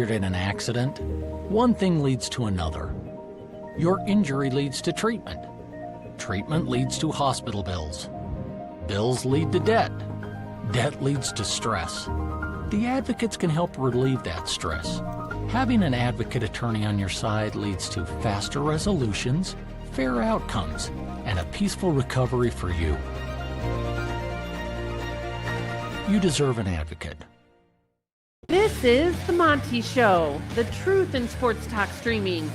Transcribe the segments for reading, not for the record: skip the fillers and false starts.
injured in an accident, one thing leads to another. Your injury leads to treatment. Treatment leads to hospital bills. Bills lead to debt. Debt leads to stress. The advocates can help relieve that stress. Having an advocate attorney on your side leads to faster resolutions, fair outcomes, and a peaceful recovery for you. You deserve an advocate. This is The Monty Show, the truth in sports talk streaming.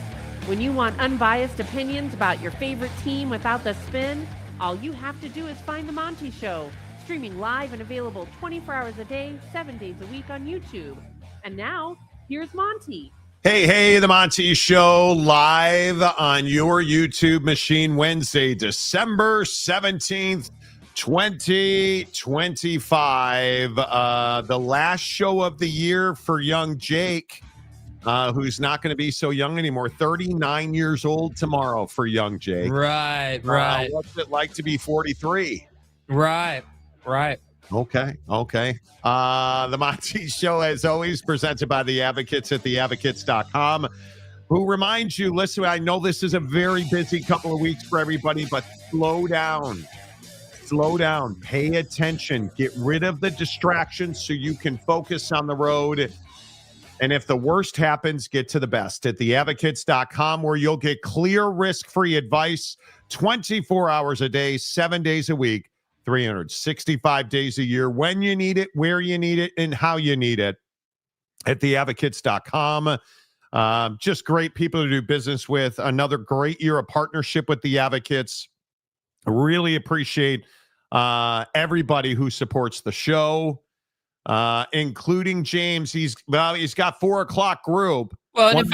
When you want unbiased opinions about your favorite team without the spin, all you have to do is find The Monty Show, streaming live and available 24 hours a day, 7 days a week on YouTube. And now, here's Monty. Hey, The Monty Show, live on your YouTube machine, Wednesday, December 17th, 2025. The last show of the year for young Jake, who's not going to be so young anymore. 39 years old tomorrow for young Jake. Right. What's it like to be 43? Right. Okay. The Monty Show, as always, presented by the Advocates at theadvocates.com, who reminds you, listen, I know this is a very busy couple of weeks for everybody, but slow down, pay attention, get rid of the distractions so you can focus on the road. And if the worst happens, get to the best at theadvocates.com, where you'll get clear, risk-free advice 24 hours a day, 7 days a week, 365 days a year, when you need it, where you need it, and how you need it at theadvocates.com. Just great people to do business with. Another great year of partnership with the Advocates. Really appreciate everybody who supports the show, including James. He's got 4 o'clock group. Well, and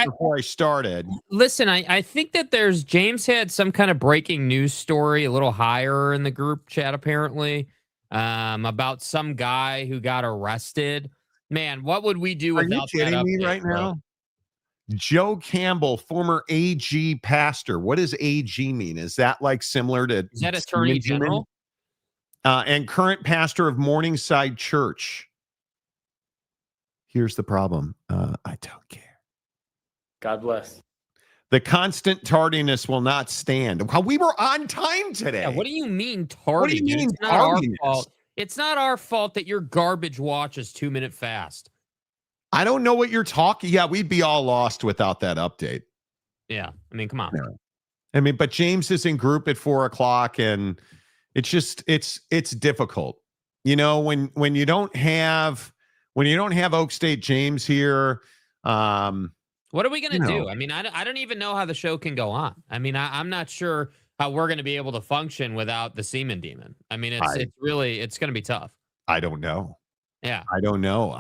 before I started, listen, I think that James had some kind of breaking news story a little higher in the group chat, apparently, about some guy who got arrested. Man, what would we do without that? Are you kidding me right now? Joe Campbell, former AG pastor. What does AG mean? Is that like similar to? Is that Attorney General? And current pastor of Morningside Church. Here's the problem. I don't care. God bless. The constant tardiness will not stand. We were on time today. Yeah, what do you mean tardy? What do you mean it's not our fault. It's not our fault that your garbage watch is 2 minute fast. I don't know what you're talking. Yeah, we'd be all lost without that update. Yeah, I mean, come on. Yeah. I mean, but James is in group at 4 o'clock, and it's just it's difficult. You know, when you don't have Oak State James here, what are we going to do? I mean, I don't even know how the show can go on. I mean, I'm not sure how we're going to be able to function without the Semen Demon. I mean, it's going to be tough. I don't know. Yeah, I don't know.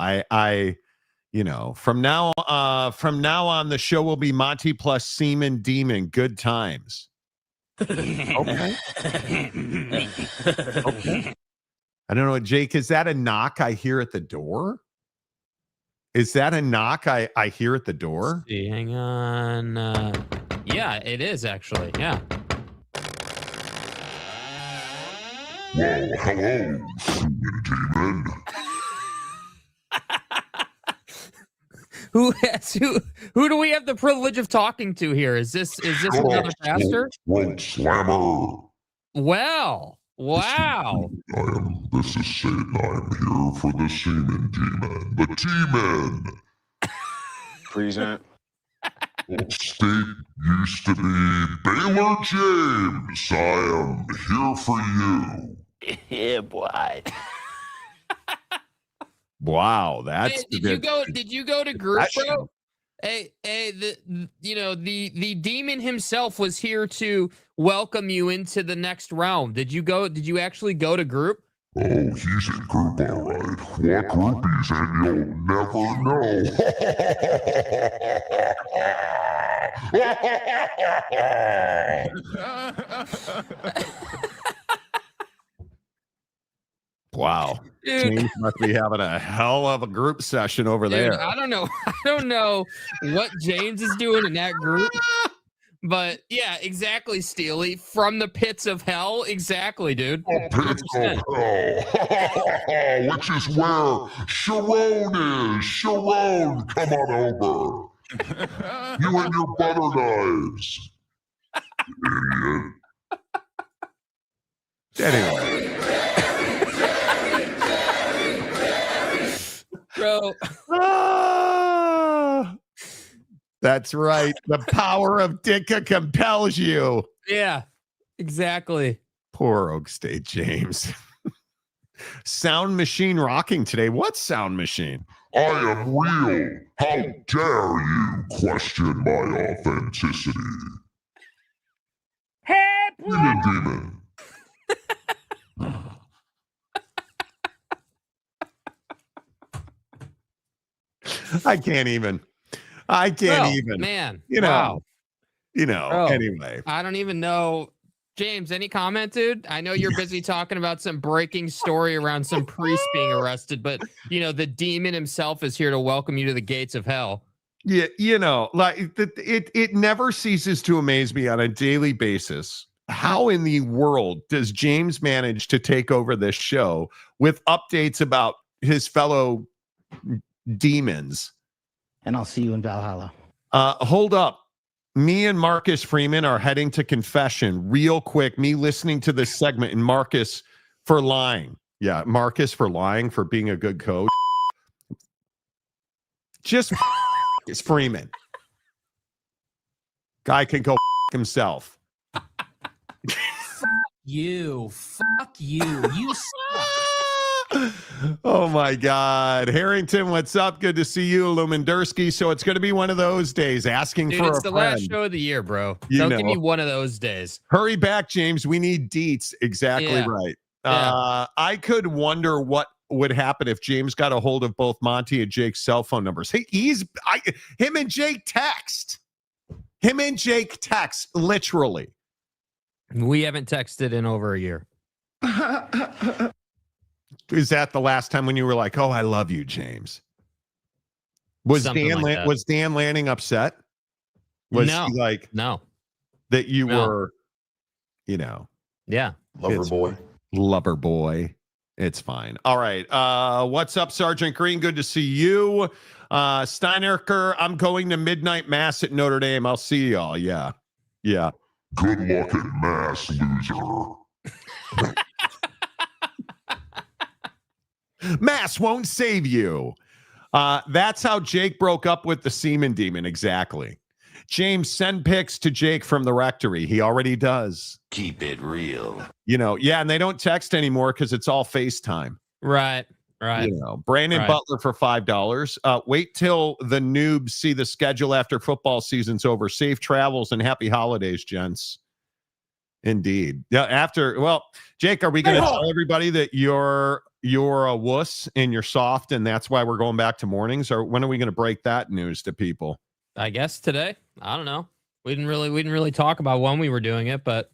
From now on, the show will be Monty plus Semen Demon. Good times. Okay. I don't know, Jake. Is that a knock I hear at the door? Is that a knock I hear at the door? Let's see, hang on. Yeah, it is actually. Yeah. Well, hello, Semen Demon. Who do we have the privilege of talking to here? Is this another pastor? Slammer. Well, wow. This is Satan. I am here for the Semen Demon. The Demon. Present. Oak State used to be Baylor James. I am here for you. Yeah, boy. Wow, that's Did you go to group, bro? Hey, the demon himself was here to welcome you into the next realm. Did you actually go to group? Oh, he's in group, all right. What group he's in, you'll never know. wow. Dude. James must be having a hell of a group session over there. I don't know what James is doing in that group, But yeah, exactly, Steely. From the pits of hell. Exactly, dude. The pits of hell, which is where Sharon is. Sharon, come on over. You and your butter knives. Idiot. Anyway. Bro. That's right. The power of Dicka compels you. Yeah, exactly. Poor Oak State James. Sound machine rocking today. What sound machine? I am real. How dare you question my authenticity? Hey, Demon. I can't even. I can't Bro, even. Man, You know. wow. Bro, Anyway. I don't even know. James, any comment, dude? I know you're busy talking about some breaking story around some priest being arrested, but the demon himself is here to welcome you to the gates of hell. Yeah, like it never ceases to amaze me on a daily basis. How in the world does James manage to take over this show with updates about his fellow demons? And I'll see you in Valhalla. Hold up. Me and Marcus Freeman are heading to confession real quick. Me listening to this segment and Marcus for lying. Yeah, Marcus for lying, for being a good coach. Just is Freeman. Guy can go himself. You. Fuck you. You suck. Oh my God. Harrington, what's up? Good to see you, Lumendersky. So it's going to be one of those days asking Dude, for it's a the friend. last show of the year, bro. You Don't know. give me one of those days. Hurry back, James. We need deets. Exactly Yeah. right. Yeah. I could wonder what would happen if James got a hold of both Monty and Jake's cell phone numbers. Hey, him and Jake text. Him and Jake text, literally. We haven't texted in over a year. Is that the last time when you were like, "Oh, I love you, James"? Was Something like that. was Dan Lanning upset? Was No. he like No. that you No. were, Yeah. Lover It's boy. lover boy? It's fine. All right. What's up, Sergeant Green? Good to see you. Steinerker, I'm going to midnight mass at Notre Dame. I'll see y'all. Yeah. Yeah. Good luck at mass, loser. Mass won't save you. That's how Jake broke up with the semen demon. Exactly. James, send pics to Jake from the rectory. He already does. Keep it real. Yeah, and they don't text anymore because it's all FaceTime. Right. Brandon Right. Butler for $5. Wait till the noobs see the schedule after football season's over. Safe travels and happy holidays, gents. Indeed. Yeah. Jake, are we going to tell everybody that you're a wuss and you're soft, and that's why we're going back to mornings? Or when are we going to break that news to people? I guess today. I don't know. We didn't really talk about when we were doing it, but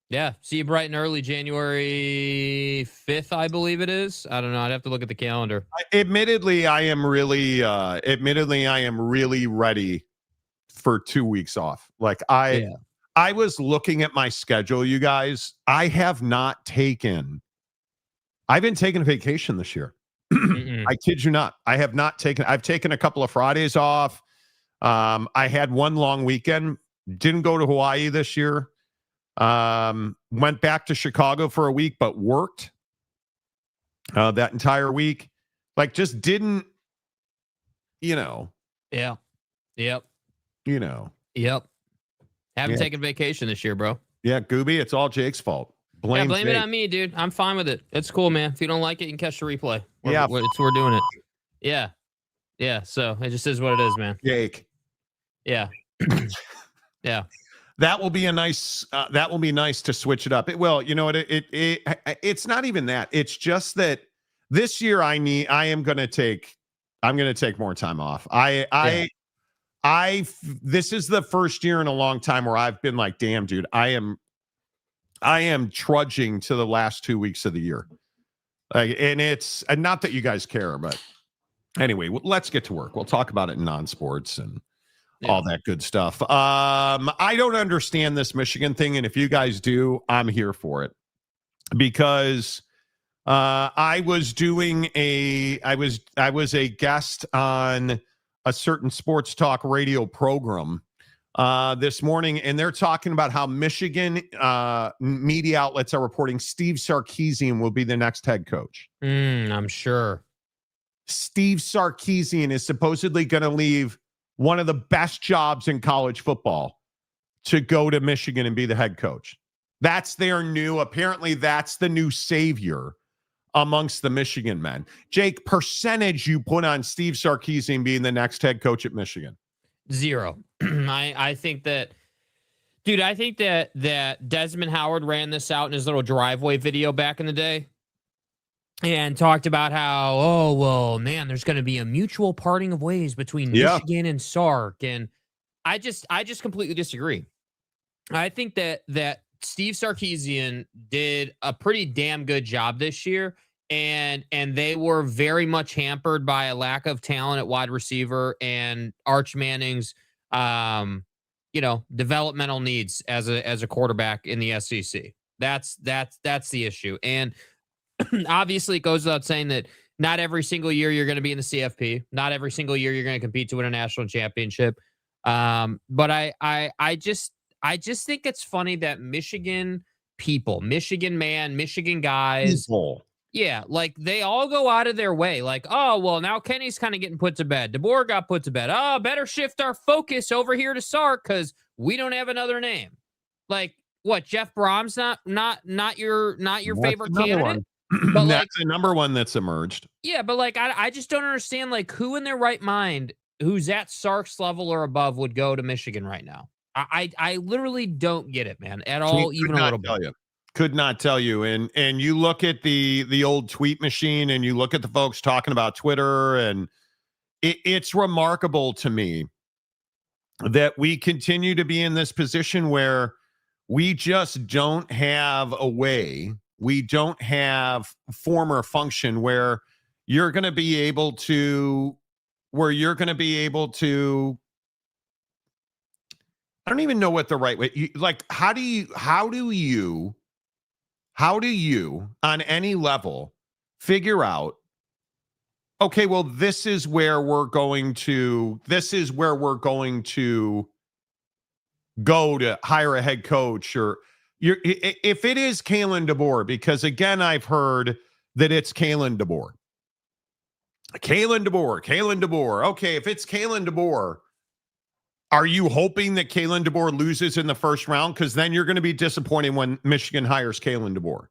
yeah, see you bright and early January 5th, I believe it is. I don't know. I'd have to look at the calendar. Admittedly, I am really ready for 2 weeks off. Like I was looking at my schedule, you guys. I've been taking a vacation this year. I kid you not. I've taken a couple of Fridays off. I had one long weekend. Didn't go to Hawaii this year. Went back to Chicago for a week, but worked that entire week. Like, just didn't, Yeah. Yep. Yep. Haven't taken vacation this year, bro. Yeah, Gooby, it's all Jake's fault. Blame it Jake. on me, dude. I'm fine with it. It's cool, man. If you don't like it, you can catch the replay. We're doing it. Yeah. Yeah. So it just is what it is, man. Jake. Yeah. Yeah. That will be nice to switch it up. It will. You know what? It's not even that. It's just that this year I'm going to take more time off. This is the first year in a long time where I've been like, damn, dude, I am trudging to the last 2 weeks of the year. And not that you guys care, but anyway, let's get to work. We'll talk about it in non-sports and all that good stuff. I don't understand this Michigan thing, and if you guys do, I'm here for it because I was a guest on a certain sports talk radio program this morning, and they're talking about how Michigan media outlets are reporting Steve Sarkisian will be the next head coach. I'm sure. Steve Sarkisian is supposedly going to leave one of the best jobs in college football to go to Michigan and be the head coach. Apparently that's the new savior amongst the Michigan men. Jake, percentage you put on Steve Sarkisian being the next head coach at Michigan? 0. I think that, dude, that Desmond Howard ran this out in his little driveway video back in the day and talked about how, oh, well, man, there's going to be a mutual parting of ways between Michigan and Sark. And I just completely disagree. I think that Steve Sarkisian did a pretty damn good job this year. And they were very much hampered by a lack of talent at wide receiver and Arch Manning's, developmental needs as a quarterback in the SEC. That's the issue. And obviously, it goes without saying that not every single year you're going to be in the CFP. Not every single year you're going to compete to win a national championship. But I just think it's funny that Michigan guys, yeah, like they all go out of their way. Like, oh, well, now Kenny's kind of getting put to bed. DeBoer got put to bed. Oh, better shift our focus over here to Sark because we don't have another name. Like, what? Jeff Brom's not your favorite candidate. But that's the number one that's emerged. Yeah, but like I just don't understand like who in their right mind who's at Sark's level or above would go to Michigan right now. I literally don't get it, man, at all, even a little bit. Could not tell you. And you look at the old tweet machine and you look at the folks talking about Twitter, and it's remarkable to me that we continue to be in this position where we just don't have a way. We don't have form or function where you're going to be able to, I don't even know what the right way, how do you on any level figure out, okay, well, this is where we're going to go to hire a head coach, or if it is Kalen DeBoer, because again, I've heard that it's Kalen DeBoer. Kalen DeBoer. Okay, if it's Kalen DeBoer, are you hoping that Kalen DeBoer loses in the first round? Because then you're going to be disappointed when Michigan hires Kalen DeBoer.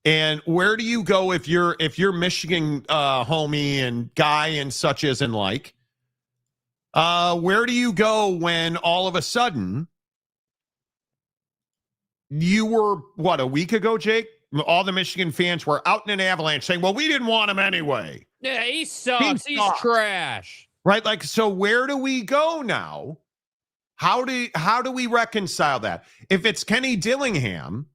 And where do you go if you're Michigan homie and guy and such as and like? Where do you go when all of a sudden you were, a week ago, Jake? All the Michigan fans were out in an avalanche saying, well, we didn't want him anyway. Yeah, he sucks. He's trash. Right? Like, so where do we go now? How do we reconcile that? If it's Kenny Dillingham,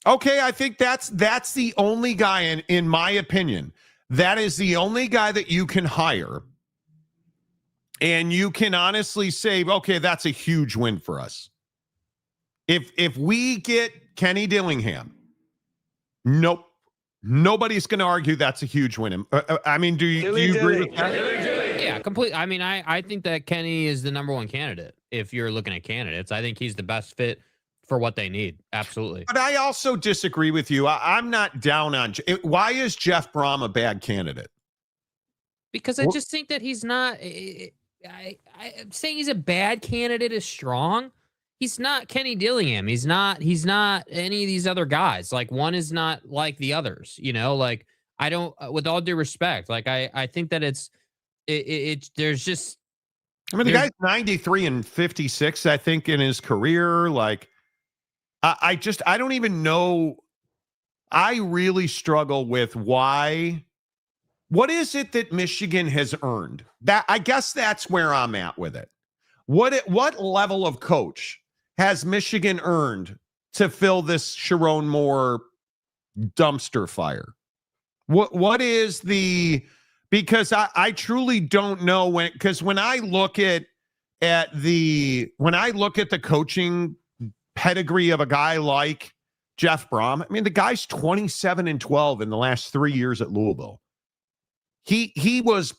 okay, I think that's the only guy, in my opinion, that is the only guy that you can hire. And you can honestly say, okay, that's a huge win for us. If we get Kenny Dillingham, nope. Nobody's going to argue that's a huge win. I mean, do you agree with that? Yeah, completely. I mean, I think that Kenny is the number one candidate. If you're looking at candidates, I think he's the best fit for what they need. Absolutely. But I also disagree with you. I'm not down on. Why is Jeff Brom a bad candidate? Because I just think that he's not. I'm saying he's a bad candidate is strong. He's not Kenny Dillingham. He's not any of these other guys. Like, one is not like the others, like, I don't, with all due respect, like, I think that there's just, I mean, the guy's 93 and 56, I think, in his career. Like, I don't even know. I really struggle with what is it that Michigan has earned? That, I guess that's where I'm at with it. What level of coach has Michigan earned to fill this Sharon Moore dumpster fire? What is the because I truly don't know when I look at the coaching pedigree of a guy like Jeff Brom. I mean, the guy's 27-12 in the last 3 years at Louisville. He was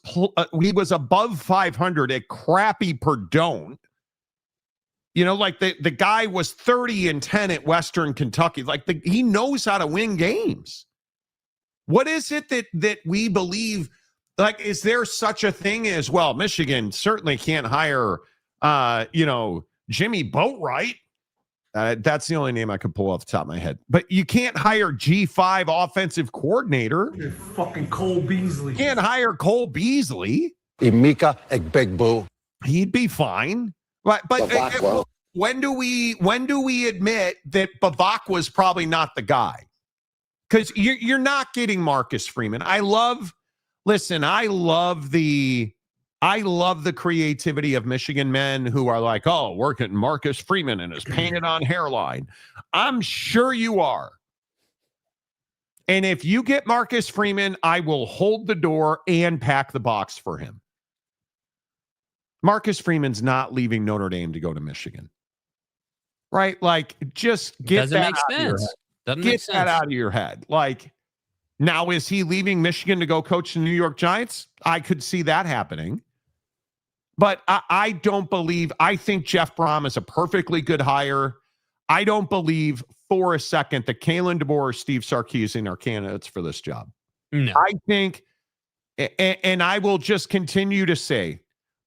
above 500 at crappy Perdone. You know, like the guy was 30-10 at Western Kentucky. Like he knows how to win games. What is it that we believe? Like, is there such a thing as, well, Michigan certainly can't hire, Jimmy Boatwright. That's the only name I could pull off the top of my head. But you can't hire G5 offensive coordinator. You're fucking Cole Beasley. You can't hire Cole Beasley. Emeka Egbegbo. He'd be fine. But when do we admit that Bavak was probably not the guy? Because you're not getting Marcus Freeman. I love the creativity of Michigan men who are like, oh, we're getting Marcus Freeman and his painted on hairline. I'm sure you are. And if you get Marcus Freeman, I will hold the door and pack the box for him. Marcus Freeman's not leaving Notre Dame to go to Michigan. Right? Like, just get Doesn't that make out of your sense. head. Doesn't Get make that sense. out of your head. Like, now is he leaving Michigan to go coach the New York Giants? I could see that happening. But I don't believe, I think Jeff Brom is a perfectly good hire. I don't believe for a second that Kalen DeBoer or Steve Sarkisian are candidates for this job. No. I think, and I will just continue to say,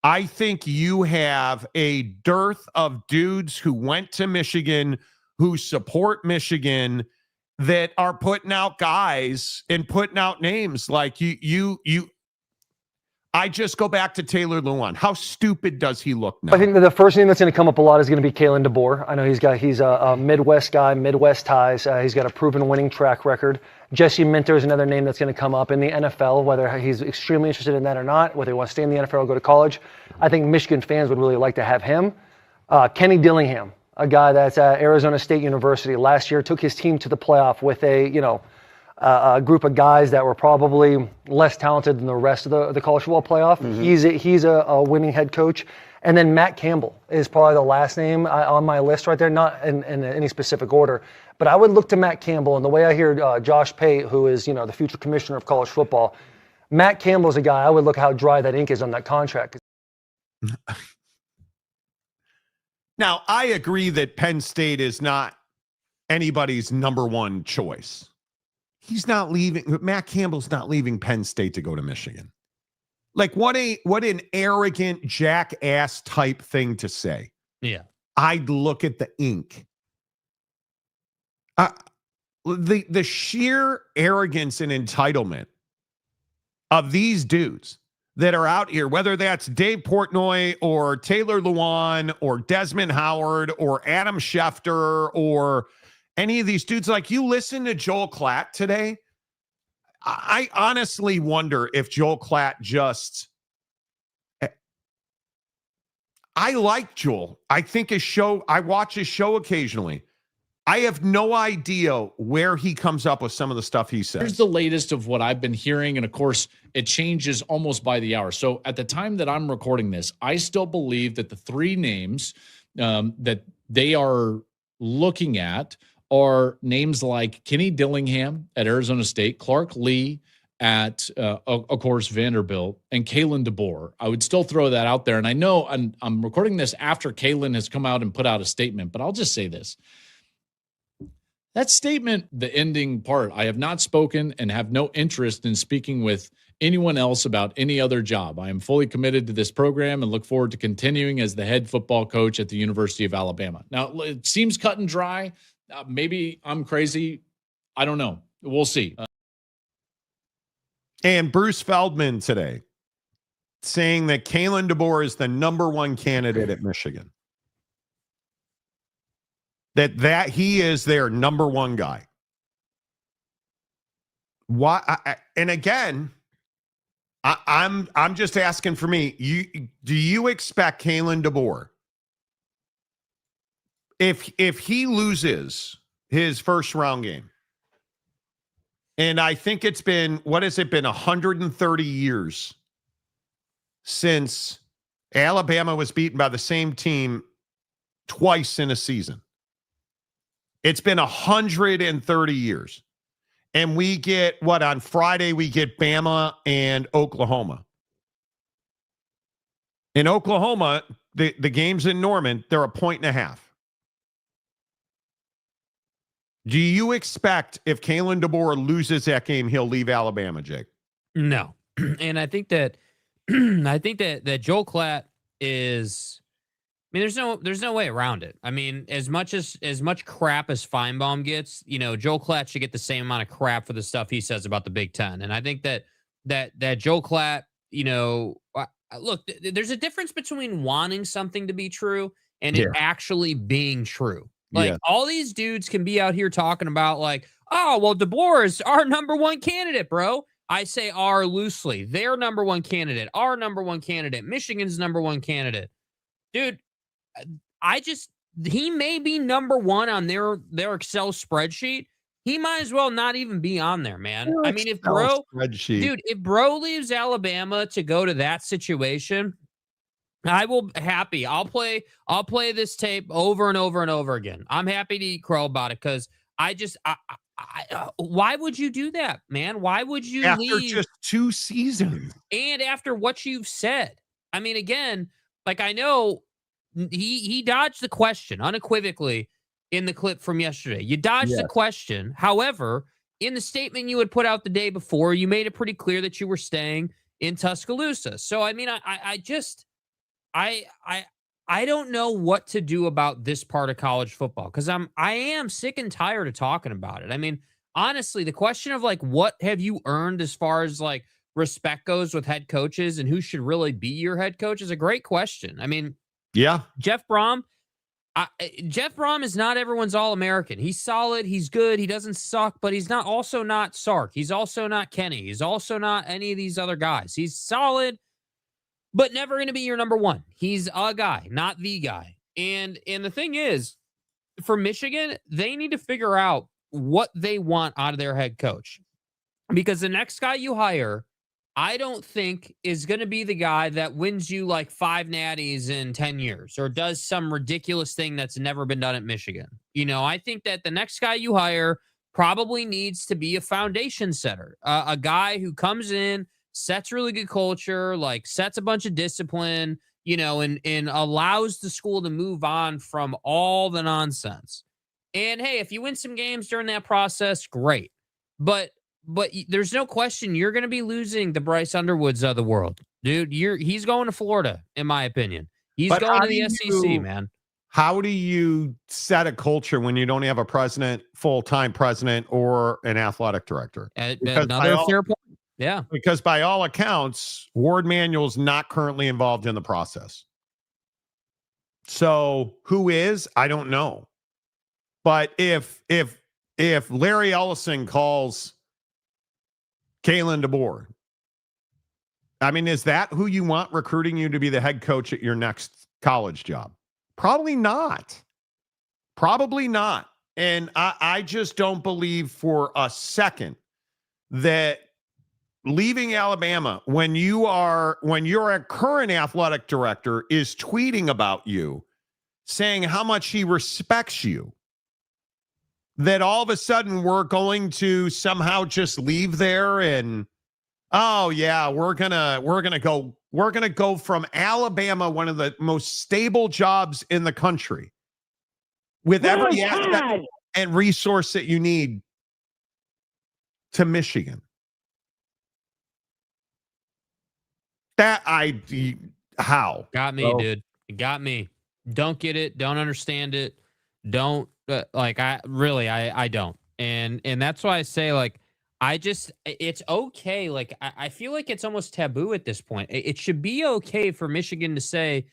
I think you have a dearth of dudes who went to Michigan, who support Michigan, that are putting out guys and putting out names like you. I just go back to Taylor Lewan. How stupid does he look now? I think that the first name that's going to come up a lot is going to be Kalen DeBoer. I know he's a Midwest guy, Midwest ties. He's got a proven winning track record. Jesse Minter is another name that's going to come up in the NFL, whether he's extremely interested in that or not, whether he wants to stay in the NFL or go to college. I think Michigan fans would really like to have him. Kenny Dillingham, a guy that's at Arizona State University last year, took his team to the playoff with a group of guys that were probably less talented than the rest of the college football playoff. Mm-hmm. He's a winning head coach. And then Matt Campbell is probably the last name on my list right there, not in any specific order. But I would look to Matt Campbell, and the way I hear Josh Pate, who is the future commissioner of college football, Matt Campbell is a guy I would look how dry that ink is on that contract. Now, I agree that Penn State is not anybody's number one choice. He's not leaving. Matt Campbell's not leaving Penn State to go to Michigan. Like, what an arrogant jackass type thing to say. Yeah. I'd look at the ink. The sheer arrogance and entitlement of these dudes that are out here, whether that's Dave Portnoy or Taylor Lewan or Desmond Howard or Adam Schefter or any of these dudes, like, you listen to Joel Klatt today, I honestly wonder if Joel Klatt just... I like Joel. I think I watch his show occasionally. I have no idea where he comes up with some of the stuff he says. Here's the latest of what I've been hearing, and of course, it changes almost by the hour. So at the time that I'm recording this, I still believe that the three names that they are looking at are names like Kenny Dillingham at Arizona State, Clark Lee at, of course, Vanderbilt, and Kalen DeBoer. I would still throw that out there. And I know I'm recording this after Kalen has come out and put out a statement, but I'll just say this. That statement, the ending part, I have not spoken and have no interest in speaking with anyone else about any other job. I am fully committed to this program and look forward to continuing as the head football coach at the University of Alabama. Now, it seems cut and dry. Maybe I'm crazy. I don't know. We'll see. And Bruce Feldman today saying that Kalen DeBoer is the number one candidate at Michigan. That he is their number one guy. Why? And again, I'm just asking for me. Do you expect Kalen DeBoer, if he loses his first round game, And I think it's been, what has it been, 130 years since Alabama was beaten by the same team twice in a season. It's been 130 years. And we get, what, on Friday, we get Bama and Oklahoma. In Oklahoma, the game's in Norman, they're 1.5 points. Do you expect if Kalen DeBoer loses that game, he'll leave Alabama, Jake? No. And I think that that Joel Klatt is, I mean, there's no way around it. I mean, as much crap as Feinbaum gets, Joel Klatt should get the same amount of crap for the stuff he says about the Big Ten. And I think that Joel Klatt, look, there's a difference between wanting something to be true and it actually being true. Like all these dudes can be out here talking about like, oh, well, DeBoer is our number one candidate, bro. I say our loosely. Their number one candidate, our number one candidate, Michigan's number one candidate. Dude, he may be number one on their Excel spreadsheet. He might as well not even be on there, man. I mean, if bro leaves Alabama to go to that situation, I will happy. I'll play this tape over and over and over again. I'm happy to eat crow about it because why would you do that, man? Why would you after leave just 2 seasons and after what you've said? I mean, again, like I know he dodged the question unequivocally in the clip from yesterday. You dodged the question. However, in the statement you had put out the day before, you made it pretty clear that you were staying in Tuscaloosa. So I mean, I don't know what to do about this part of college football because I am sick and tired of talking about it. I mean, honestly, the question of like what have you earned as far as like respect goes with head coaches and who should really be your head coach is a great question. I mean, Jeff Brom is not everyone's All-American. He's solid. He's good. He doesn't suck, but he's also not Sark. He's also not Kenny. He's also not any of these other guys. He's solid, but never going to be your number one. He's a guy, not the guy. And the thing is, for Michigan, they need to figure out what they want out of their head coach. Because the next guy you hire, I don't think is going to be the guy that wins you like 5 natties in 10 years or does some ridiculous thing that's never been done at Michigan. I think that the next guy you hire probably needs to be a foundation setter, a guy who comes in, sets really good culture, like sets a bunch of discipline, and allows the school to move on from all the nonsense. And hey, if you win some games during that process, great. But there's no question you're going to be losing the Bryce Underwoods of the world, dude. He's going to Florida, in my opinion. He's going to the SEC, man. How do you set a culture when you don't have a full-time president, or an athletic director? Another fair point. Yeah. Because by all accounts, Ward Manuel's not currently involved in the process. So who is? I don't know. But if Larry Ellison calls Kalen DeBoer, I mean, is that who you want recruiting you to be the head coach at your next college job? Probably not. Probably not. And I just don't believe for a second that leaving Alabama when your current athletic director is tweeting about you, saying how much he respects you, that all of a sudden we're going to somehow just leave there and, oh yeah, we're gonna go from Alabama, one of the most stable jobs in the country, with every aspect and resource that you need, to Michigan. How? Got me, dude. It got me. Don't get it. Don't understand it. Don't I don't. And that's why I say, like, it's okay. Like, I feel like it's almost taboo at this point. It should be okay for Michigan to say,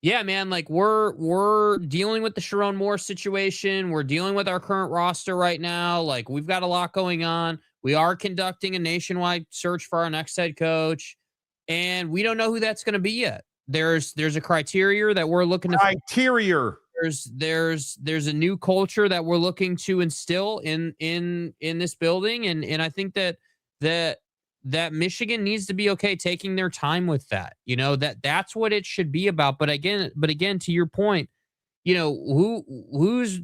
yeah, man, like we're dealing with the Sharon Moore situation. We're dealing with our current roster right now. Like, we've got a lot going on. We are conducting a nationwide search for our next head coach. And we don't know who that's going to be yet. There's a criteria that we're looking to. there's a new culture that we're looking to instill in this building, and I think that Michigan needs to be okay taking their time with that. That's what it should be about. But again, to your point, who's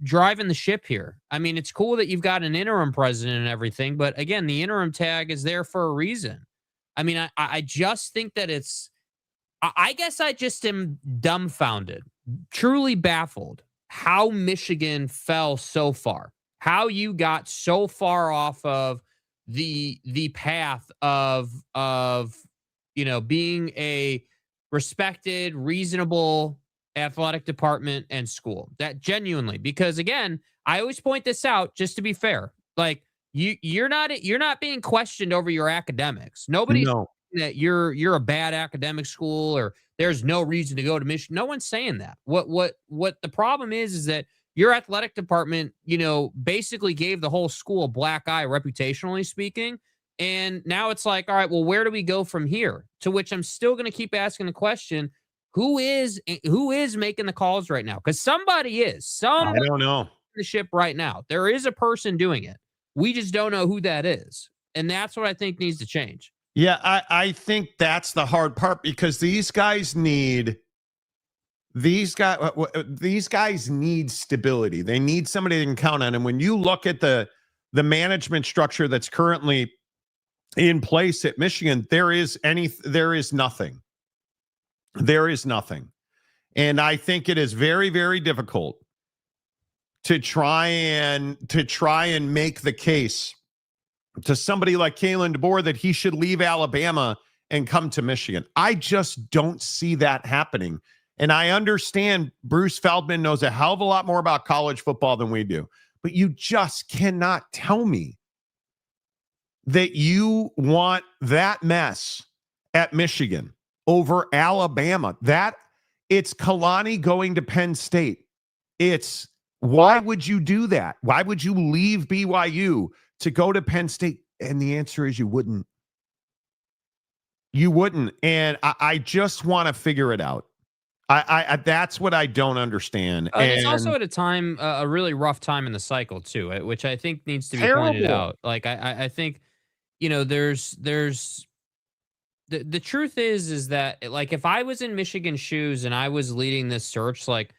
driving the ship here? I mean, it's cool that you've got an interim president and everything, but again, the interim tag is there for a reason. I mean, I just think that I guess I just am dumbfounded, truly baffled how Michigan fell so far, how you got so far off of the path of being a respected, reasonable athletic department and school. That genuinely, because again, I always point this out just to be fair. Like you're not being questioned over your academics. Nobody's saying that you're a bad academic school or there's no reason to go to Michigan. No one's saying that. What the problem is that your athletic department, basically gave the whole school a black eye, reputationally speaking. And now it's like, all right, well, where do we go from here? To which I'm still going to keep asking the question, who is making the calls right now? Because somebody is. I don't know. The ship right now. There is a person doing it. We just don't know who that is. And that's what I think needs to change. Yeah, I think that's the hard part because these guys need stability. They need somebody they can count on. And when you look at the management structure that's currently in place at Michigan, there is nothing. There is nothing. And I think it is very, very difficult to try and make the case to somebody like Kalen DeBoer that he should leave Alabama and come to Michigan. I just don't see that happening. And I understand Bruce Feldman knows a hell of a lot more about college football than we do, but you just cannot tell me that you want that mess at Michigan over Alabama. That it's Kalani going to Penn State. Why would you do that? Why would you leave BYU to go to Penn State? And the answer is you wouldn't. You wouldn't. And I just want to figure it out. I that's what I don't understand. And it's also at a time, a really rough time in the cycle too, which I think needs to be pointed out. Like I think, there's the truth is that like if I was in Michigan's shoes and I was leading this search, like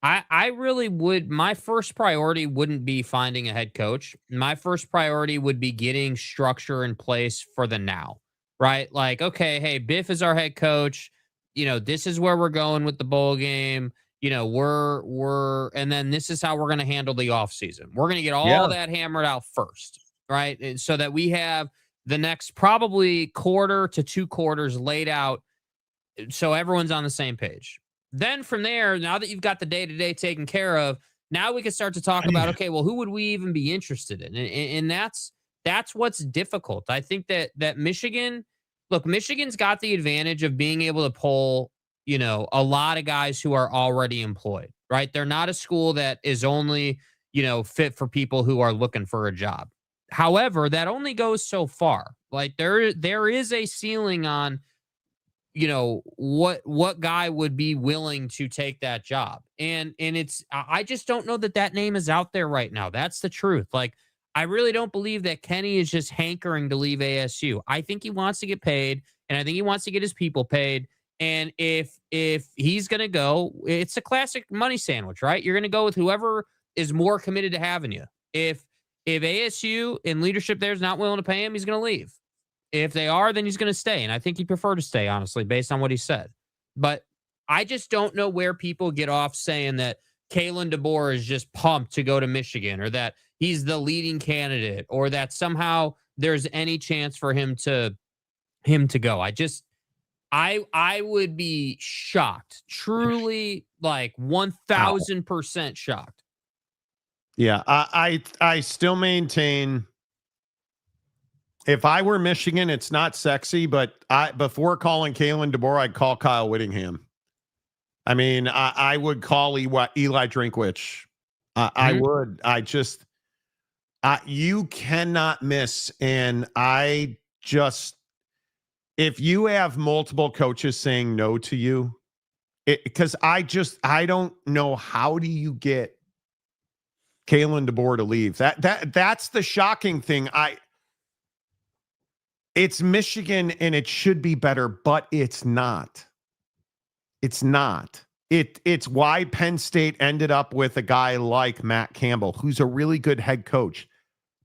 I really would. My first priority wouldn't be finding a head coach. My first priority would be getting structure in place for the now, right? Like, okay, hey, Biff is our head coach. This is where we're going with the bowl game. And then this is how we're going to handle the offseason. We're going to get all that hammered out first, right? And so that we have the next probably quarter to 2 quarters laid out so everyone's on the same page. Then from there, now that you've got the day-to-day taken care of, now we can start to talk about, okay, well, who would we even be interested in? And that's what's difficult. I think that Michigan's got the advantage of being able to pull, a lot of guys who are already employed, right? They're not a school that is only, fit for people who are looking for a job. However, that only goes so far. Like there is a ceiling on, what guy would be willing to take that job. And I just don't know that name is out there right now. That's the truth. Like, I really don't believe that Kenny is just hankering to leave ASU. I think he wants to get paid, and I think he wants to get his people paid. And if he's going to go, it's a classic money sandwich, right? You're going to go with whoever is more committed to having you. If ASU and leadership there is not willing to pay him, he's going to leave. If they are, then he's going to stay. And I think he'd prefer to stay, honestly, based on what he said. But I just don't know where people get off saying that Kalen DeBoer is just pumped to go to Michigan, or that he's the leading candidate, or that somehow there's any chance for him to go. I would be shocked, truly, like 1,000% shocked. Yeah, I still maintain, if I were Michigan, it's not sexy, but before calling Kalen DeBoer, I'd call Kyle Whittingham. I mean, I would call Eli Drinkwitz. I would. You cannot miss. And if you have multiple coaches saying no to you, because I don't know, how do you get Kalen DeBoer to leave? That's the shocking thing. It's Michigan and it should be better, but it's not. It's not. It's why Penn State ended up with a guy like Matt Campbell, who's a really good head coach,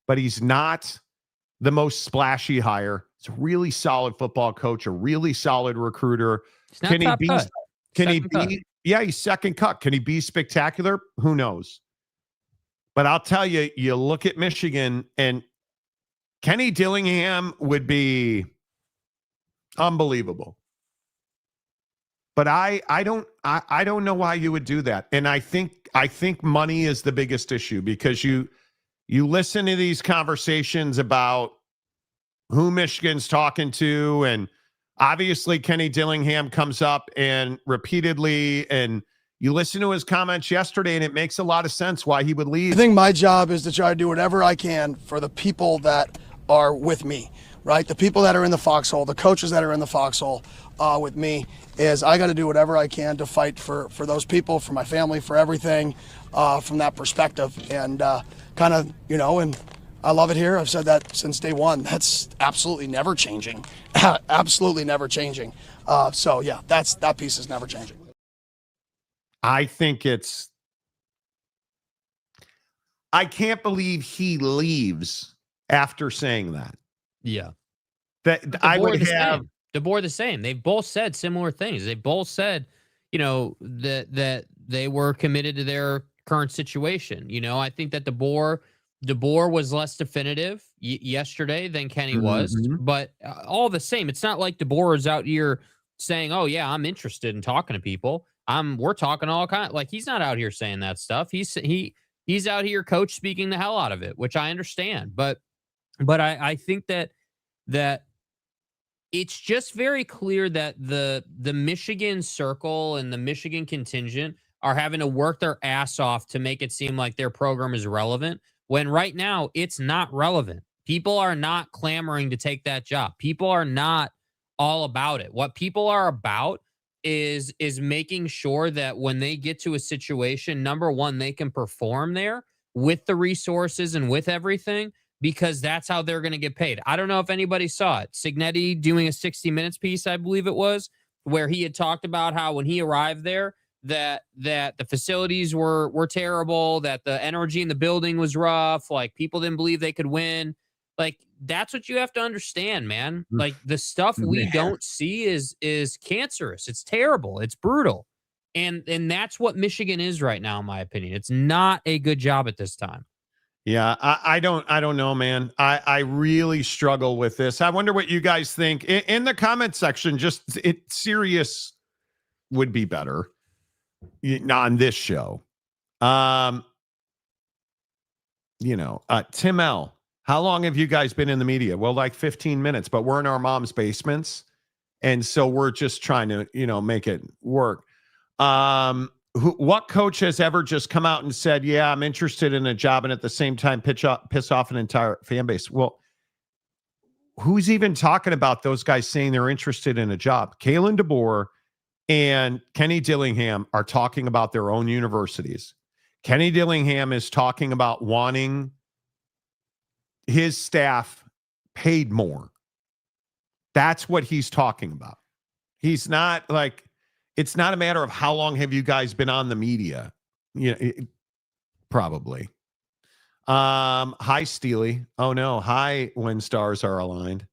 but he's not the most splashy hire. He's a really solid football coach, a really solid recruiter. He's not top cut. Can he Second cut. be? Yeah, he's second cut. Can he be spectacular? Who knows? But I'll tell you, you look at Michigan, and Kenny Dillingham would be unbelievable. But I don't know why you would do that. And I think money is the biggest issue, because you listen to these conversations about who Michigan's talking to, and obviously Kenny Dillingham comes up and repeatedly, and you listen to his comments yesterday, and it makes a lot of sense why he would leave. I think my job is to try to do whatever I can for the people that are with me, right? The people that are in the foxhole, the coaches that are in the foxhole with me, is I got to do whatever I can to fight for those people, for my family, for everything from that perspective. And kind of, and I love it here. I've said that since day one. That's absolutely never changing. Absolutely never changing. So yeah, that piece is never changing. I think I can't believe he leaves after saying that. Yeah. That I would have. DeBoer the same. They've both said similar things. They both said, that they were committed to their current situation. I think that DeBoer was less definitive yesterday than Kenny was, but all the same, it's not like DeBoer is out here saying, "Oh yeah, I'm interested in talking to people. We're talking all kind." Like, he's not out here saying that stuff. He's out here coach speaking the hell out of it, which I understand. But I think that it's just very clear that the Michigan circle and the Michigan contingent are having to work their ass off to make it seem like their program is relevant, when right now it's not relevant. People are not clamoring to take that job. People are not all about it. What people are about is making sure that when they get to a situation, number one, they can perform there with the resources and with everything, because that's how they're going to get paid. I don't know if anybody saw it. Signetti doing a 60 Minutes piece, I believe it was, where he had talked about how when he arrived there, that the facilities were terrible, that the energy in the building was rough, like people didn't believe they could win. Like, that's what you have to understand, man. Like, the stuff we don't see is cancerous. It's terrible. It's brutal. And that's what Michigan is right now, in my opinion. It's not a good job at this time. Yeah, I don't know, man. I really struggle with this. I wonder what you guys think in the comment section. Just serious would be better on this show. Tim L, how long have you guys been in the media? Well, like 15 minutes, but we're in our mom's basements, and so we're just trying to make it work. What coach has ever just come out and said, "Yeah, I'm interested in a job," and at the same time piss off an entire fan base? Well, who's even talking about those guys saying they're interested in a job? Kalen DeBoer and Kenny Dillingham are talking about their own universities. Kenny Dillingham is talking about wanting his staff paid more. That's what he's talking about. He's not like, it's not a matter of how long have you guys been on the media. Probably. Hi, Steely. Oh no. Hi, when stars are aligned.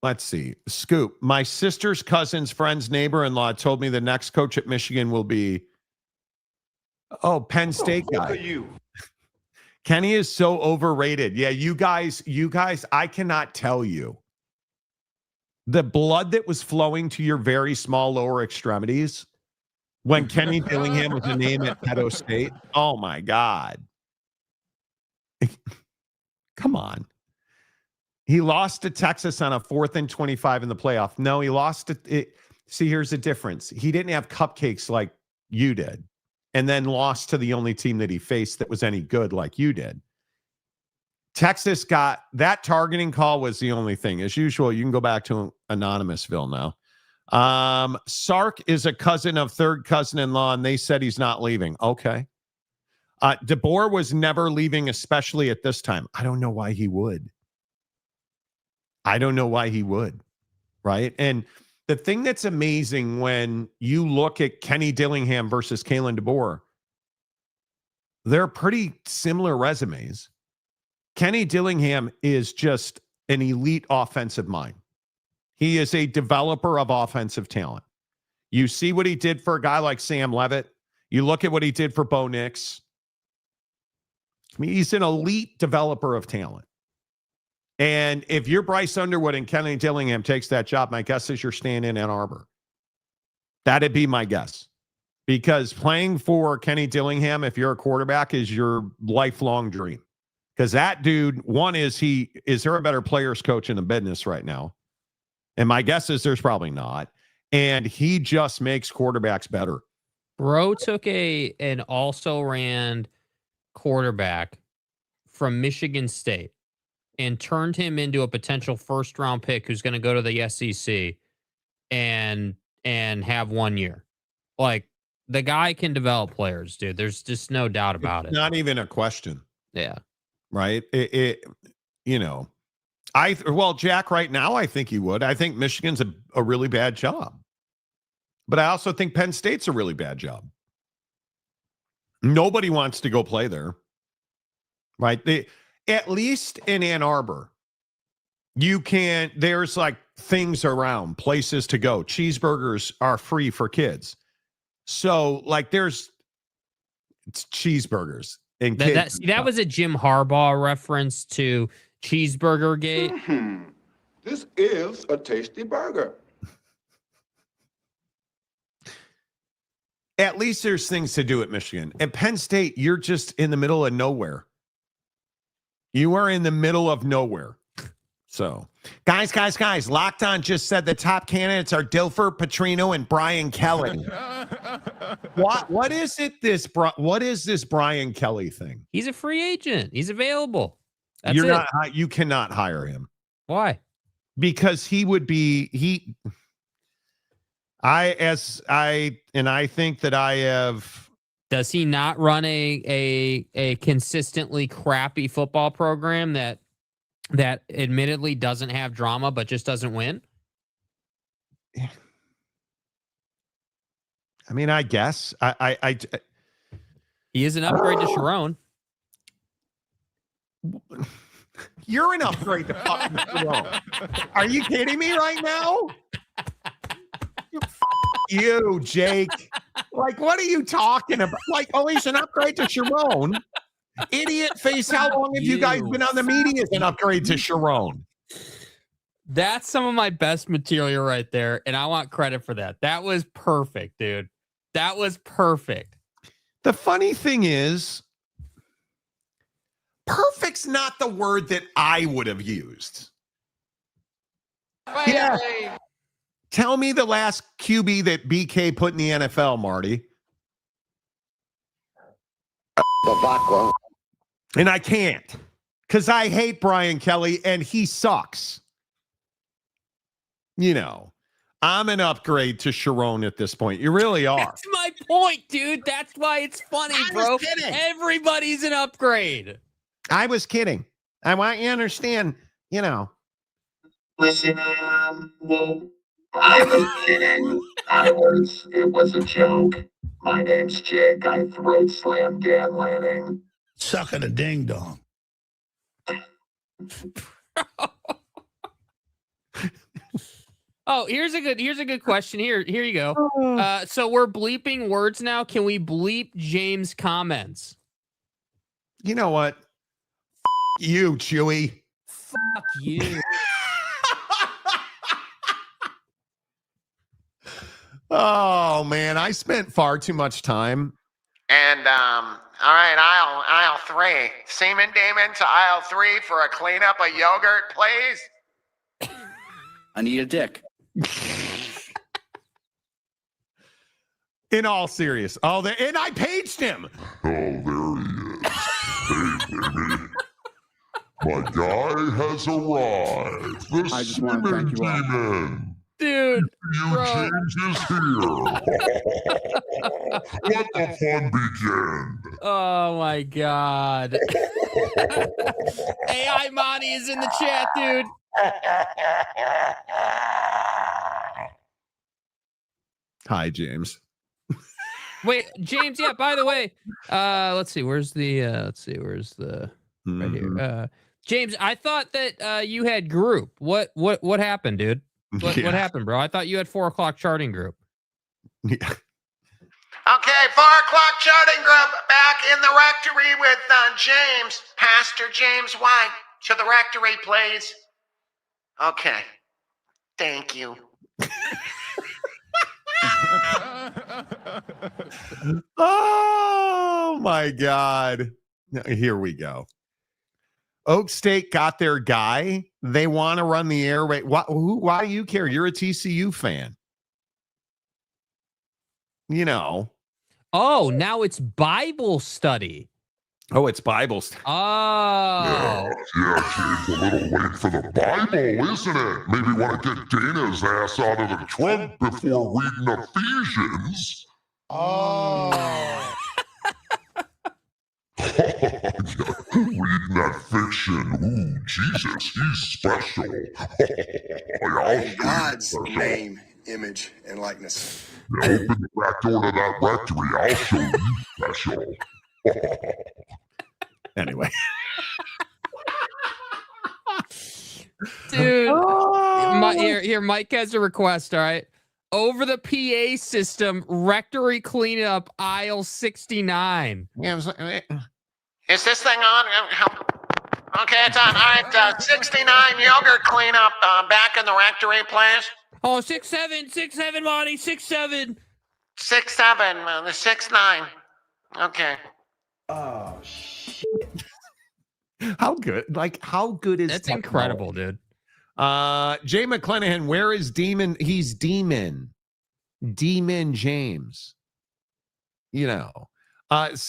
Let's see. Scoop. My sister's cousin's friend's neighbor-in-law told me the next coach at Michigan will be Penn State guy. Look at you. Kenny is so overrated. Yeah, you guys, I cannot tell you the blood that was flowing to your very small lower extremities when Kenny Dillingham was a name at Pedo State. Oh my God. Come on. He lost to Texas on a 4th and 25 in the playoff. No, he lost it. See, here's the difference. He didn't have cupcakes like you did, and then lost to the only team that he faced that was any good like you did. Texas got that targeting call was the only thing. As usual, you can go back to Anonymousville now. Sark is a cousin of third cousin-in-law, and they said he's not leaving. Okay. DeBoer was never leaving, especially at this time. I don't know why he would. Right? And the thing that's amazing when you look at Kenny Dillingham versus Kalen DeBoer, they're pretty similar resumes. Kenny Dillingham is just an elite offensive mind. He is a developer of offensive talent. You see what he did for a guy like Sam Levitt. You look at what he did for Bo Nix. I mean, he's an elite developer of talent. And if you're Bryce Underwood and Kenny Dillingham takes that job, my guess is you're staying in Ann Arbor. That'd be my guess. Because playing for Kenny Dillingham, if you're a quarterback, is your lifelong dream. Because that dude, one, is there a better players coach in the business right now? And my guess is there's probably not. And he just makes quarterbacks better. Bro took an also-ran quarterback from Michigan State and turned him into a potential first-round pick who's going to go to the SEC and have 1 year. Like, the guy can develop players, dude. There's just no doubt about it. Not even a question. Yeah. Right? Jack, right now, I think he would. I think Michigan's a really bad job. But I also think Penn State's a really bad job. Nobody wants to go play there. Right? At least in Ann Arbor, there's like things around, places to go. Cheeseburgers are free for kids. So, like, it's cheeseburgers. And that was a Jim Harbaugh reference to Cheeseburger Gate. This is a tasty burger. At least there's things to do at Michigan. At Penn State, you're just in the middle of nowhere. You are in the middle of nowhere. So, guys, Locked On just said the top candidates are Dilfer, Petrino, and Brian Kelly. What is this Brian Kelly thing? He's a free agent. He's available. You cannot hire him. Why? Because he would be I think that I have. Does he not run a consistently crappy football program that admittedly doesn't have drama but just doesn't win? I mean, I guess he is an upgrade to Sharon. You're an upgrade to fucking Sharon. Are you kidding me right now? You, Jake. Like, what are you talking about? Like, he's an upgrade to Sharon. Idiot face, how long have you guys been on the media as an upgrade to Sharon? That's some of my best material right there, and I want credit for that. That was perfect, dude. That was perfect. The funny thing is, perfect's not the word that I would have used. Yeah. Tell me the last QB that BK put in the NFL, Marty. Bavacqua. And I can't, because I hate Brian Kelly and he sucks. I'm an upgrade to Sharon at this point. You really are. That's my point, dude. That's why it's funny, bro. Everybody's an upgrade. I was kidding. I want you to understand, Listen, I was kidding. It was a joke. My name's Jake. I throat slammed Dan Lanning. Sucking a ding dong. Oh, here's a good question. Here you go. So we're bleeping words now. Can we bleep James' comments? You know what? You, Chewy. Fuck you. Oh man, I spent far too much time. And all right, aisle 3. Seaman Damon to aisle 3 for a cleanup of yogurt, please. I need a dick. In all serious. And I paged him. Oh, there he is. Hey, baby. My guy has arrived. The I just want to thank you all. demon. Dude, bro. James is here. Let the fun begin. Oh my God. AI Monty is in the chat, dude. Hi, James. Wait, James, yeah, by the way, let's see, where's the right here. James, I thought that you had group. What happened, dude? What happened, bro? I thought you had 4 o'clock charting group. Yeah. Okay, 4 o'clock charting group back in the rectory with James, Pastor James White. To the rectory, please. Okay. Thank you. Oh my God. Here we go. Oak State got their guy. They want to run the air raid. Why do you care? You're a TCU fan. You know. Oh, now it's Bible study. Oh, it's Bible study. Oh. Yeah, James, a little late for the Bible, isn't it? Maybe want to get Dana's ass out of the trunk before reading Ephesians. Oh. Reading that fiction. Ooh, Jesus, he's special. God's name, image, and likeness. Yeah, open the back door to that rectory. I'll show you special. Anyway. Dude, here, Mike has a request, all right? Over the PA system, rectory cleanup, aisle 69. Yeah, is this thing on? Okay, it's on. All right, 69 yogurt cleanup back in the rectory, please. Oh, 6'7", 6'7", Monty, 6'7". 6'7", the 6'9". Okay. Oh shit! How good? Like, how good is that's incredible, dude? Jay McClanahan, where is Demon? He's Demon James. You know.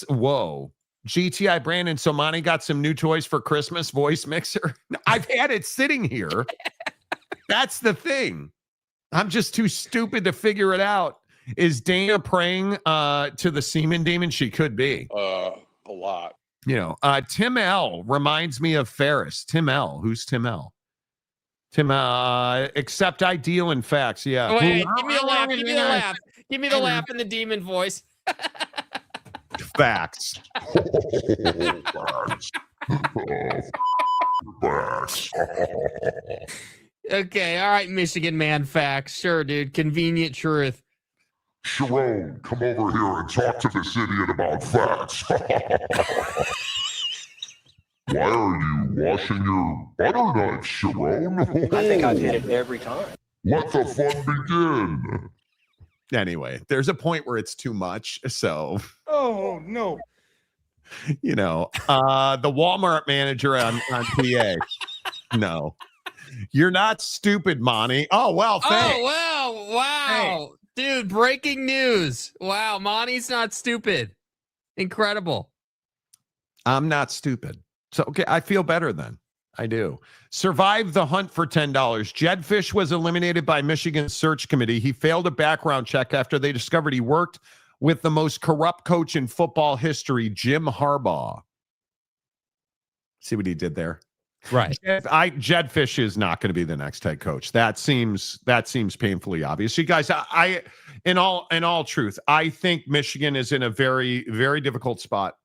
Whoa. GTI Brandon, so Monty got some new toys for Christmas. Voice mixer. I've had it sitting here. That's the thing. I'm just too stupid to figure it out. Is Dana praying to the semen demon? She could be. A lot. You know, Tim L reminds me of Ferris. Tim L. Who's Tim L? Tim, except I deal in facts. Yeah. Wait, give me a laugh. Give me the laugh. Give me the laugh in the demon voice. Facts. Facts. Okay, all right, Michigan man facts. Sure, dude. Convenient truth. Sharon, come over here and talk to this idiot about facts. Why are you washing your butter knife, Sharon? I think I've hit it every time. Let the fun begin. Anyway, there's a point where it's too much. So, Oh, no. you know, the Walmart manager on PA. No, you're not stupid, Monty. Oh, well, thanks. Oh, wow. Dude, breaking news. Wow, Monty's not stupid. Incredible. I'm not stupid. So, okay, I feel better then. I do. Survived the hunt for $10. Jedfish was eliminated by Michigan's search committee. He failed a background check after they discovered he worked with the most corrupt coach in football history, Jim Harbaugh. See what he did there? Right. Jedfish is not going to be the next head coach. That seems painfully obvious. You guys, I in all truth, I think Michigan is in a very, very difficult spot.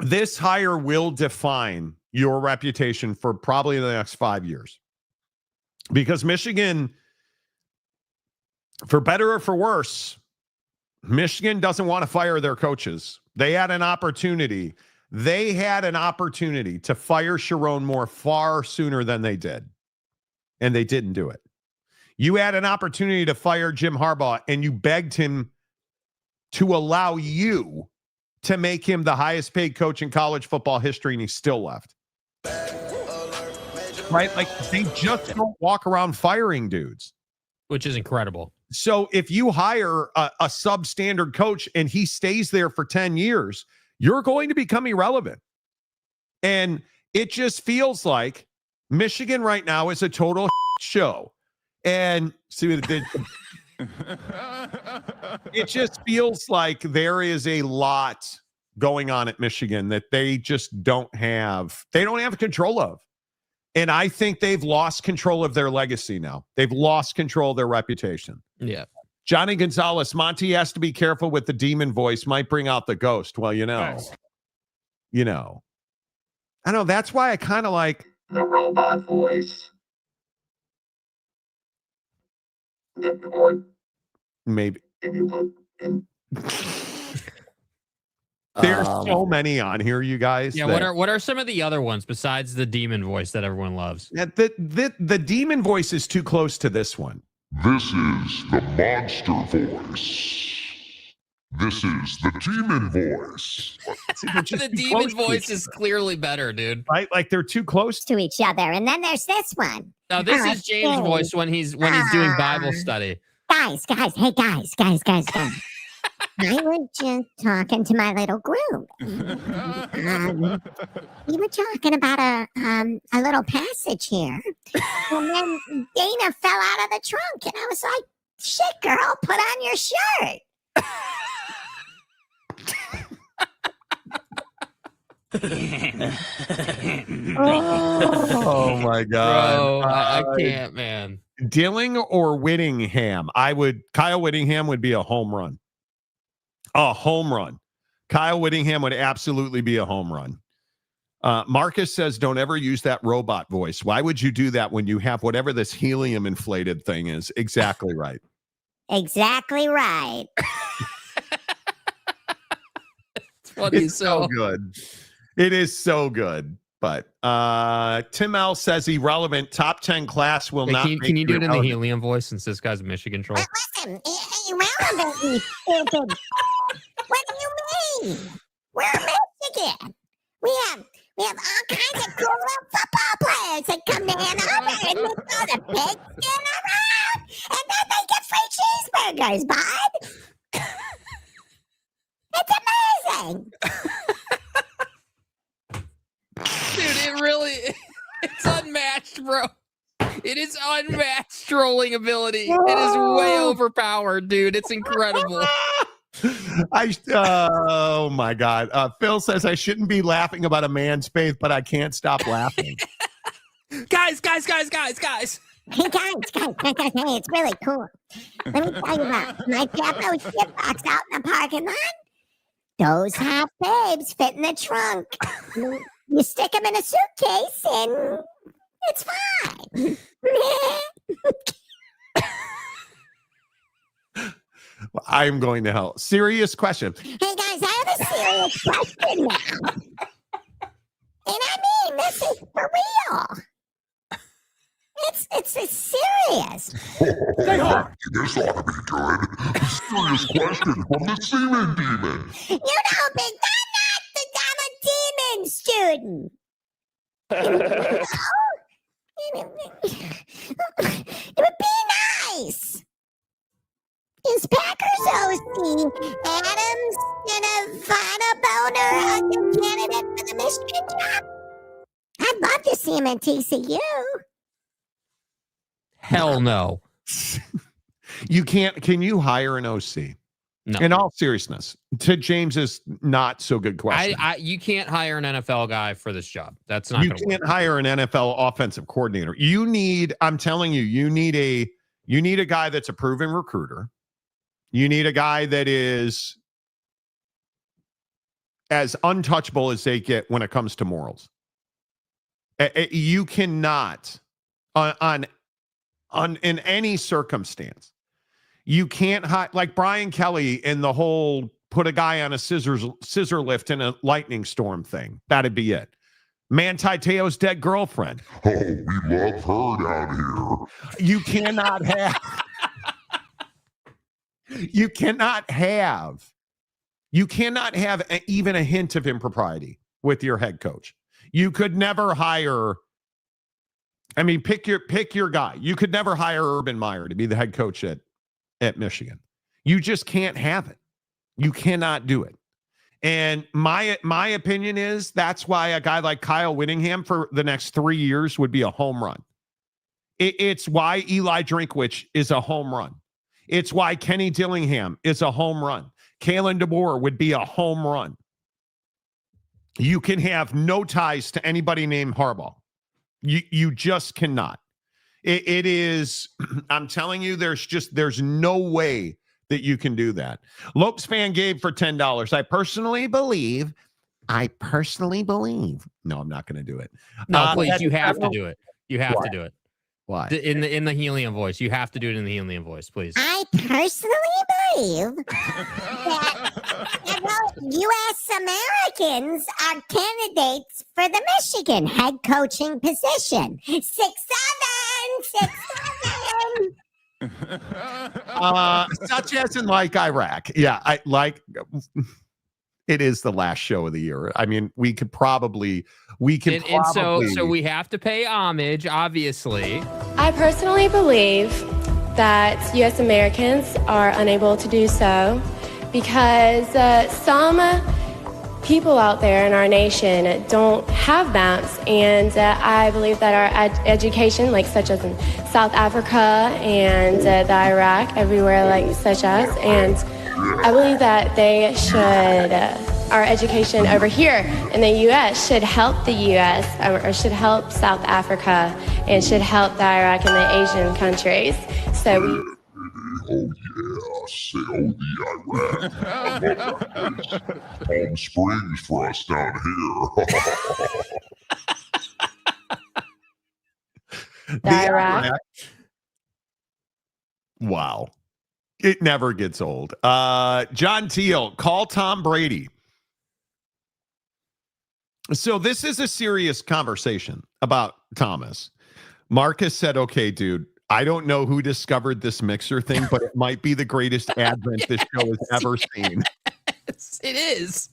This hire will define your reputation for probably the next 5 years. Because Michigan, for better or for worse, Michigan doesn't want to fire their coaches. They had an opportunity. They had an opportunity to fire Sharon Moore far sooner than they did. And they didn't do it. You had an opportunity to fire Jim Harbaugh, and you begged him to allow you to make him the highest paid coach in college football history, and he still left. Right? Like, they just don't walk around firing dudes. Which is incredible. So if you hire a substandard coach and he stays there for 10 years, you're going to become irrelevant. And it just feels like Michigan right now is a total show. And see what it did. It just feels like there is a lot going on at Michigan that they just don't have control of. And I think they've lost control of their legacy now. They've lost control of their reputation. Yeah. Johnny Gonzalez, Monty has to be careful with the demon voice, might bring out the ghost. Well, Nice. I know that's why I kind of like The robot voice. maybe. There's so many on here, you guys. Yeah, what are some of the other ones besides the demon voice that everyone loves? The demon voice is too close to this one. This is the monster voice. This is the demon voice. The demon voice is clearly better, dude. Right? Like they're too close to each other. And then there's this one. No, this is James' voice when he's doing Bible study. Guys, hey, guys. I was just talking to my little group. We were talking about a little passage here. And then Dana fell out of the trunk. And I was like, shit, girl, put on your shirt. Oh my God. Bro, I can't, man. Dilling or Whittingham? Kyle Whittingham would be a home run. A home run. Kyle Whittingham would absolutely be a home run. Marcus says, don't ever use that robot voice. Why would you do that when you have whatever this helium inflated thing is? Exactly right. Exactly right. It's so good. It is so good. But Tim L says irrelevant. Top 10 class will not. Can you do it in the helium voice since this guy's Michigan troll? Listen, irrelevant, you stupid. What do you mean? We're Michigan. We have all kinds of cool little football players that come to Ann Arbor and they throw the pigskin around, and then they get free cheeseburgers, bud. It's amazing. Dude, it's unmatched, bro. It is unmatched trolling ability. It is way overpowered, dude. It's incredible. Oh my God. Phil says I shouldn't be laughing about a man's faith, but I can't stop laughing. Guys. Hey, guys, it's really cool. Let me tell you about my Peppo shitbox out in the parking lot. Those hot babes fit in the trunk. You stick them in a suitcase and it's fine. I'm going to hell. Serious question. Hey guys, I have a serious question now. And I mean, this is for real. It's serious. Stay hard. This ought to be good. Serious question from the semen demon. You know, Big, I'm a demon student. It would be nice. Is Packers OC Adams and Ivana Boner a good candidate for the Michigan job? I'd love to see him at TCU. Hell no. You can't. Can you hire an OC? No. In all seriousness, to James's not so good question. You can't hire an NFL guy for this job. That's not. You can't hire an NFL offensive coordinator. You need. I'm telling you, you need a guy that's a proven recruiter. You need a guy that is as untouchable as they get when it comes to morals. You cannot on in any circumstance. You can't hide like Brian Kelly in the whole put a guy on a scissor lift in a lightning storm thing. That'd be it. Manti Te'o's dead girlfriend. Oh, we love her down here. You cannot have. You cannot have even a hint of impropriety with your head coach. You could never hire. I mean, pick your guy. You could never hire Urban Meyer to be the head coach at Michigan. You just can't have it. You cannot do it. And my opinion is that's why a guy like Kyle Whittingham for the next 3 years would be a home run. It's why Eli Drinkwitz is a home run. It's why Kenny Dillingham is a home run. Kalen DeBoer would be a home run. You can have no ties to anybody named Harbaugh. You just cannot. It is, I'm telling you, there's no way that you can do that. Lopes fan gave for $10. I personally believe. No, I'm not going to do it. No, please, you have to do it. You have Why? to do it. Why? In the helium voice. You have to do it in the helium voice, please. I personally believe that several U.S. Americans are candidates for the Michigan head coaching position. 6'7", 6'7". Such as in like Iraq. Yeah, it is the last show of the year. I mean, we could probably. And so we have to pay homage, obviously. I personally believe that U.S. Americans are unable to do so because some people out there in our nation don't have maps, and I believe that our education, like such as in South Africa and the Iraq, everywhere like such as, and I believe that they should. Our education over here in the U.S. should help the U.S. or should help South Africa and should help the Iraq and the Asian countries. So we. Oh yeah, sail the Iraq. Palm Springs for us down here. The Iraq. Wow. It never gets old. John Teal, call Tom Brady. So this is a serious conversation about Thomas. Marcus said, okay, dude, I don't know who discovered this mixer thing, but it might be the greatest advent this show has ever seen. Yes, it is.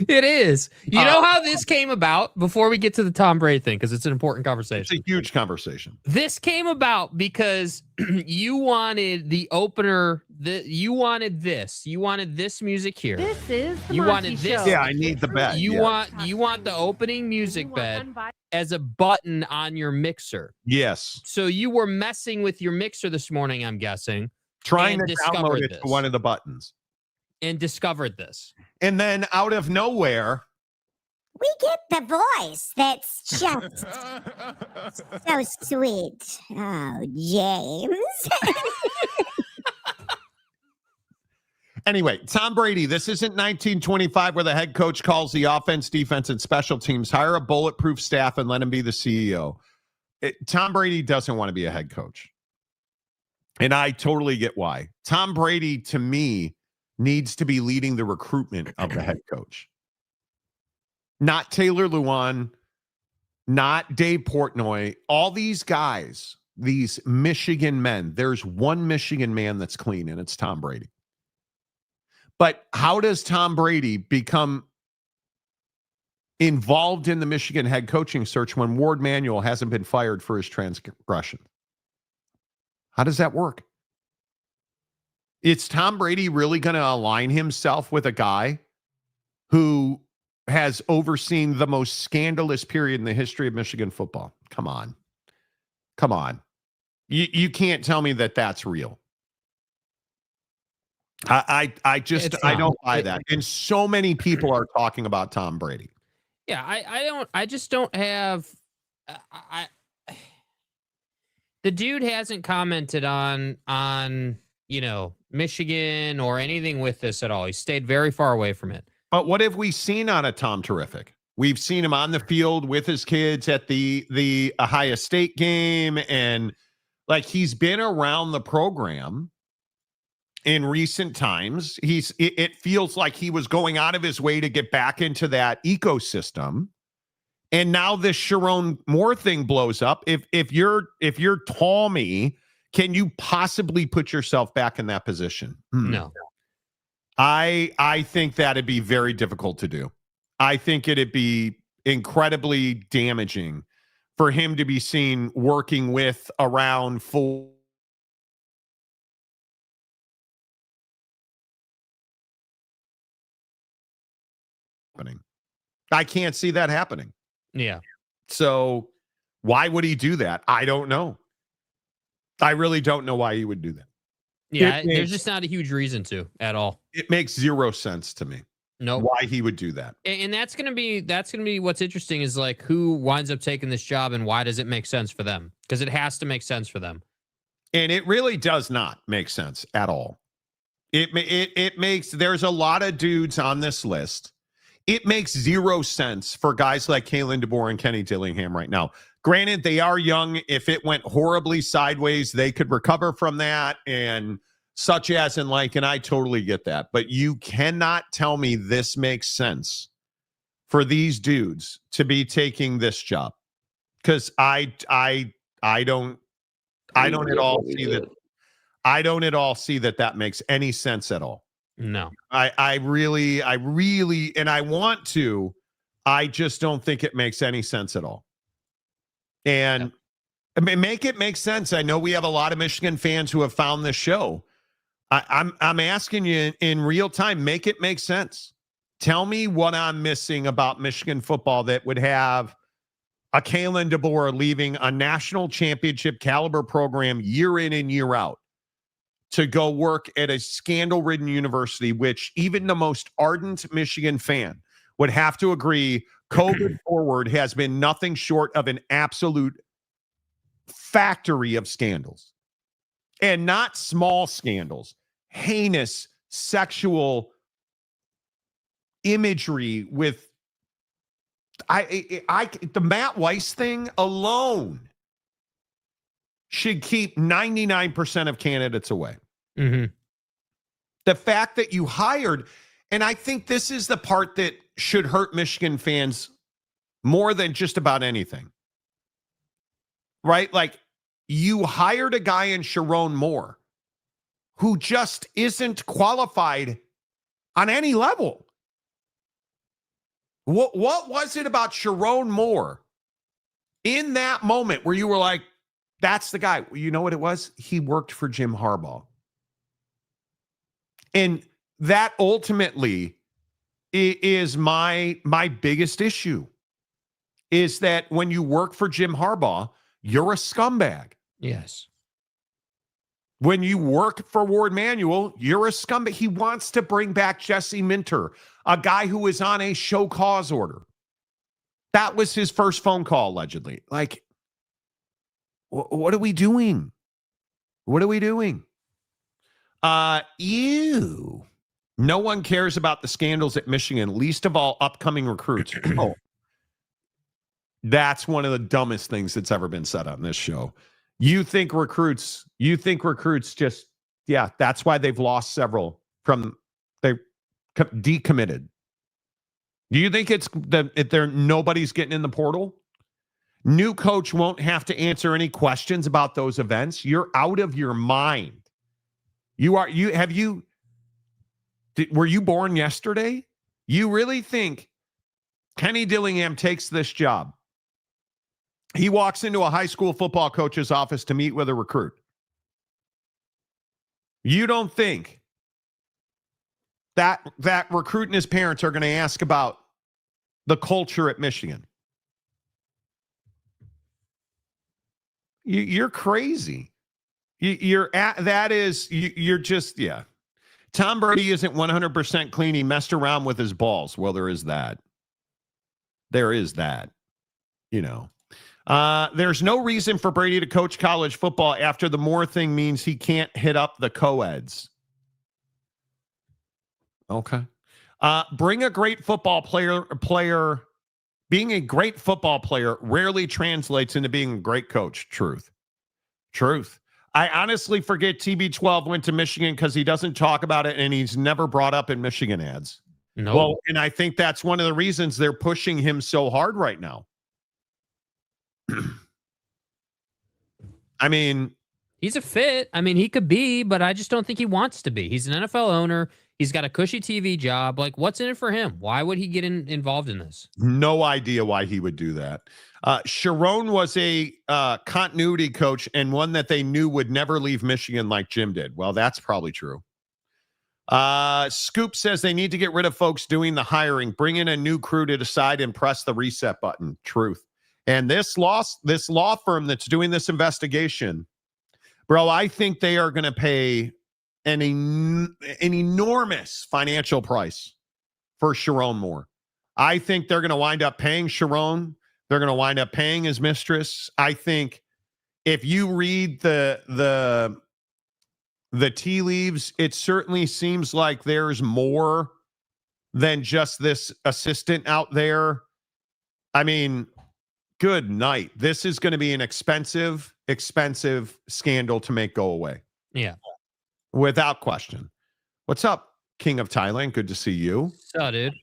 It is. You know how this came about before we get to the Tom Brady thing, because it's an important conversation. It's a huge conversation. This came about because you wanted the opener. You wanted this. You wanted this music here. This is the You Monty wanted this. Show. Yeah, I need the bed. You yeah. want the opening music bed as a button on your mixer. Yes. So you were messing with your mixer this morning, I'm guessing. Trying to discovered download it this. to one of the buttons. And discovered this. And then out of nowhere, We get the voice that's just so sweet. Oh, James. anyway, Tom Brady, this isn't 1925 where the head coach calls the offense, defense, and special teams. Hire a bulletproof staff and let him be the CEO. Tom Brady doesn't want to be a head coach. And I totally get why. Tom Brady, to me, needs to be leading the recruitment of the head coach. Not Taylor Lewan, not Dave Portnoy. All these guys, these Michigan men, there's one Michigan man that's clean, and it's Tom Brady. But how does Tom Brady become involved in the Michigan head coaching search when Ward Manuel hasn't been fired for his transgression? How does that work? Is Tom Brady really going to align himself with a guy who has overseen the most scandalous period in the history of Michigan football? Come on. Come on. You can't tell me that that's real. I don't buy that. And so many people are talking about Tom Brady. Yeah, I just don't have the dude hasn't commented on Michigan or anything with this at all. He stayed very far away from it. But what have we seen out of Tom Terrific? We've seen him on the field with his kids at the Ohio State game, and like he's been around the program in recent times. It feels like he was going out of his way to get back into that ecosystem. And now this Sharon Moore thing blows up. If you're Tommy, can you possibly put yourself back in that position? No. I think that'd be very difficult to do. I think it'd be incredibly damaging for him to be seen working with around full happening. I can't see that happening. Yeah. So why would he do that? I don't know. I really don't know why he would do that. Yeah, there's just not a huge reason to at all. It makes zero sense to me. No, why he would do that. And that's gonna be what's interesting is like who winds up taking this job and why does it make sense for them? Because it has to make sense for them. And it really does not make sense at all. It makes, there's a lot of dudes on this list. It makes zero sense for guys like Kalen DeBoer and Kenny Dillingham right now. Granted, they are young. If it went horribly sideways, they could recover from that and such as and like, and I totally get that. But you cannot tell me this makes sense for these dudes to be taking this job. Because I don't at all see that. I don't at all see that that makes any sense at all. No. I really, and I want to, I just don't think it makes any sense at all. And I mean, make it make sense. I know we have a lot of Michigan fans who have found this show. I'm asking you in real time, make it make sense. Tell me what I'm missing about Michigan football that would have a Kalen DeBoer leaving a national championship caliber program year in and year out to go work at a scandal-ridden university, which even the most ardent Michigan fan would have to agree COVID forward has been nothing short of an absolute factory of scandals. And not small scandals, heinous sexual imagery with the Matt Weiss thing alone should keep 99% of candidates away. Mm-hmm. The fact that you hired, and I think this is the part that should hurt Michigan fans more than just about anything. Right? Like, you hired a guy in Sharon Moore who just isn't qualified on any level. What was it about Sharon Moore in that moment where you were like, that's the guy? You know what it was? He worked for Jim Harbaugh. And that ultimately is my biggest issue, is that when you work for Jim Harbaugh, you're a scumbag. Yes. When you work for Ward Manuel, you're a scumbag. He wants to bring back Jesse Minter, a guy who is on a show cause order. That was his first phone call, allegedly. Like, what are we doing? What are we doing? Ew. No one cares about the scandals at Michigan, least of all upcoming recruits. Oh, that's one of the dumbest things that's ever been said on this show. You think recruits just, yeah, that's why they've lost several from, they decommitted. Do you think it's that nobody's getting in the portal? New coach won't have to answer any questions about those events. You're out of your mind. Were you born yesterday? You really think Kenny Dillingham takes this job? He walks into a high school football coach's office to meet with a recruit. You don't think that recruit and his parents are going to ask about the culture at Michigan? You're crazy. You're just, yeah. Tom Brady isn't 100% clean. He messed around with his balls. Well, there is that. There is that, you know. There's no reason for Brady to coach college football after the Moore thing means he can't hit up the co-eds. Okay. Bring a great football player. Being a great football player rarely translates into being a great coach. Truth. I honestly forget TB12 went to Michigan because he doesn't talk about it and he's never brought up in Michigan ads. No. Well, and I think that's one of the reasons they're pushing him so hard right now. I mean, he's a fit. I mean, he could be, but I just don't think he wants to be. He's an NFL owner. He's got a cushy TV job. Like, what's in it for him? Why would he get involved in this? No idea why he would do that. Sharon was a continuity coach and one that they knew would never leave Michigan like Jim did. Well, that's probably true. Scoop says they need to get rid of folks doing the hiring, bring in a new crew to decide and press the reset button. Truth. And this law firm that's doing this investigation, bro, I think they are going to pay an enormous financial price for Sharon Moore. I think they're going to wind up paying Sharon. They're going to wind up paying his mistress. I think if you read the tea leaves, it certainly seems like there's more than just this assistant out there. I mean, good night. This is going to be an expensive scandal to make go away. Yeah. Without question. What's up, King of Thailand? Good to see you. So, dude.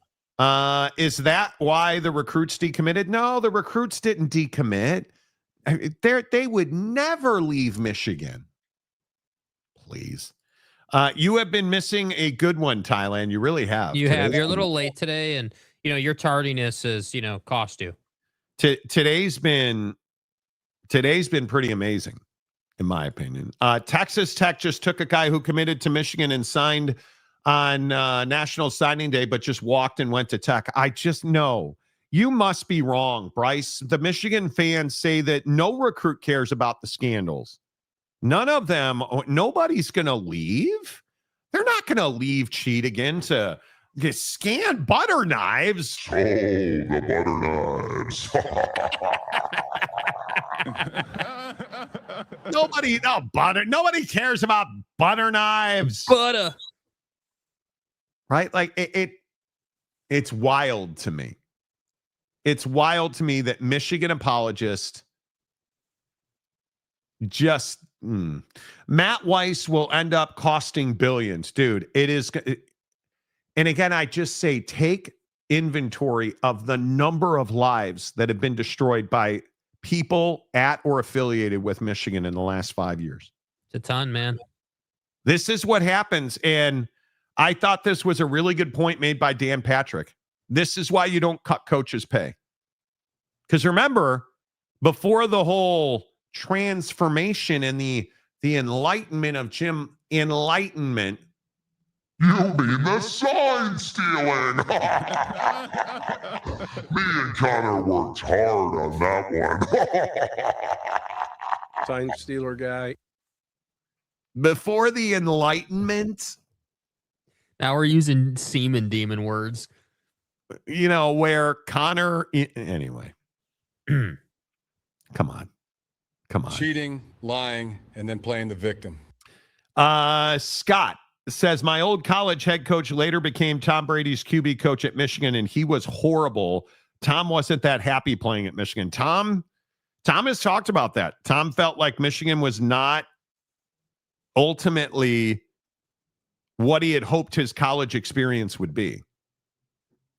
Is that why the recruits decommitted? No, the recruits didn't decommit. They would never leave Michigan. Please. You have been missing a good one, Thailand. You really have. You have. You're a little late today, and your tardiness is, cost you. Today's been pretty amazing, in my opinion. Texas Tech just took a guy who committed to Michigan and signed on National Signing Day, but just walked and went to Tech. I just know you must be wrong, Bryce. The Michigan fans say that no recruit cares about the scandals. None of them. Nobody's going to leave. They're not going to leave Cheat to get scanned butter knives. Oh, the butter knives. Nobody cares about butter knives. Butter. Right? Like it's wild to me. It's wild to me that Michigan apologists just Matt Weiss will end up costing billions. Dude, it is. And again, I just say take inventory of the number of lives that have been destroyed by people at or affiliated with Michigan in the last 5 years. It's a ton, man. This is what happens. And I thought this was a really good point made by Dan Patrick. This is why you don't cut coaches' pay. Because remember, before the whole transformation and the enlightenment of Jim Enlightenment. You mean the sign stealing? Me and Connor worked hard on that one. Sign stealer guy. Before the Enlightenment. Now we're using semen demon words. Where Connor. Anyway. Come on. Cheating, lying, and then playing the victim. Scott says, my old college head coach later became Tom Brady's QB coach at Michigan, and he was horrible. Tom wasn't that happy playing at Michigan. Tom has talked about that. Tom felt like Michigan was not ultimately what he had hoped his college experience would be,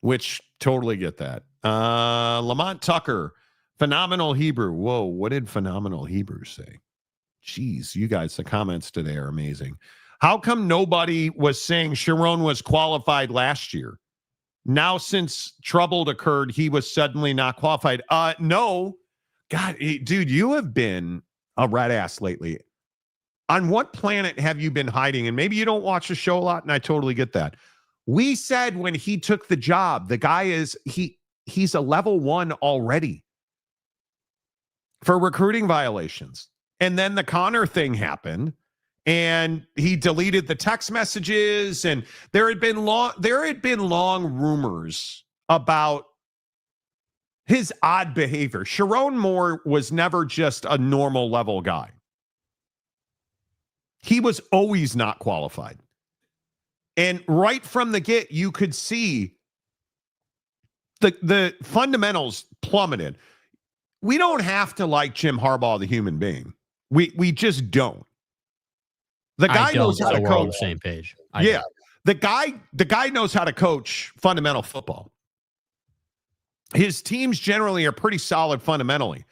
which totally get that. Lamont Tucker, phenomenal Hebrew. Whoa, what did phenomenal Hebrew say? Jeez, you guys, the comments today are amazing. How come nobody was saying Sharon was qualified last year? Now, since trouble occurred, he was suddenly not qualified. No. God, dude, you have been a red ass lately. On what planet have you been hiding? And maybe you don't watch the show a lot, and I totally get that. We said when he took the job, the guy he's a level 1 already for recruiting violations. And then the Connor thing happened, and he deleted the text messages, and there had been long rumors about his odd behavior. Sharon Moore was never just a normal level guy. He was always not qualified. And right from the get, you could see the fundamentals plummeted. We don't have to like Jim Harbaugh, the human being. We just don't. The guy knows how to coach. We're on the same page. The guy knows how to coach fundamental football. His teams generally are pretty solid fundamentally.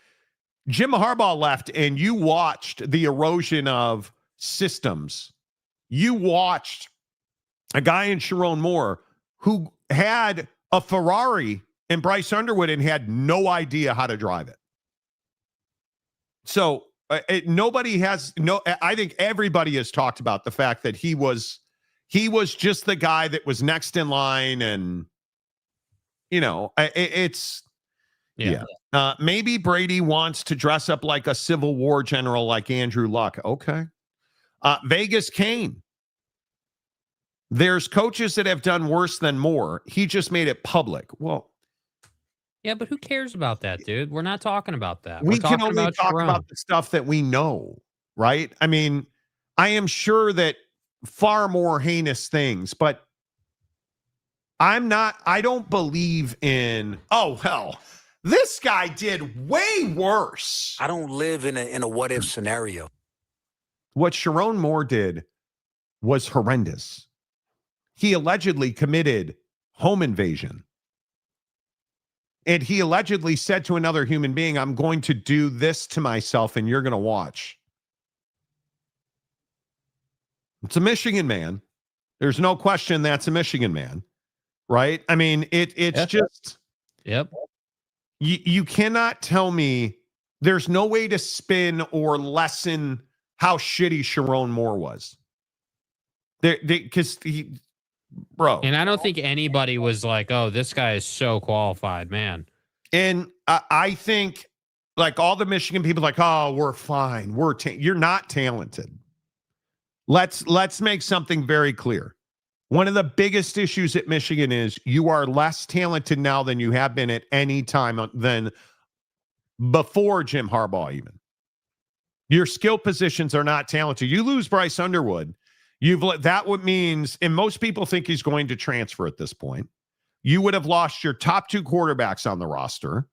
Jim Harbaugh left, and you watched the erosion of systems. You watched a guy in Sharon Moore who had a Ferrari and Bryce Underwood and had no idea how to drive it. So I think everybody has talked about the fact that he was He was just the guy that was next in line, and it's yeah. Maybe Brady wants to dress up like a Civil War general, like Andrew Luck. Okay. Vegas Kane. There's coaches that have done worse than more. He just made it public. Well, yeah, but who cares about that, dude? We're not talking about that. We We're can talking only about talk Sharon. about the stuff that we know, right? I mean, I am sure that far more heinous things, but I don't believe in, oh, well, this guy did way worse. I don't live in a what if scenario. What Sharon Moore did was horrendous. He allegedly committed home invasion. And he allegedly said to another human being, I'm going to do this to myself and you're going to watch. It's a Michigan man. There's no question that's a Michigan man, right? I mean, it's just. Yep. You cannot tell me there's no way to spin or lessen how shitty Sharon Moore was. Because bro. And I don't think anybody was like, oh, this guy is so qualified, man. And I think like all the Michigan people like, oh, we're fine. You're not talented. Let's make something very clear. One of the biggest issues at Michigan is you are less talented now than you have been at any time than before Jim Harbaugh even. Your skill positions are not talented. You lose Bryce Underwood. That what means, and most people think he's going to transfer at this point. You would have lost your top two quarterbacks on the roster.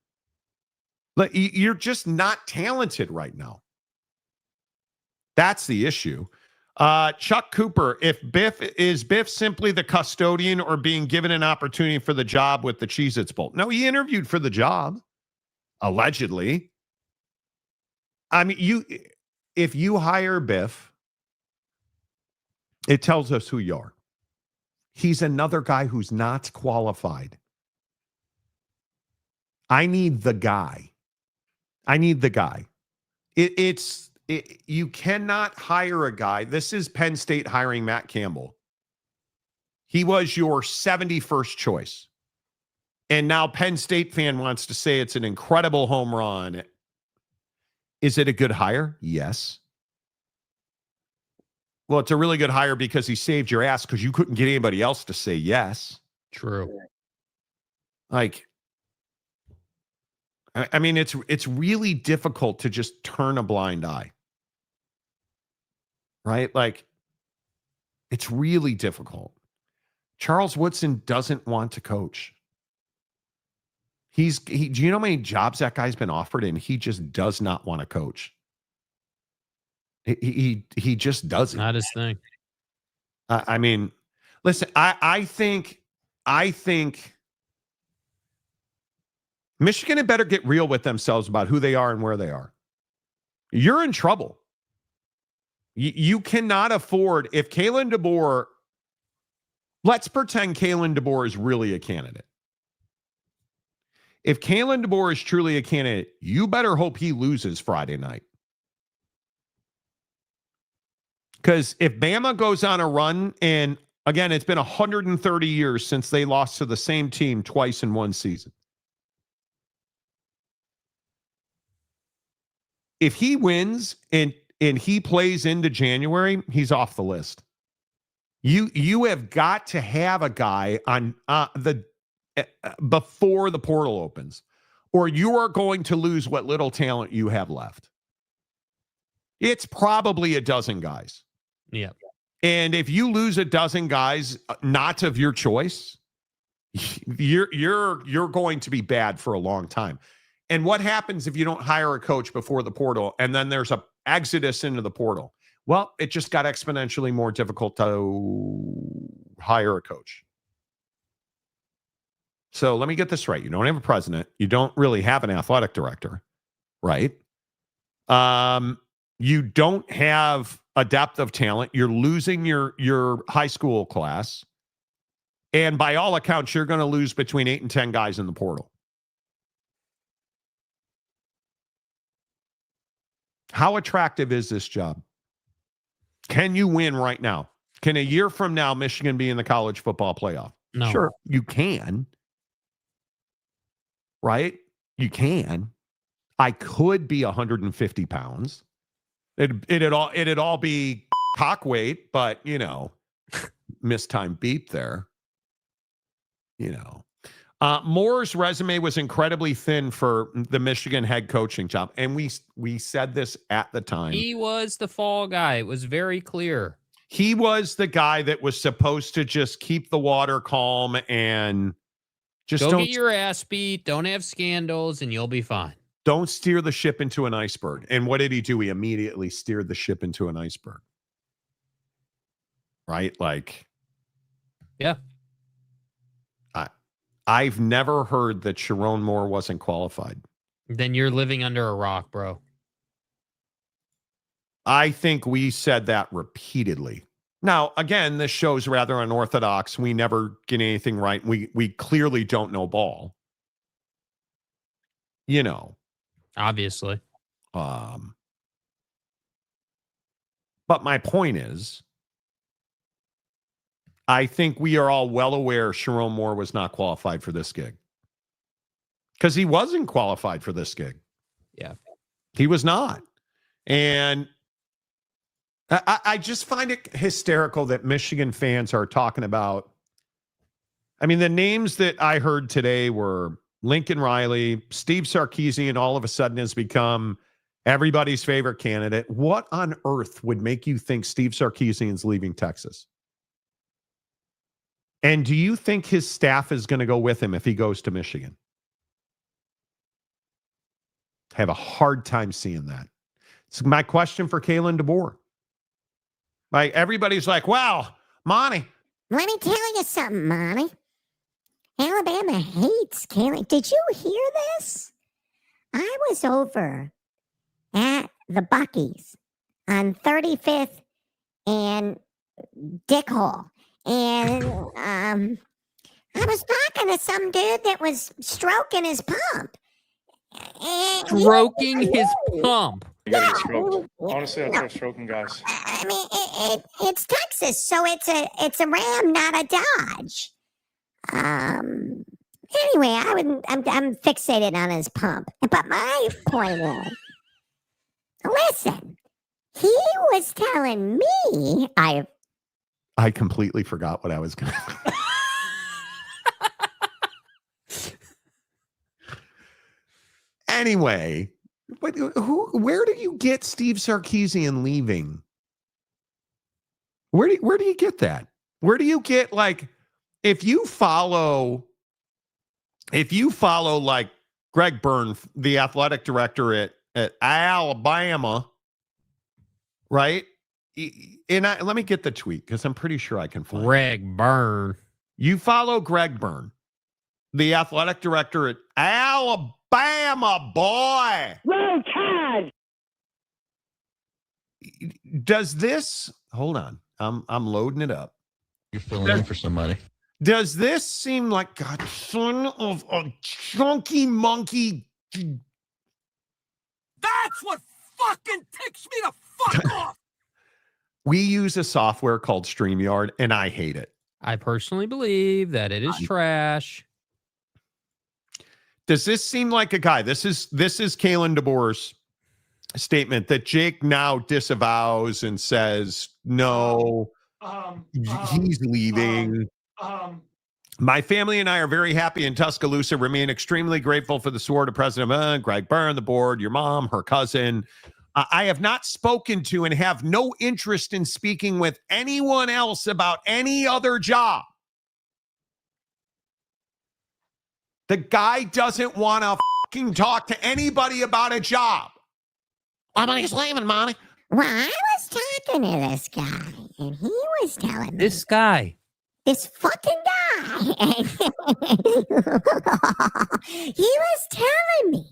You're just not talented right now. That's the issue. Chuck Cooper, is Biff simply the custodian or being given an opportunity for the job with the Cheez-Its Bowl? No, he interviewed for the job, allegedly. I mean, if you hire Biff, it tells us who you are. He's another guy who's not qualified. I need the guy. You cannot hire a guy. This is Penn State hiring Matt Campbell. He was your 71st choice. And now Penn State fan wants to say it's an incredible home run. Is it a good hire? Yes. Well, it's a really good hire because he saved your ass because you couldn't get anybody else to say yes. True. Like, I mean, it's really difficult to just turn a blind eye. Right? Like, it's really difficult. Charles Woodson doesn't want to coach. Do you know how many jobs that guy's been offered and he just does not want to coach? He just doesn't. Not his thing. I mean, listen, I think Michigan had better get real with themselves about who they are and where they are. You're in trouble. You cannot afford, if Kalen DeBoer, let's pretend Kalen DeBoer is really a candidate. If Kalen DeBoer is truly a candidate, you better hope he loses Friday night. Because if Bama goes on a run, and again, it's been 130 years since they lost to the same team twice in one season. If he wins and he plays into January, he's off the list. You have got to have a guy on before the portal opens, or you are going to lose what little talent you have left. It's probably a dozen guys. Yeah. And if you lose a dozen guys not of your choice, you're going to be bad for a long time. And what happens if you don't hire a coach before the portal and then there's a exodus into the portal? Well, it just got exponentially more difficult to hire a coach. So let me get this right. You don't have a president. You don't really have an athletic director, right? You don't have a depth of talent. You're losing your high school class. And by all accounts, you're going to lose between 8 and 10 guys in the portal. How attractive is this job? Can you win right now? Can a year from now Michigan be in the college football playoff? No. Sure, you can. Right? You can. I could be 150 pounds. It'd all be cock weight, but mistimed beep there. Moore's resume was incredibly thin for the Michigan head coaching job, and we said this at the time. He was the fall guy. It was very clear. He was the guy that was supposed to just keep the water calm and just don't don't get your ass beat. Don't have scandals, and you'll be fine. Don't steer the ship into an iceberg. And what did he do? He immediately steered the ship into an iceberg. Right? Like, yeah. I've never heard that Sharon Moore wasn't qualified. Then you're living under a rock, bro. I think we said that repeatedly. Now, again, this show's rather unorthodox. We never get anything right. We clearly don't know ball. Obviously. But my point is, I think we are all well aware Sharon Moore was not qualified for this gig. Because he wasn't qualified for this gig. Yeah. He was not. And I just find it hysterical that Michigan fans are talking about. I mean, the names that I heard today were Lincoln Riley, Steve Sarkisian all of a sudden has become everybody's favorite candidate. What on earth would make you think Steve Sarkisian's leaving Texas? And do you think his staff is going to go with him if he goes to Michigan? I have a hard time seeing that. It's my question for Kalen DeBoer. Like, everybody's like, wow, Monty. Let me tell you something, Monty. Alabama hates Kalen. Did you hear this? I was over at the Buc-ee's on 35th and Dick Hole. And I was talking to some dude that was stroking his pump. Stroking his pump. Yeah. Honestly, I try stroking guys. I mean, it's Texas, so it's a Ram, not a Dodge. Anyway, I'm fixated on his pump. But my point is, listen, he was telling me I completely forgot what I was going to. Anyway, but where do you get Steve Sarkisian leaving? Where do you get that? Where do you get, like, if you follow like Greg Byrne, the athletic director at Alabama, right? And let me get the tweet because I'm pretty sure I can find Greg Byrne. You follow Greg Byrne, the athletic director at Alabama, boy. Roll Tide. Does this? Hold on, I'm loading it up. You're filling in for somebody. Does this seem like, God, son of a chunky monkey? That's what fucking ticks me the fuck off. We use a software called StreamYard, and I hate it. I personally believe that it is trash. Does this seem like a guy? This is Kalen DeBoer's statement that Jake now disavows and says, no, he's leaving. My family and I are very happy in Tuscaloosa, remain extremely grateful for the support of President Greg Byrne, the board, your mom, her cousin. I have not spoken to and have no interest in speaking with anyone else about any other job. The guy doesn't want to fucking talk to anybody about a job. I'm he's leaving, Monty. Well, I was talking to this guy, and he was telling me. This guy. This fucking guy. He was telling me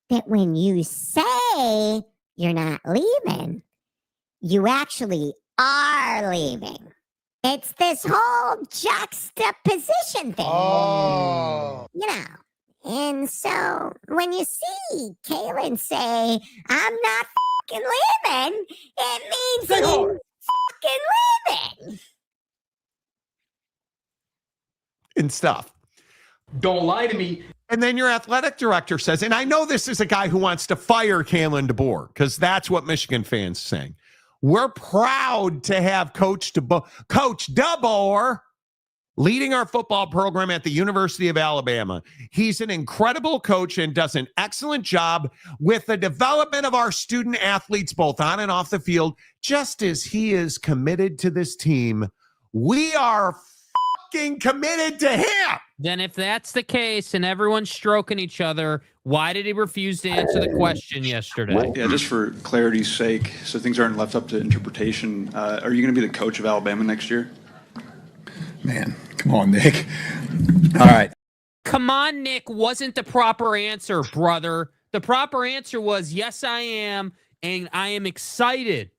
that when you say you're not leaving, you actually are leaving. It's this whole juxtaposition thing. Oh. You know. And so when you see Kalen say, I'm not fucking leaving, it means he's fucking leaving. and stuff. Don't lie to me. And then your athletic director says, and I know this is a guy who wants to fire Kalen DeBoer because that's what Michigan fans saying. We're proud to have Coach DeBoer leading our football program at the University of Alabama. He's an incredible coach and does an excellent job with the development of our student athletes, both on and off the field. Just as he is committed to this team, we are fucking committed to him. Then if that's the case and everyone's stroking each other, why did he refuse to answer the question yesterday? Yeah, just for clarity's sake, so things aren't left up to interpretation, are you going to be the coach of Alabama next year? Man, come on, Nick. All right. Come on, Nick, wasn't the proper answer, brother. The proper answer was, yes, I am, and I am excited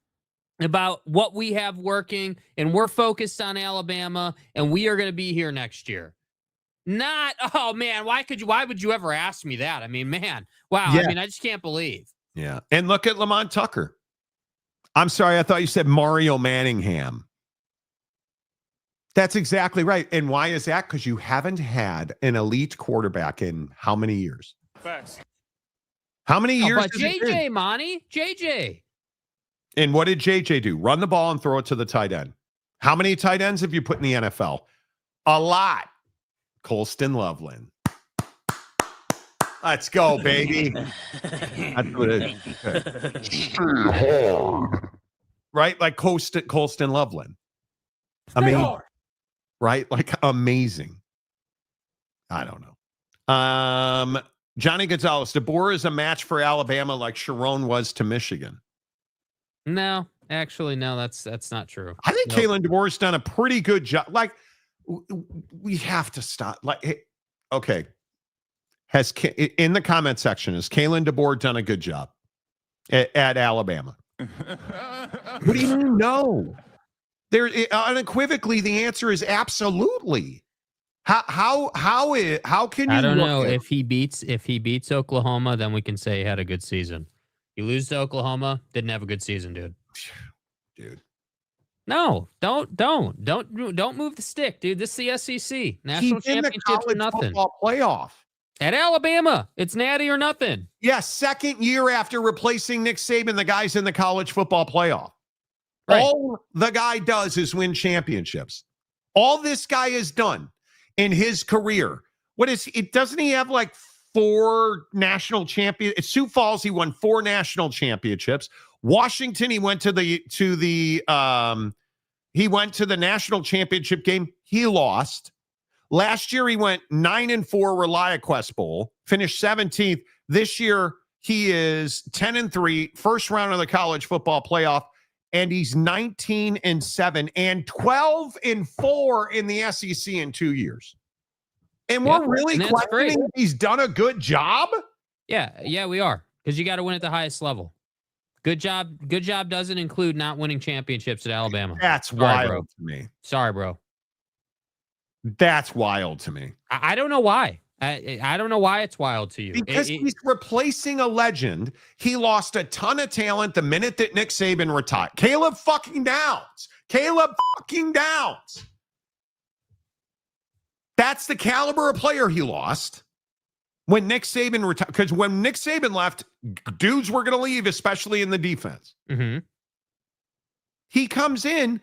about what we have working, and we're focused on Alabama, and we are going to be here next year. Not, oh, man, why would you ever ask me that? I mean, man, wow. Yeah. I mean, I just can't believe. Yeah. And look at Lamont Tucker. I'm sorry, I thought you said Mario Manningham. That's exactly right. And why is that? Because you haven't had an elite quarterback in how many years? Facts. How many years? But JJ, Monty, JJ. And what did JJ do? Run the ball and throw it to the tight end. How many tight ends have you put in the NFL? A lot. Colston Loveland. Let's go, baby. That's what it is. Right? Like Colston Loveland. I mean, right? Like amazing. I don't know. Johnny Gonzalez, DeBoer is a match for Alabama like Sharon was to Michigan. No, actually, no, that's not true. I think Kalen DeBoer's done a pretty good job. Like, we have to stop. Like, okay. In the comment section, has Kalen DeBoer done a good job at Alabama? What do you mean, no? There, unequivocally, the answer is absolutely. How can you? I don't know if he beats Oklahoma, then we can say he had a good season. You lose to Oklahoma, didn't have a good season, dude. No, don't move the stick, dude. This is the SEC national championship or nothing. Football playoff at Alabama. It's natty or nothing. Yeah, second year after replacing Nick Saban, the guy's in the college football playoff. Right. All the guy does is win championships. All this guy has done in his career. Doesn't he have like 4 national champions? At Sioux Falls, he won 4 national championships. Washington, he went to the national championship game. He lost. Last year, he went 9-4 ReliaQuest Bowl, finished 17th. This year, he is 10-3, first round of the college football playoff, and he's 19-7 and 12-4 in the SEC in 2 years. And we're really questioning if he's done a good job? Yeah, we are. Because you got to win at the highest level. Good job doesn't include not winning championships at Alabama. That's wild to me. Sorry, bro. That's wild to me. I don't know why. I don't know why it's wild to you. Because he's replacing a legend. He lost a ton of talent the minute that Nick Saban retired. Caleb fucking Downs. That's the caliber of player he lost when Nick Saban retired. Because when Nick Saban left, dudes were going to leave, especially in the defense. Mm-hmm. He comes in.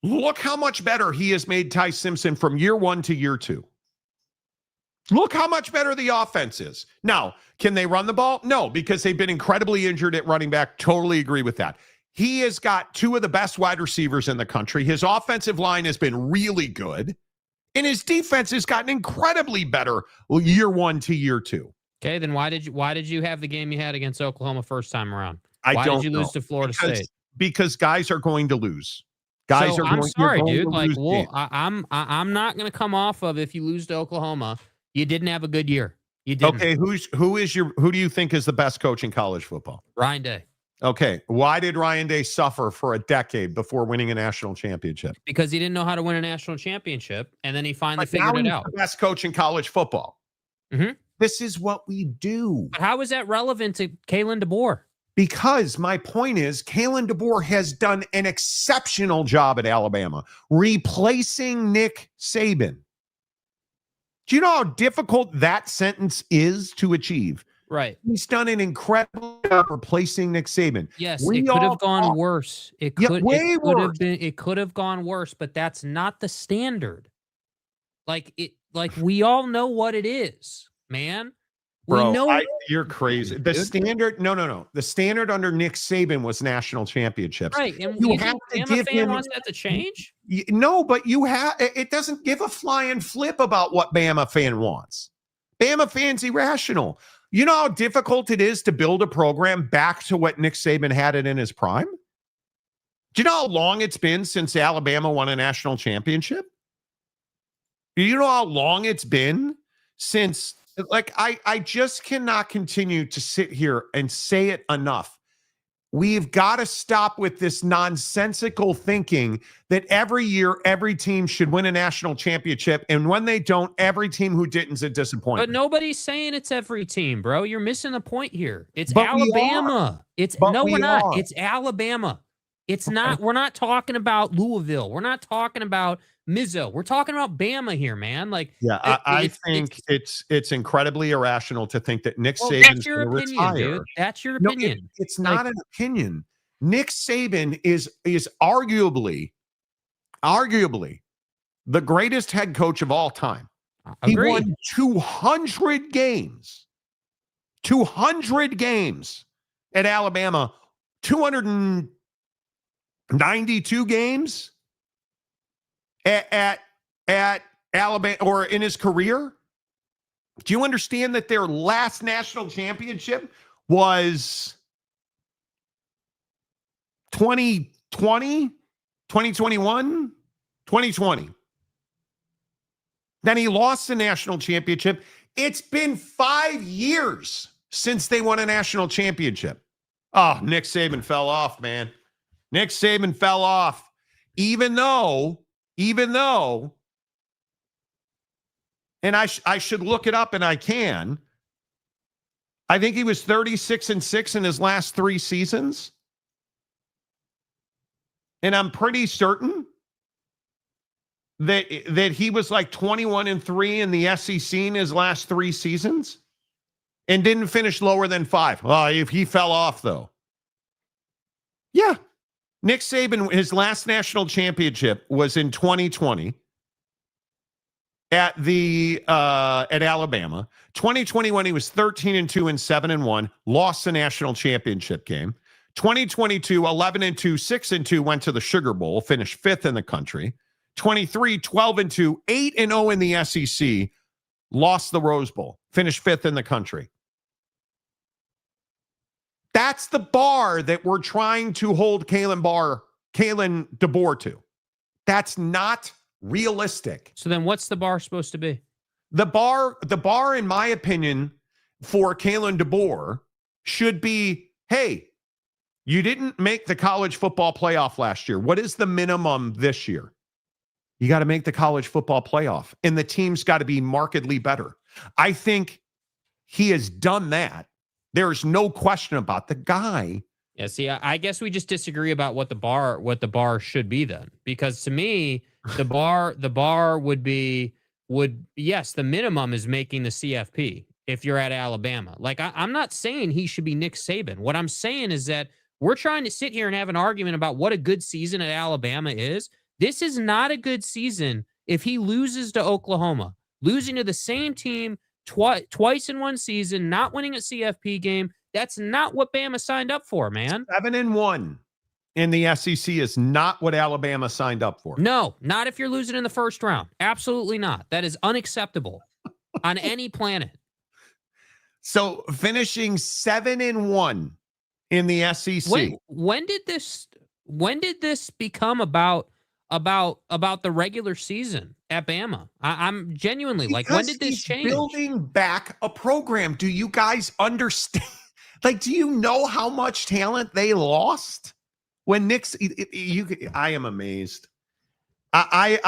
Look how much better he has made Ty Simpson from year 1 to year 2. Look how much better the offense is. Now, can they run the ball? No, because they've been incredibly injured at running back. Totally agree with that. He has got 2 of the best wide receivers in the country. His offensive line has been really good. And his defense has gotten incredibly better year 1 to year 2. Okay, then why did you have the game you had against Oklahoma first time around? Why did you lose to Florida State? Because guys are going to lose. I'm sorry, dude. Like, well, I'm not going to come off of if you lose to Oklahoma, you didn't have a good year. You didn't. Okay, who do you think is the best coach in college football? Ryan Day. Okay, why did Ryan Day suffer for a decade before winning a national championship? Because he didn't know how to win a national championship, and then he finally figured it out. The best coach in college football. Mm-hmm. This is what we do. But how is that relevant to Kalen DeBoer? Because my point is, Kalen DeBoer has done an exceptional job at Alabama, replacing Nick Saban. Do you know how difficult that sentence is to achieve? Right. He's done an incredible job replacing Nick Saban. Yes, it could have gone worse. It could have gone worse, but that's not the standard. Like we all know what it is, man. Bro, you're crazy. The standard, no. The standard under Nick Saban was national championships. Right, and you you have think to Bama give fan him. wants that to change? No, but it doesn't give a flying flip about what Bama fan wants. Bama fan's irrational. You know how difficult it is to build a program back to what Nick Saban had it in his prime? Do you know how long it's been since Alabama won a national championship? Do you know how long it's been since, like, I just cannot continue to sit here and say it enough. We've got to stop with this nonsensical thinking that every year, every team should win a national championship. And when they don't, every team who didn't is a disappointment. But nobody's saying it's every team, bro. You're missing the point here. It's But Alabama. We're not. are. It's Alabama. It's not. We're not talking about Louisville. We're not talking about Mizzo. We're talking about Bama here, man. Like, yeah, I think it's incredibly irrational to think that Nick Saban's that's your going to opinion, retire. dude. That's your No, opinion. it's not an opinion. Nick Saban is arguably the greatest head coach of all time. He won 200 games. 200 games at Alabama. 292 games at Alabama or in his career. Do you understand that their last national championship was 2020, 2021, 2020? Then he lost the national championship. It's been 5 years since they won a national championship. Oh, Nick Saban fell off, man. Nick Saban fell off. Even though, and I should look it up, and I can. I think he was 36-6 in his last 3 seasons. And I'm pretty certain that he was like 21-3 in the SEC in his last 3 seasons and didn't finish lower than 5. Oh, if he fell off, though. Yeah. Nick Saban, his last national championship was in 2020 at Alabama. 2021, he was 13-2 and 7-1, lost the national championship game. 2022, 11-2, 6-2, went to the Sugar Bowl, finished 5th in the country. 23, 12-2, 8-0 in the SEC, lost the Rose Bowl, finished 5th in the country. That's the bar that we're trying to hold Kalen DeBoer to. That's not realistic. So then what's the bar supposed to be? The bar, in my opinion, for Kalen DeBoer should be, hey, you didn't make the college football playoff last year. What is the minimum this year? You got to make the college football playoff, and the team's got to be markedly better. I think he has done that. There's no question about the guy. Yeah, see, I guess we just disagree about what the bar should be then. Because to me, the bar would yes, the minimum is making the CFP if you're at Alabama. Like, I'm not saying he should be Nick Saban. What I'm saying is that we're trying to sit here and have an argument about what a good season at Alabama is. This is not a good season if he loses to Oklahoma, losing to the same team twice in one season, not winning a CFP game. That's not what Bama signed up for, man. 7-1 in the SEC is not what Alabama signed up for. No, not if you're losing in the first round. Absolutely not. That is unacceptable on any planet. So finishing 7-1 in the SEC. When did this become about the regular season at Bama? I'm genuinely like, when did this change? Building back a program. Do you guys understand? Like, do you know how much talent they lost when Nick's? I am amazed. I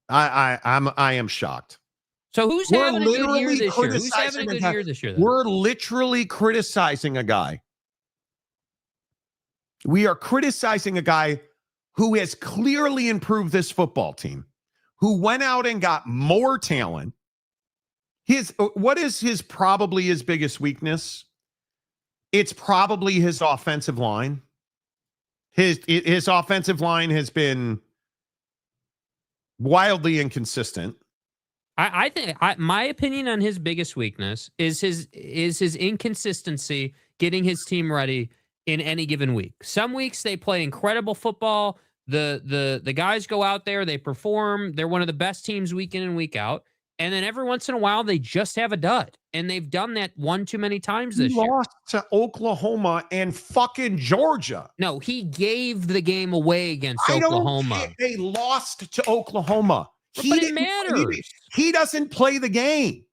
am shocked. So who's We're having a good year literally this year? Who's having a criticizing good guy. year this year? Then? We're literally criticizing a guy. We are criticizing a guy who has clearly improved this football team, who went out and got more talent. What is probably his biggest weakness? It's probably his offensive line. His offensive line has been wildly inconsistent. I think my opinion on his biggest weakness is his inconsistency getting his team ready in any given week. Some weeks they play incredible football. The guys go out there, they perform. They're one of the best teams week in and week out. And then every once in a while, they just have a dud. And they've done that one too many times this year. He lost to Oklahoma and fucking Georgia. No, he gave the game away against Oklahoma. I don't care. They lost to Oklahoma. But it matters. He doesn't play the game.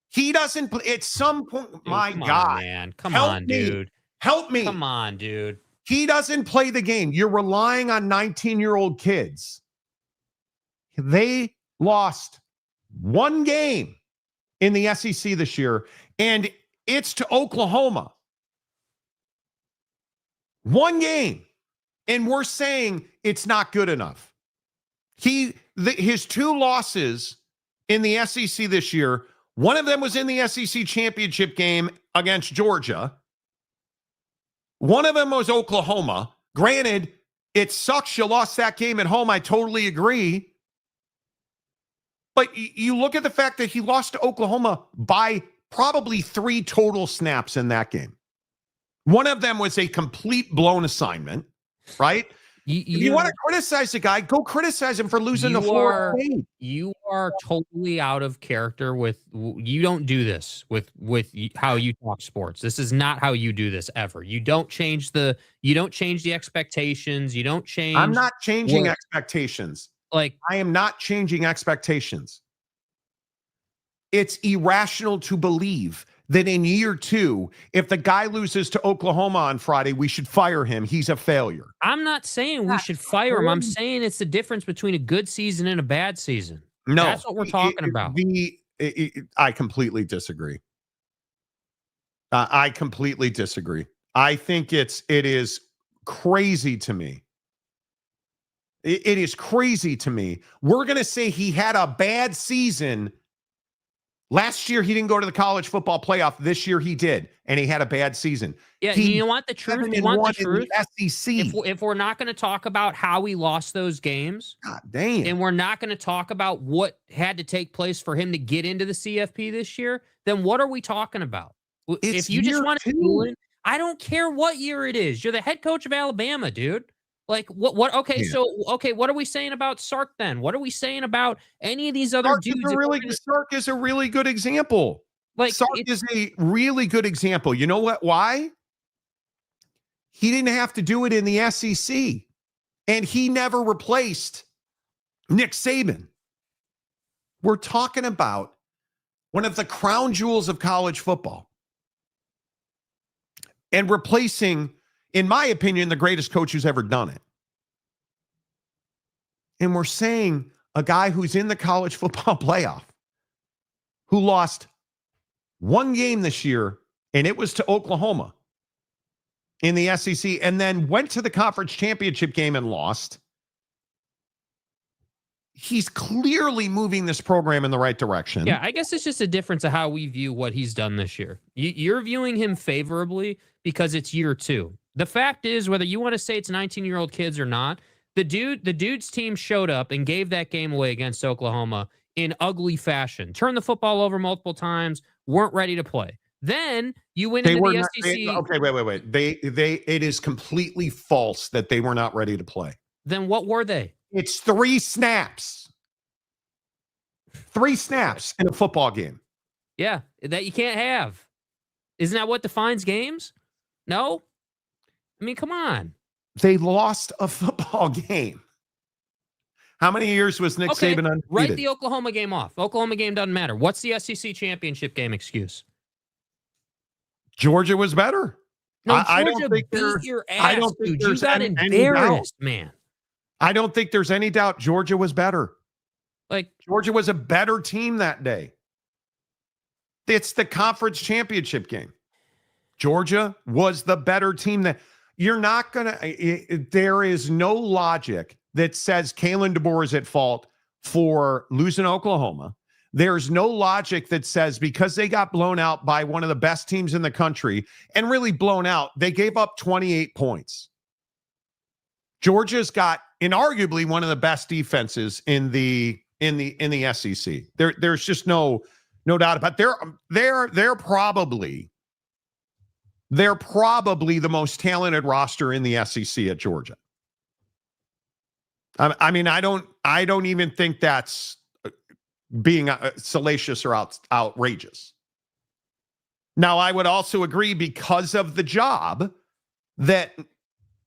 He doesn't play. At some point, Dude, my come God. on, man. Come on, dude. Help me. Come on, dude. He doesn't play the game. You're relying on 19-year-old kids. They lost one game in the SEC this year, and it's to Oklahoma. One game. And we're saying it's not good enough. His two losses in the SEC this year, one of them was in the SEC championship game against Georgia. One of them was Oklahoma. Granted, it sucks you lost that game at home. I totally agree. But you look at the fact that he lost to Oklahoma by probably 3 total snaps in that game. One of them was a complete blown assignment, right? If you want to criticize the guy, go criticize him for losing the Florida game. You are totally out of character you don't do this with how you talk sports. This is not how you do this ever. You don't change the expectations. You don't change. I'm not changing expectations. I am not changing expectations. It's irrational to believe that in year 2, if the guy loses to Oklahoma on Friday, we should fire him. He's a failure. I'm not saying we should fire him. I'm saying it's the difference between a good season and a bad season. No, that's what we're talking about. I completely disagree. I completely disagree. I think it is crazy to me. It is crazy to me. We're going to say he had a bad season. Last year, he didn't go to the college football playoff. This year, he did, and he had a bad season. Yeah, you want the truth? You want the truth? The SEC. If we're not going to talk about how he lost those games, God damn, and we're not going to talk about what had to take place for him to get into the CFP this year, then what are we talking about? If you just want to, I don't care what year it is. You're the head coach of Alabama, dude. What? Okay, yeah. so what are we saying about Sark then? What are we saying about any of these other dudes? Sark is a really good example. Sark is a really good example. You know what? Why? He didn't have to do it in the SEC, and he never replaced Nick Saban. We're talking about one of the crown jewels of college football and replacing, in my opinion, the greatest coach who's ever done it. And we're saying a guy who's in the college football playoff, who lost one game this year, and it was to Oklahoma in the SEC, and then went to the conference championship game and lost. He's clearly moving this program in the right direction. Yeah, I guess it's just a difference of how we view what he's done this year. You're viewing him favorably because it's year 2. The fact is, whether you want to say it's 19-year-old kids or not, the dude's team showed up and gave that game away against Oklahoma in ugly fashion. Turned the football over multiple times, weren't ready to play. Then you went into the SEC. Okay, wait. It is completely false that they were not ready to play. Then what were they? It's 3 snaps. 3 snaps in a football game. Yeah, that you can't have. Isn't that what defines games? No? I mean, come on. They lost a football game. How many years was Nick Saban undefeated? Write the Oklahoma game off. Oklahoma game doesn't matter. What's the SEC championship game excuse? Georgia was better. No, I don't think beat your ass, I don't think dude. You got any embarrassed, doubt. man. I don't think there's any doubt Georgia was better. Like Georgia was a better team that day. It's the conference championship game. Georgia was the better team. That you're not going to, there is no logic that says Kalen DeBoer is at fault for losing Oklahoma. There's no logic that says because they got blown out by one of the best teams in the country, and really blown out, they gave up 28 points. Georgia's got inarguably one of the best defenses in the SEC. There's just no doubt about it. They're probably the most talented roster in the SEC at Georgia. I mean, I don't even think that's being salacious or outrageous. Now, I would also agree, because of the job that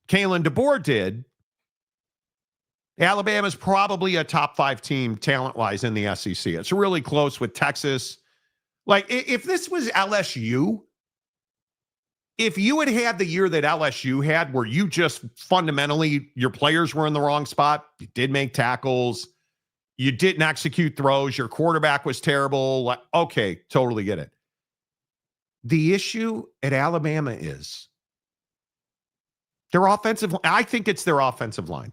Kalen DeBoer did, Alabama's probably a top 5 team talent-wise in the SEC. It's really close with Texas. Like, if this was LSU, if you had had the year that LSU had, where you just fundamentally, your players were in the wrong spot, you did make tackles, you didn't execute throws, your quarterback was terrible, like, okay, totally get it. The issue at Alabama is their offensive. I think it's their offensive line.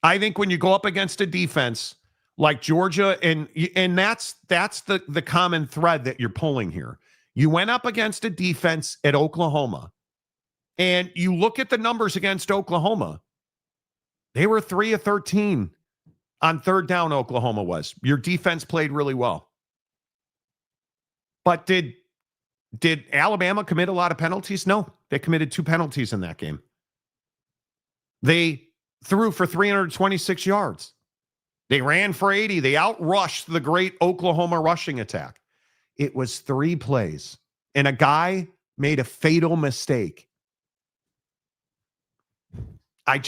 I think when you go up against a defense like Georgia, and that's the common thread that you're pulling here. You went up against a defense at Oklahoma, and you look at the numbers against Oklahoma. They were 3 of 13 on third down. Oklahoma was. Your defense played really well. But did Alabama commit a lot of penalties? No, they committed 2 penalties in that game. They threw for 326 yards. They ran for 80. They outrushed the great Oklahoma rushing attack. It was 3 plays, and a guy made a fatal mistake. I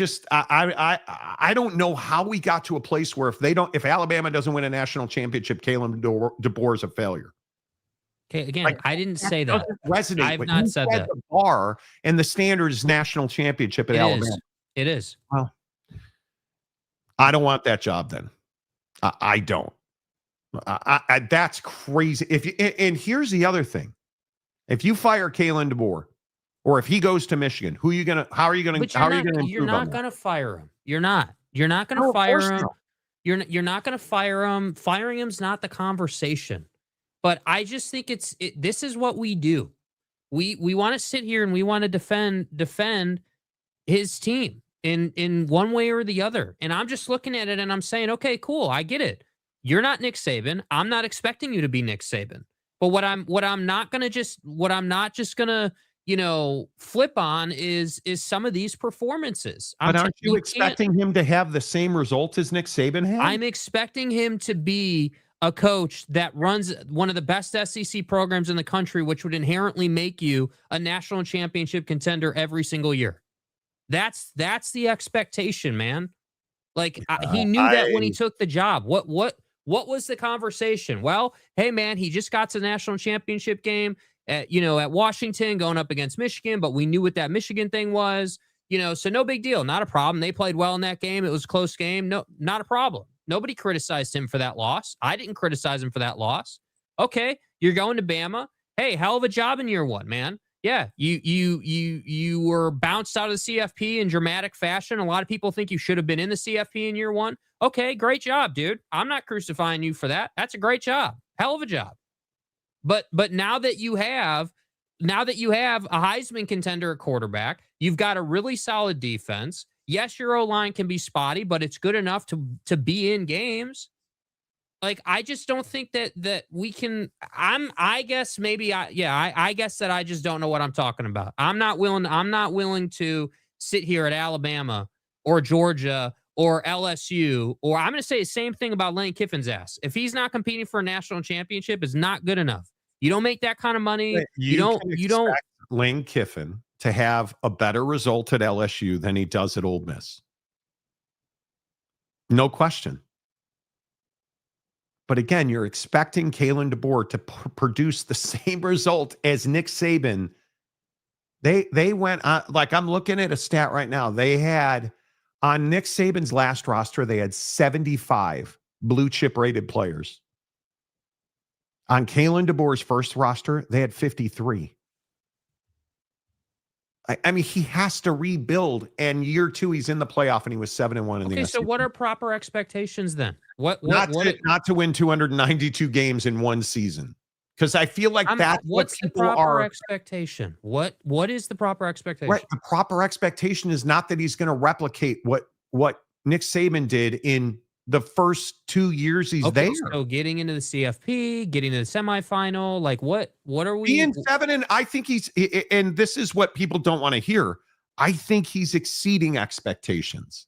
don't know how we got to a place where if Alabama doesn't win a national championship, Kalen DeBoer is a failure. Okay, again, I didn't say that. Resonate. I've not said that. The bar and the standard is national championship at Alabama. It is. Well, I don't want that job then. I don't. That's crazy. And here's the other thing. If you fire Kalen DeBoer, or if he goes to Michigan, how are you going to You're not going to fire him. You're not going to fire him. You're not going to fire him. Firing him's not the conversation. But I just think this is what we do. We want to sit here and we want to defend his team in one way or the other. And I'm just looking at it and I'm saying, okay, cool, I get it. You're not Nick Saban. I'm not expecting you to be Nick Saban. But what I'm not just gonna flip on is some of these performances. But aren't you expecting him to have the same result as Nick Saban had? I'm expecting him to be a coach that runs one of the best SEC programs in the country, which would inherently make you a national championship contender every single year. That's the expectation, man. Like he knew that when he took the job. What was the conversation? Well, hey man, he just got to the national championship game at Washington going up against Michigan, but we knew what that Michigan thing was, so no big deal. Not a problem. They played well in that game. It was a close game. No, not a problem. Nobody criticized him for that loss. I didn't criticize him for that loss. Okay, you're going to Bama. Hey, hell of a job in year 1, man. Yeah, you were bounced out of the CFP in dramatic fashion. A lot of people think you should have been in the CFP in year 1. Okay, great job, dude. I'm not crucifying you for that. That's a great job. Hell of a job. But now that you have a Heisman contender at quarterback, you've got a really solid defense. Yes, your O-line can be spotty, but it's good enough to be in games. Like, I just don't think that we can. I guess that I just don't know what I'm talking about. I'm not willing to sit here at Alabama or Georgia or LSU, or I'm going to say the same thing about Lane Kiffin's ass. If he's not competing for a national championship, it's not good enough. You don't make that kind of money. You don't Lane Kiffin to have a better result at LSU than he does at Ole Miss. No question. But again, you're expecting Kalen DeBoer to produce the same result as Nick Saban. They went like I'm looking at a stat right now. They had on Nick Saban's last roster, they had 75 blue chip rated players. On Kalen DeBoer's first roster, they had 53. I mean, he has to rebuild, and year 2, he's in the playoff, and he was 7-1 in the Okay, so SEC. what are proper expectations then? Not to win 292 games in one season, because I feel like that's what what's the people proper are. expectation? What is the proper expectation? Right, the proper expectation is not that he's going to replicate what Nick Saban did in the first 2 years he's there. So getting into the CFP, getting to the semifinal, like what are we? Being 7, and I think and this is what people don't want to hear. I think he's exceeding expectations,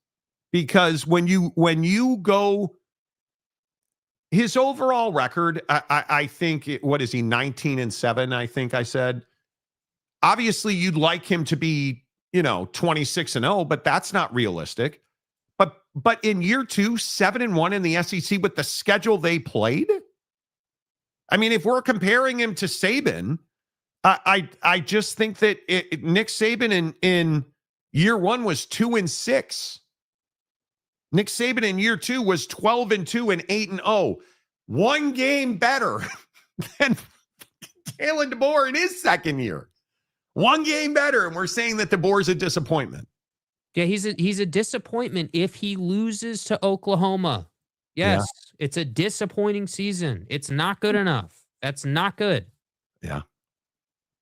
because when you go, his overall record, I think what is he, 19-7? I think I said. Obviously, you'd like him to be 26-0, but that's not realistic. But in year 2, 7-1 in the SEC with the schedule they played. I mean, if we're comparing him to Saban, I just think that Nick Saban in year 1 was 2-6. Nick Saban in year 2 was 12-2 and 8-0. One game better than Kalen DeBoer in his second year. One game better, and we're saying that DeBoer's a disappointment. Yeah, he's a disappointment if he loses to Oklahoma. Yes, It's a disappointing season. It's not good enough. That's not good. Yeah.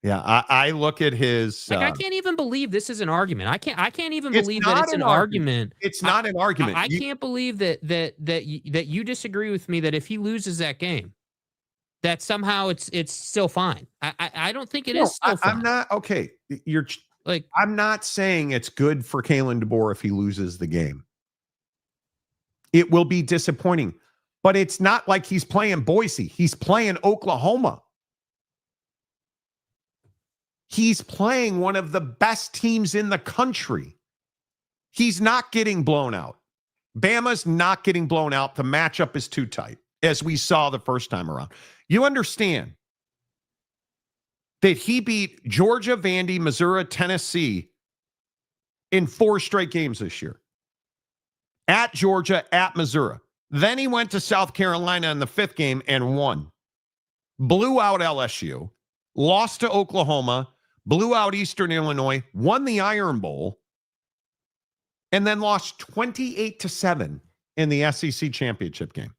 Yeah, I look at his. I can't even believe this is an argument. I can't even believe that it's an argument. argument. It's not an argument. I can't believe that you disagree with me that if he loses that game, that somehow it's still fine. I don't think it is still fine. I'm not okay. I'm not saying it's good for Kalen DeBoer if he loses the game. It will be disappointing, but it's not like he's playing Boise. He's playing Oklahoma. He's playing one of the best teams in the country. He's not getting blown out. Bama's not getting blown out. The matchup is too tight, as we saw the first time around. You understand that he beat Georgia, Vandy, Missouri, Tennessee in 4 straight games this year. At Georgia, at Missouri. Then he went to South Carolina in the 5th game and won. Blew out LSU, lost to Oklahoma, blew out Eastern Illinois, won the Iron Bowl, and then lost 28-7 in the SEC championship game.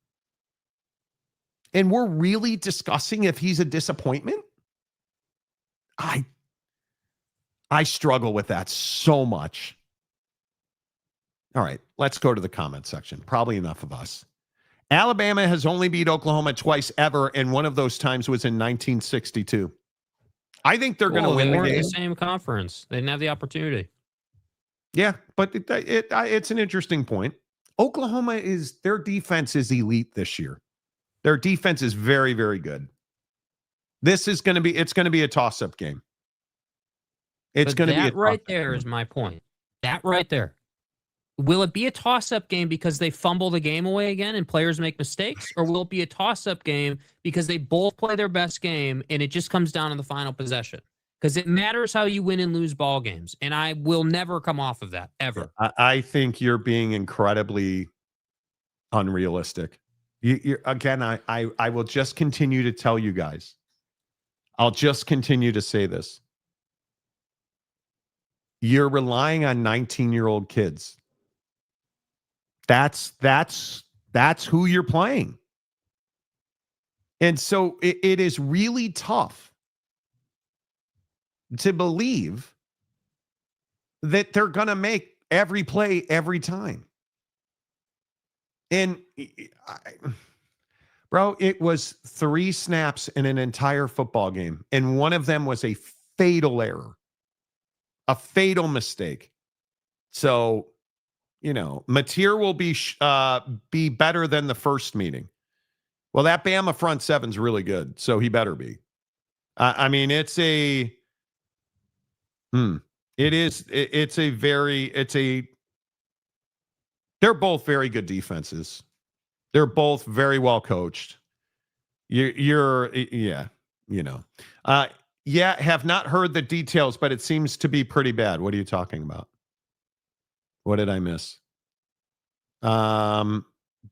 And we're really discussing if he's a disappointment? I struggle with that so much. All right, let's go to the comment section. Probably enough of us. Alabama has only beat Oklahoma twice ever, and one of those times was in 1962. I think they're going to win the game. In the same conference. They didn't have the opportunity. Yeah, but it's an interesting point. Oklahoma their defense is elite this year. Their defense is very, very good. It's going to be a toss-up game. That right there is my point. That right there. Will it be a toss-up game because they fumble the game away again and players make mistakes? Or will it be a toss-up game because they both play their best game and it just comes down to the final possession? Because it matters how you win and lose ball games. And I will never come off of that, ever. I think you're being incredibly unrealistic. Again, I will just continue to tell you guys. I'll just continue to say this. You're relying on 19-year-old kids. That's who you're playing. And so it is really tough to believe that they're going to make every play every time. And bro, it was 3 snaps in an entire football game. And one of them was a fatal error, a fatal mistake. So, Mateer will be better than the first meeting. Well, that Bama front seven's really good, so he better be. They're both very good defenses. They're both very well coached. Have not heard the details, but it seems to be pretty bad. What are you talking about? What did I miss?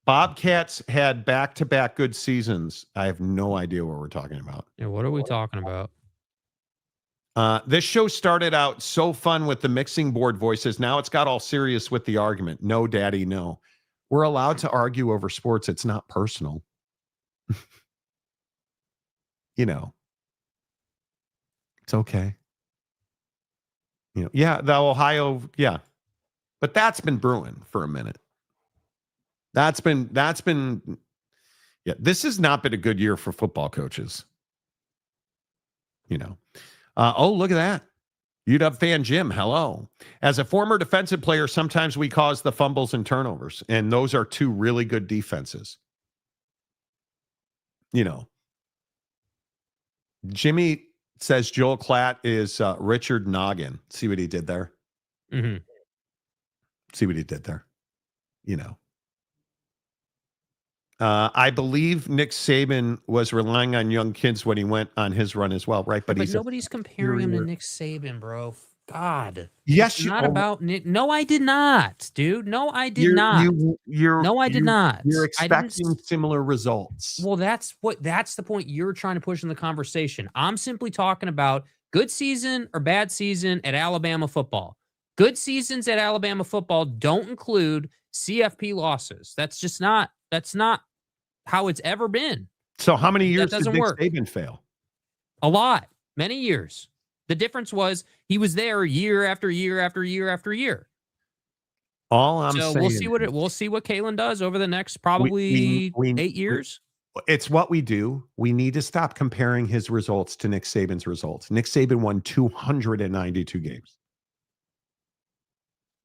Bobcats had back-to-back good seasons. I have no idea what we're talking about. Yeah, what are we talking about? This show started out so fun with the mixing board voices. Now it's got all serious with the argument. No, Daddy, no. We're allowed to argue over sports. It's not personal. You know, it's okay. You know, yeah, the Ohio, yeah. But that's been brewing for a minute. That's been, yeah, this has not been a good year for football coaches. You know, oh, look at that. UW fan Jim, hello. As a former defensive player, sometimes we cause the fumbles and turnovers, and those are two really good defenses. You know, Jimmy says Joel Klatt is Richard Noggin. See what he did there? Mm-hmm. See what he did there? You know. I believe Nick Saban was relying on young kids when he went on his run as well, right? But nobody's comparing him to Nick Saban, bro. God. Yes, it's not about Nick. No, I did not, dude. No, I did not. No, I did not. You're expecting similar results. Well, that's the point you're trying to push in the conversation. I'm simply talking about good season or bad season at Alabama football. Good seasons at Alabama football don't include CFP losses. That's not how it's ever been. So how many years did Nick Saban fail? A lot. Many years. The difference was he was there year after year after year after year. All I'm saying, we'll see what Kalen does over the next probably 8 years. It's what we do. We need to stop comparing his results to Nick Saban's results. Nick Saban won 292 games.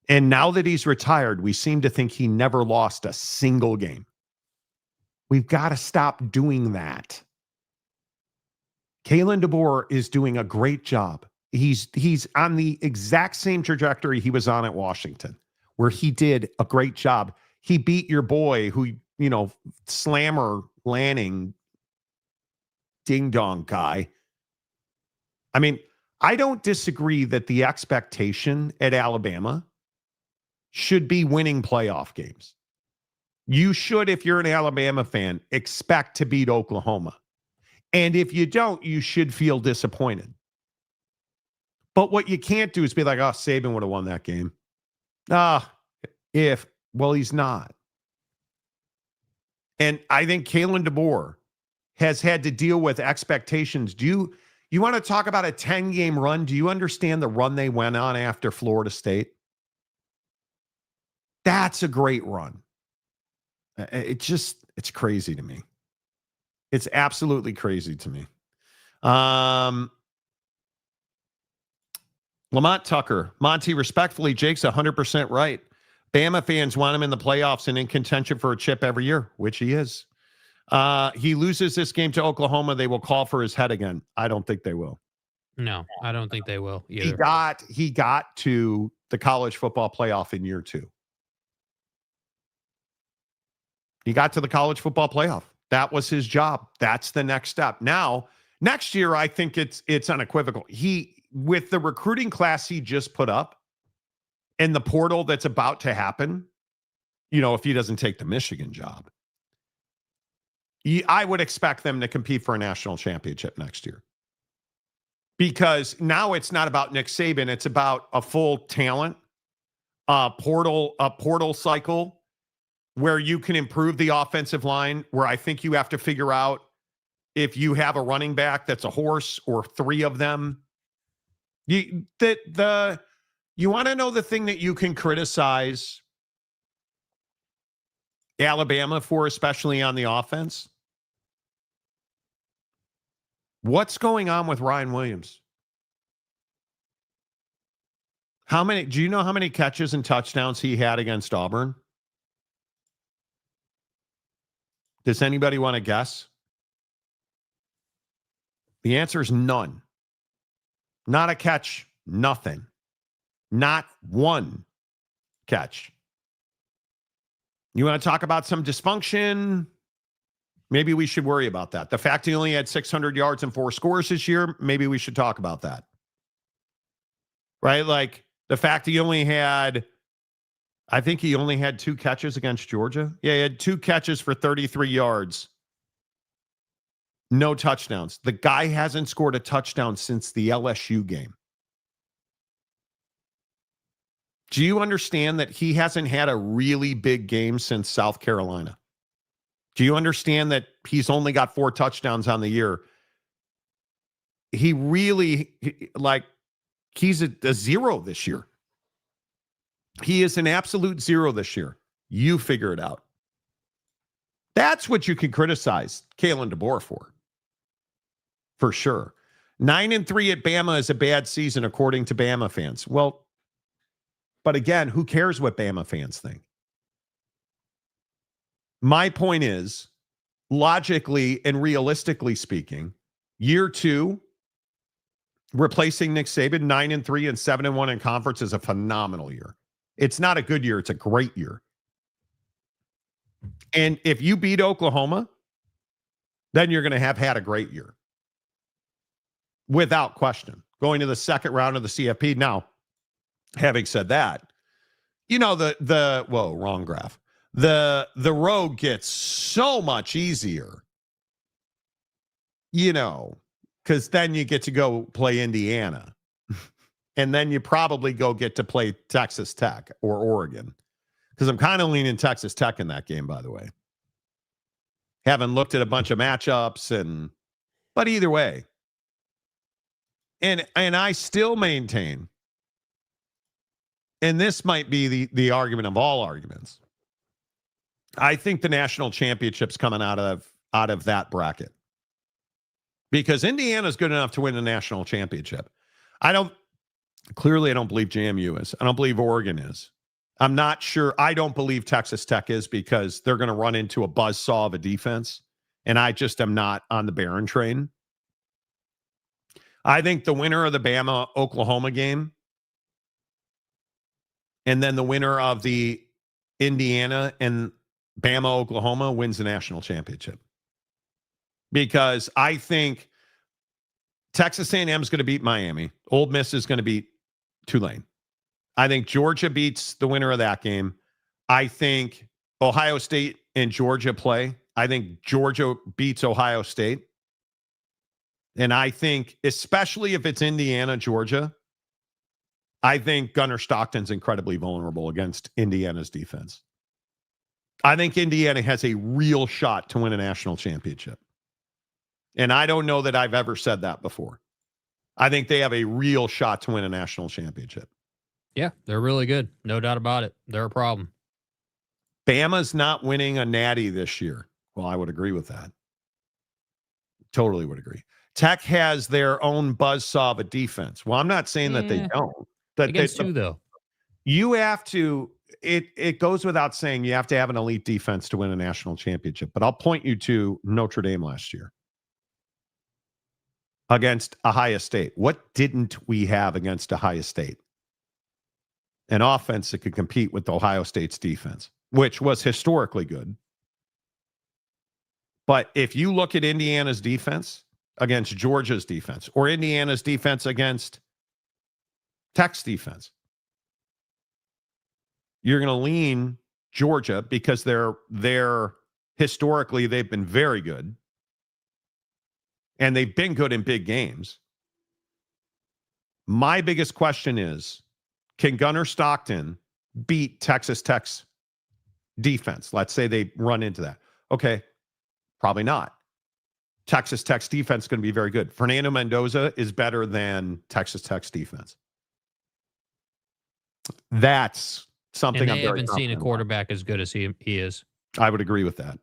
And now that he's retired, we seem to think he never lost a single game. We've got to stop doing that. Kalen DeBoer is doing a great job. He's on the exact same trajectory he was on at Washington, where he did a great job. He beat your boy who, you know, Slammer Lanning, ding dong guy. I mean, I don't disagree that the expectation at Alabama should be winning playoff games. You should, if you're an Alabama fan, expect to beat Oklahoma. And if you don't, you should feel disappointed. But what you can't do is be like, oh, Saban would have won that game. Well, he's not. And I think Kalen DeBoer has had to deal with expectations. You want to talk about a 10-game run? Do you understand the run they went on after Florida State? That's a great run. It's crazy to me. It's absolutely crazy to me. Lamont Tucker, Monty, respectfully, Jake's 100% right. Bama fans want him in the playoffs and in contention for a chip every year, which he is. He loses this game to Oklahoma, they will call for his head again. I don't think they will. No, I don't think they will either. He got to the college football playoff in year 2. He got to the college football playoff. That was his job. That's the next step. Now, next year, I think it's unequivocal. With the recruiting class he just put up and the portal that's about to happen, you know, if he doesn't take the Michigan job, I would expect them to compete for a national championship next year. Because now it's not about Nick Saban. It's about a full talent portal cycle where you can improve the offensive line, where I think you have to figure out if you have a running back that's a horse or 3 of them. You want to know the thing that you can criticize Alabama for, especially on the offense? What's going on with Ryan Williams? Do you know how many catches and touchdowns he had against Auburn? Does anybody want to guess? The answer is none. Not a catch, nothing. Not one catch. You want to talk about some dysfunction? Maybe we should worry about that. The fact he only had 600 yards and 4 scores this year, maybe we should talk about that. Right? Like the fact he only had I think he only had 2 catches against Georgia. Yeah, he had 2 catches for 33 yards. No touchdowns. The guy hasn't scored a touchdown since the LSU game. Do you understand that he hasn't had a really big game since South Carolina? Do you understand that he's only got 4 touchdowns on the year? He really, he's a zero this year. He is an absolute zero this year. You figure it out. That's what you can criticize Kalen DeBoer for sure. 9-3 at Bama is a bad season, according to Bama fans. Well, but again, who cares what Bama fans think? My point is, logically and realistically speaking, year 2, replacing Nick Saban, 9-3 and 7-1 in conference is a phenomenal year. It's not a good year. It's a great year. And if you beat Oklahoma, then you're going to have had a great year. Without question. Going to the second round of the CFP. Now, having said that, you know, wrong graph. The road gets so much easier, you know, because then you get to go play Indiana. And then you probably get to play Texas Tech or Oregon. Because I'm kind of leaning Texas Tech in that game, by the way. Haven't looked at a bunch of matchups, but either way. And I still maintain, and this might be the argument of all arguments, I think the national championship's coming out of that bracket. Because Indiana's good enough to win the national championship. I don't believe JMU is. I don't believe Oregon is. I'm not sure. I don't believe Texas Tech is, because they're going to run into a buzzsaw of a defense. And I just am not on the Barron train. I think the winner of the Bama-Oklahoma game, and then the winner of the Indiana and Bama-Oklahoma wins the national championship. Because I think Texas A&M is going to beat Miami. Ole Miss is going to beat Tulane. I think Georgia beats the winner of that game. I think Ohio State and Georgia play. I think Georgia beats Ohio State. And I think, especially if it's Indiana, Georgia, I think Gunnar Stockton's incredibly vulnerable against Indiana's defense. I think Indiana has a real shot to win a national championship. And I don't know that I've ever said that before. I think they have a real shot to win a national championship. Yeah, they're really good. No doubt about it. They're a problem. Bama's not winning a natty this year. Well, I would agree with that. Totally would agree. Tech has their own buzzsaw of a defense. Well, I'm not saying that they don't. Against who, though? You have to, it goes without saying, you have to have an elite defense to win a national championship. But I'll point you to Notre Dame last year against Ohio State. What didn't we have against Ohio State? An offense that could compete with Ohio State's defense, which was historically good. But if you look at Indiana's defense against Georgia's defense, or Indiana's defense against Tech's defense, you're going to lean Georgia, because they're historically, they've been very good. And they've been good in big games. My biggest question is, can Gunnar Stockton beat Texas Tech's defense? Let's say they run into that. Okay, probably not. Texas Tech's defense is going to be very good. Fernando Mendoza is better than Texas Tech's defense. That's something and I'm they very haven't seen a confident quarterback as good as he is. I would agree with that.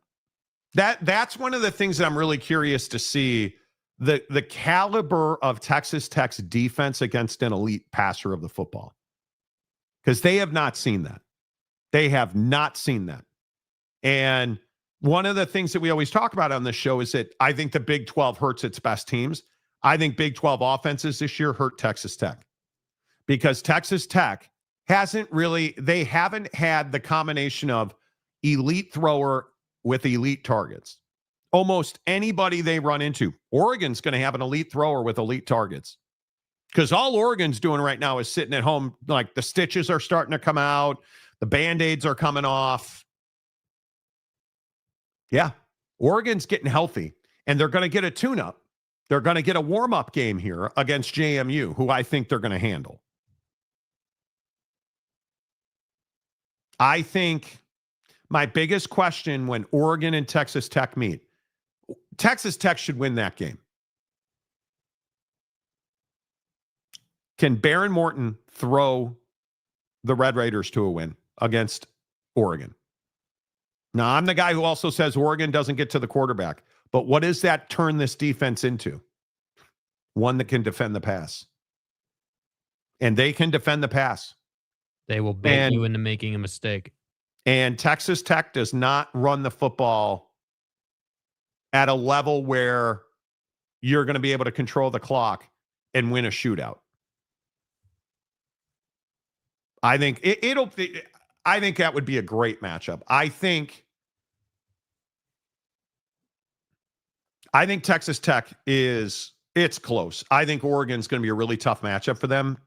That's one of the things that I'm really curious to see, the caliber of Texas Tech's defense against an elite passer of the football. Because they have not seen that. They have not seen that. And one of the things that we always talk about on this show is that I think the Big 12 hurts its best teams. I think Big 12 offenses this year hurt Texas Tech. Because Texas Tech they haven't had the combination of elite thrower with elite targets. Almost anybody they run into, Oregon's going to have an elite thrower with elite targets. Because all Oregon's doing right now is sitting at home, like the stitches are starting to come out. The Band-Aids are coming off. Yeah, Oregon's getting healthy, and they're going to get a tune-up. They're going to get a warm-up game here against JMU, who I think they're going to handle. I think my biggest question when Oregon and Texas Tech meet, Texas Tech should win that game. Can Baron Morton throw the Red Raiders to a win against Oregon? Now, I'm the guy who also says Oregon doesn't get to the quarterback. But what does that turn this defense into? One that can defend the pass. And they can defend the pass. They will bait you into making a mistake. And Texas Tech does not run the football at a level where you're going to be able to control the clock and win a shootout. I think I think that would be a great matchup. I think Texas Tech it's close. I think Oregon's going to be a really tough matchup for them.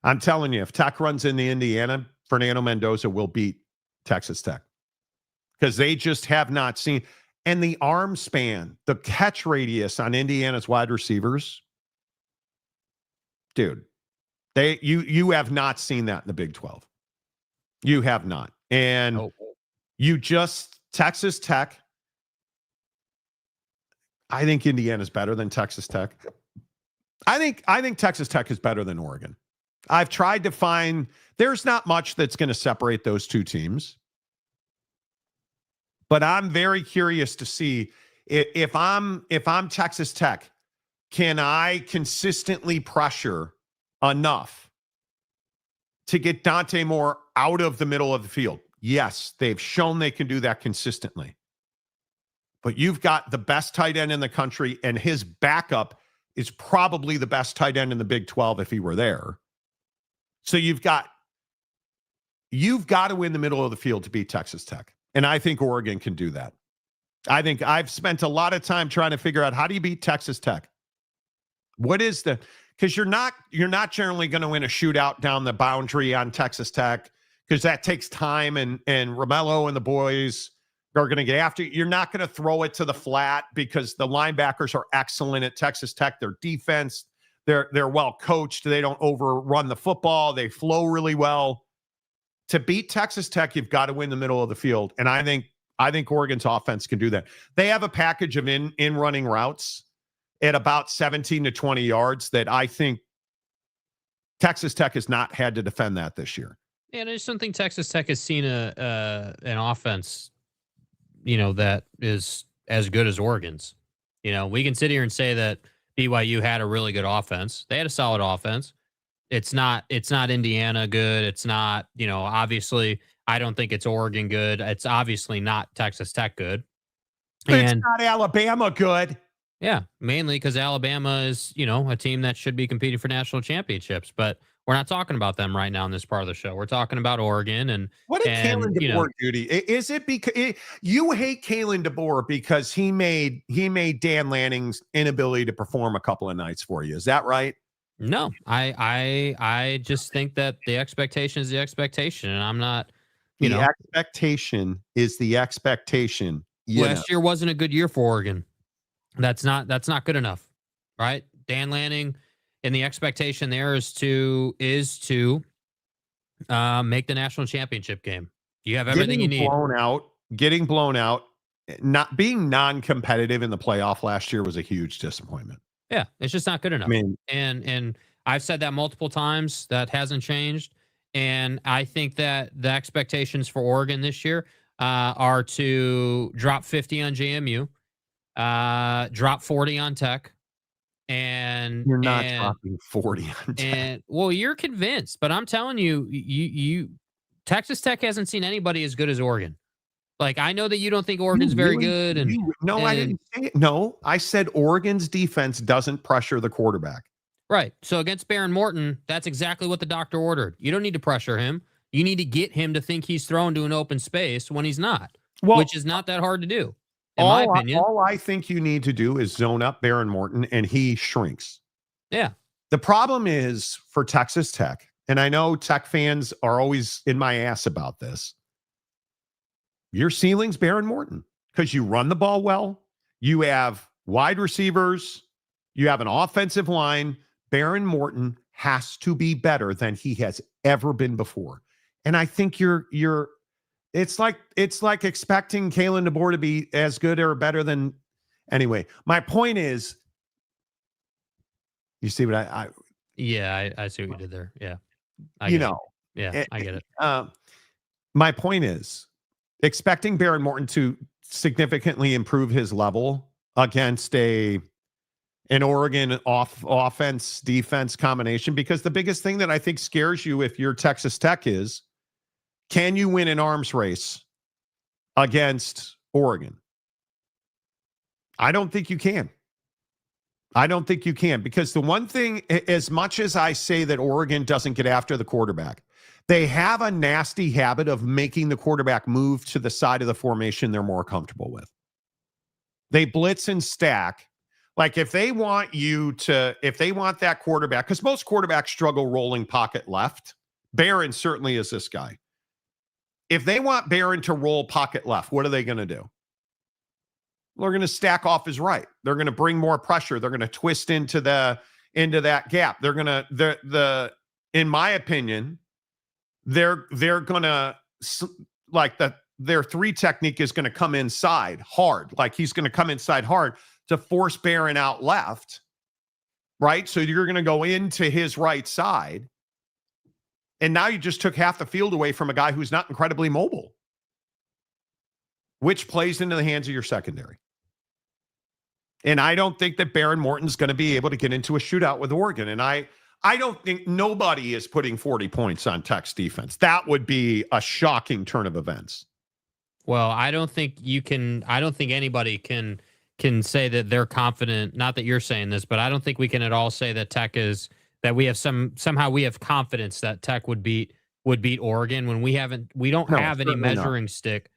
I'm telling you, if Tech runs into Indiana, Fernando Mendoza will beat Texas Tech because they just have not seen. And the arm span, the catch radius on Indiana's wide receivers, dude, you have not seen that in the Big 12. You have not. And Texas Tech, I think Indiana's better than Texas Tech. I think Texas Tech is better than Oregon. I've tried to find, there's not much that's going to separate those two teams. But I'm very curious to see if I'm Texas Tech, can I consistently pressure enough to get Dante Moore out of the middle of the field? Yes, they've shown they can do that consistently. But you've got the best tight end in the country, and his backup is probably the best tight end in the Big 12 if he were there. So you've got to win the middle of the field to beat Texas Tech. And I think Oregon can do that. I think I've spent a lot of time trying to figure out how do you beat Texas Tech? Because you're not generally going to win a shootout down the boundary on Texas Tech because that takes time and Romello and the boys are going to get after you. You're not going to throw it to the flat because the linebackers are excellent at Texas Tech. Their defense, they're well coached. They don't overrun the football. They flow really well. To beat Texas Tech, you've got to win the middle of the field. And I think Oregon's offense can do that. They have a package of in running routes at about 17 to 20 yards that I think Texas Tech has not had to defend that this year. And I just don't think Texas Tech has seen an offense, that is as good as Oregon's. We can sit here and say that BYU had a really good offense. They had a solid offense. It's not Indiana good. It's not, obviously I don't think it's Oregon good. It's obviously not Texas Tech good. It's not Alabama good. Yeah, mainly because Alabama is, a team that should be competing for national championships. But we're not talking about them right now in this part of the show. We're talking about Oregon and what did Kalen DeBoer do? Is it because you hate Kalen DeBoer because he made Dan Lanning's inability to perform a couple of nights for you? Is that right? No, I just think that the expectation is the expectation, and I'm not. Expectation is the expectation. Last year wasn't a good year for Oregon. That's not good enough, right? Dan Lanning, and the expectation there is to make the national championship game. You have everything you need. Getting blown out, not being non-competitive in the playoff last year was a huge disappointment. Yeah, it's just not good enough. I mean, and I've said that multiple times. That hasn't changed. And I think that the expectations for Oregon this year are to drop 50 on JMU, drop 40 on Tech, and you're not dropping 40 on Tech. And well, you're convinced, but I'm telling you, Texas Tech hasn't seen anybody as good as Oregon. Like, I know that you don't think Oregon's very good. I didn't say it. No, I said Oregon's defense doesn't pressure the quarterback. Right. So against Baron Morton, that's exactly what the doctor ordered. You don't need to pressure him. You need to get him to think he's thrown to an open space when he's not, which is not that hard to do, in my opinion. All I think you need to do is zone up Baron Morton, and he shrinks. Yeah. The problem is for Texas Tech, and I know Tech fans are always in my ass about this, your ceiling's Baron Morton because you run the ball well. You have wide receivers. You have an offensive line. Baron Morton has to be better than he has ever been before. And I think it's like expecting Kalen DeBoer to be as good or better than. Anyway, my point is, you see what I see what you did there. Yeah. I get it. My point is, expecting Baron Morton to significantly improve his level against an Oregon offense defense combination, because the biggest thing that I think scares you if you're Texas Tech is, can you win an arms race against Oregon? I don't think you can. Because the one thing, as much as I say that Oregon doesn't get after the quarterback, they have a nasty habit of making the quarterback move to the side of the formation they're more comfortable with. They blitz and stack. Like if they want that quarterback, because most quarterbacks struggle rolling pocket left. Barron certainly is this guy. If they want Barron to roll pocket left, what are they going to do? They're going to stack off his right. They're going to bring more pressure. They're going to twist into that gap. They're going to, in my opinion, they're going to, like their 3 technique is going to come inside hard. Like he's going to come inside hard to force Barron out left, right? So you're going to go into his right side. And now you just took half the field away from a guy who's not incredibly mobile, which plays into the hands of your secondary. And I don't think that Baron Morton's going to be able to get into a shootout with Oregon. And I don't think nobody is putting 40 points on Tech's defense. That would be a shocking turn of events. Well, I don't think anybody can say that they're confident. Not that you're saying this, but I don't think we can at all say that Tech is, that we have somehow we have confidence that Tech would beat Oregon when we don't have any measuring stick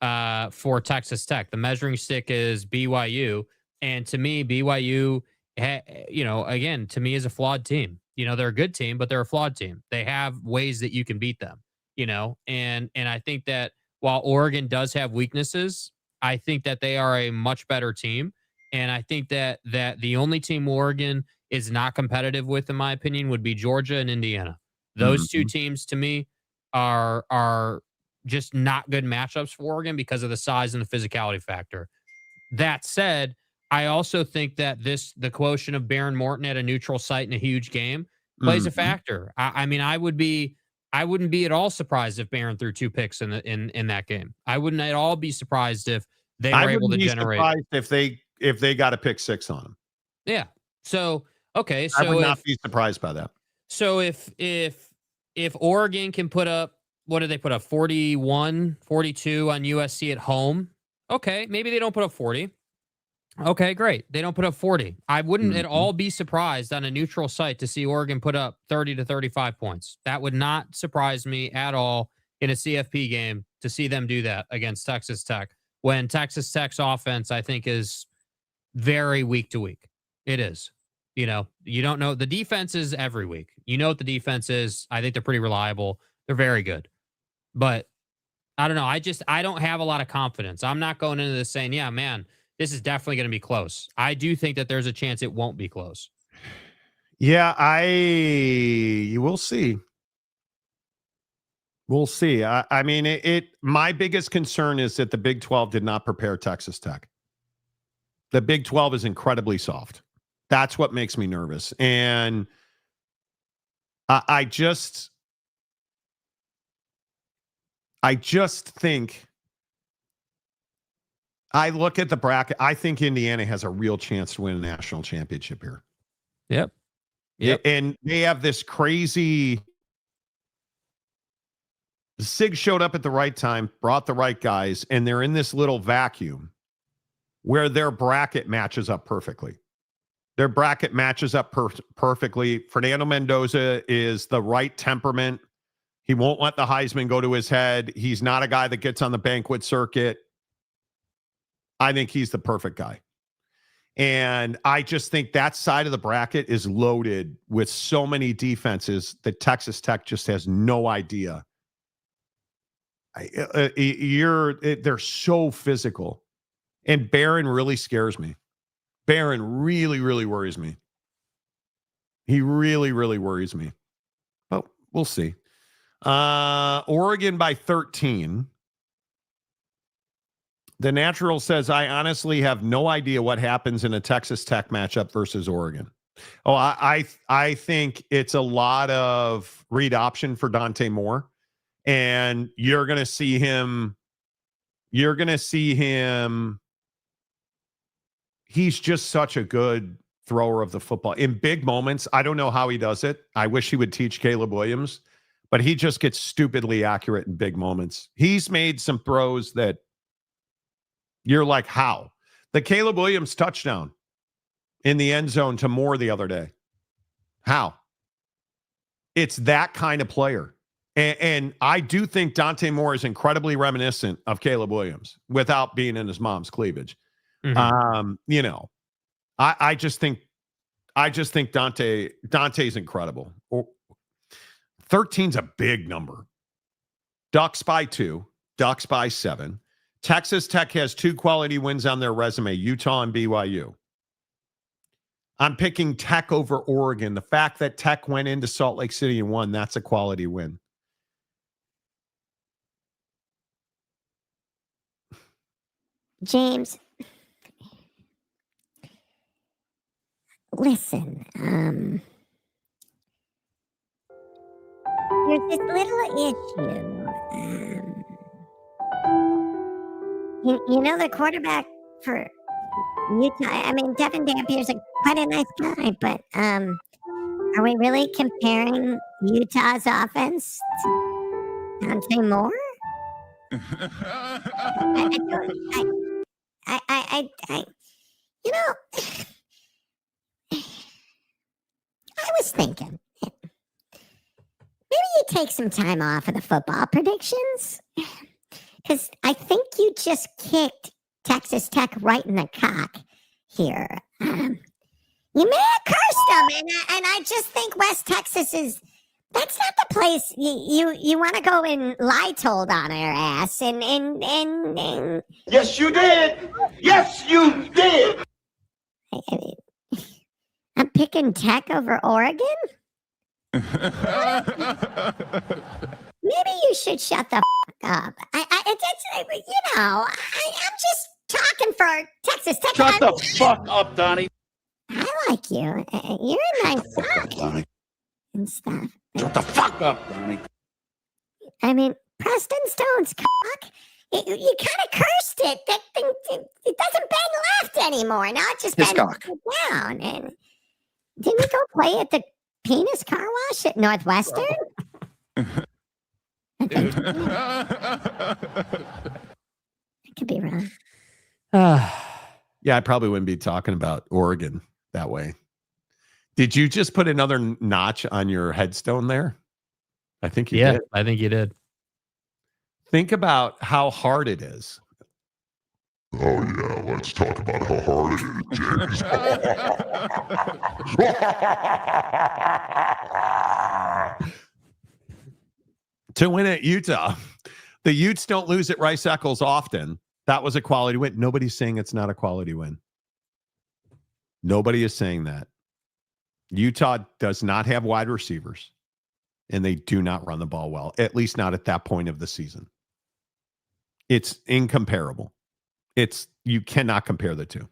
for Texas Tech. The measuring stick is BYU. And to me, BYU, again, to me is a flawed team. They're a good team, but they're a flawed team. They have ways that you can beat them, and I think that while Oregon does have weaknesses, I think that they are a much better team. And I think that the only team Oregon is not competitive with, in my opinion, would be Georgia and Indiana. Those two teams to me are just not good matchups for Oregon because of the size and the physicality factor. That said, I also think that the quotient of Baron Morton at a neutral site in a huge game plays a factor. I mean, I wouldn't be at all surprised if Baron threw 2 picks in that game. I wouldn't at all be surprised if they were able to generate. I wouldn't be surprised if they got a pick 6 on him. Yeah. So okay. So I would not be surprised by that. So if Oregon can put up, what did they put up? 41, 42 on USC at home. Okay, maybe they don't put up 40. Okay, great. They don't put up 40. I wouldn't at all be surprised on a neutral site to see Oregon put up 30 to 35 points. That would not surprise me at all in a CFP game to see them do that against Texas Tech, when Texas Tech's offense, I think, is very week to week. It is. You don't know. The defense is every week. You know what the defense is. I think they're pretty reliable. They're very good. But I don't know. I don't have a lot of confidence. I'm not going into this saying, yeah, man, this is definitely going to be close. I do think that there's a chance it won't be close. Yeah, you will see. We'll see. I mean, my biggest concern is that the Big 12 did not prepare Texas Tech. The Big 12 is incredibly soft. That's what makes me nervous. And I just think, I look at the bracket. I think Indiana has a real chance to win a national championship here. Yep. And they have this crazy. Sig showed up at the right time, brought the right guys, and they're in this little vacuum where their bracket matches up perfectly. Their bracket matches up perfectly. Fernando Mendoza is the right temperament. He won't let the Heisman go to his head. He's not a guy that gets on the banquet circuit. I think he's the perfect guy. And I just think that side of the bracket is loaded with so many defenses that Texas Tech just has no idea. They're so physical. And Barron really scares me. Barron really, really worries me. He really, really worries me. But we'll see. Oregon by 13. The Natural says, I honestly have no idea what happens in a Texas Tech matchup versus Oregon. Oh, I think it's a lot of read option for Dante Moore. And you're going to see him. He's just such a good thrower of the football. In big moments, I don't know how he does it. I wish he would teach Caleb Williams, but he just gets stupidly accurate in big moments. He's made some throws that you're like, how? The Caleb Williams touchdown in the end zone to Moore the other day. How? It's that kind of player. And I do think Dante Moore is incredibly reminiscent of Caleb Williams without being in his mom's cleavage. Mm-hmm. I just think Dante's incredible. 13's a big number. Ducks by 2, Ducks by 7. Texas Tech has 2 quality wins on their resume, Utah and BYU. I'm picking Tech over Oregon. The fact that Tech went into Salt Lake City and won, that's a quality win. James, listen, there's this little issue. You know, the quarterback for Utah, I mean, Devin Dampier's quite a nice guy, but are we really comparing Utah's offense to Dante Moore? You know, I was thinking, maybe you take some time off of the football predictions, because I think you just kicked Texas Tech right in the cock here. You may have cursed them, and I just think West Texas that's not the place you want to go and lie told on her ass. And Yes, you did. Yes, you did. I'm picking Tech over Oregon. Maybe you should shut the up. I'm just talking for Texas Tech. Shut the fuck up, Donnie. I like you. You're a nice guy and stuff. Shut the fuck up, Donnie. I mean, Preston Stone's cock. You kind of cursed it. That thing, it doesn't bend left anymore. Now it just bends down. And didn't he go play at the penis car wash at Northwestern? I could be wrong. Yeah, I probably wouldn't be talking about Oregon that way. Did you just put another notch on your headstone there? I think you did. I think you did. Think about how hard it is. Oh, yeah, let's talk about how hard it is, James. To win at Utah. The Utes don't lose at Rice Eccles often. That was a quality win. Nobody's saying it's not a quality win. Nobody is saying that. Utah does not have wide receivers, and they do not run the ball well, at least not at that point of the season. It's incomparable. You cannot compare the two.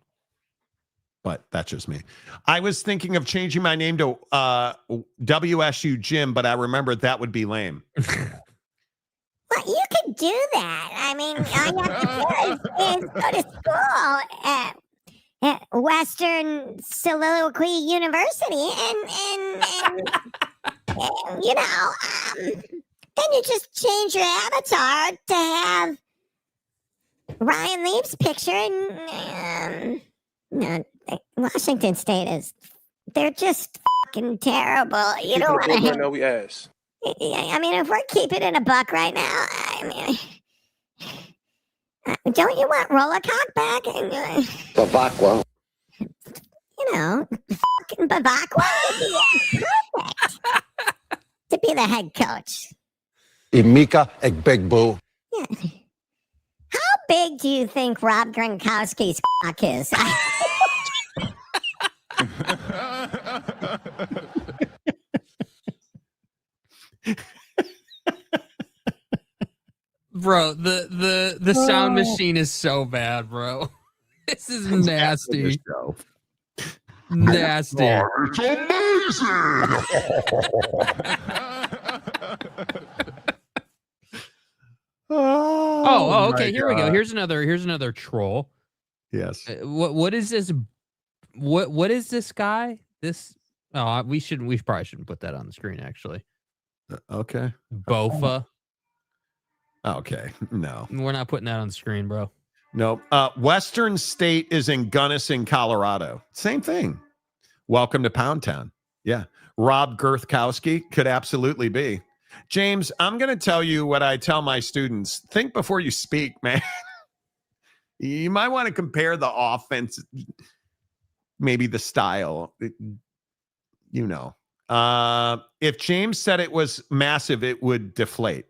But that's just me. I was thinking of changing my name to WSU Jim, but I remembered that would be lame. Well, you could do that. I mean, all you have to do is go to school at Western Soliloquy University, and you know, then you just change your avatar to have Ryan Leaf's picture, and Washington State they're just fucking terrible. You don't want to. No, we ass. I mean, if we're keeping it a buck right now, I mean, don't you want Rollercock back? The Bacqua. fucking Bavacqua would be perfect to be the head coach. Imika Egbegbo. Yeah. How big do you think Rob Gronkowski's cock is? Bro, the sound machine is so bad, bro. This is nasty. Nasty. It's amazing. Oh, okay. my Here we go. God. Here's another troll. Yes. What is this? What is this guy? We probably shouldn't put that on the screen. Actually, Okay. Bofa. Okay. No. We're not putting that on the screen, bro. No. Western State is in Gunnison, Colorado. Same thing. Welcome to Pound Town. Yeah. Rob Gronkowski could absolutely be. James, I'm going to tell you what I tell my students. Think before you speak, man. You might want to compare the offense, maybe the style. If James said it was massive, it would deflate.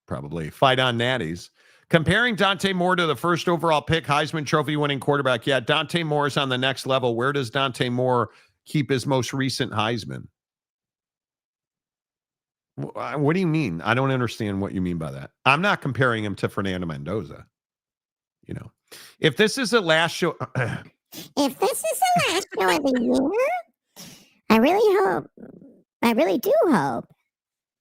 Probably. Fight on natties. Comparing Dante Moore to the first overall pick, Heisman Trophy winning quarterback. Yeah, Dante Moore is on the next level. Where does Dante Moore keep his most recent Heisman? What do you mean? I don't understand what you mean by that. I'm not comparing him to Fernando Mendoza. If this is the last show. If this is the last show of the year, I really do hope.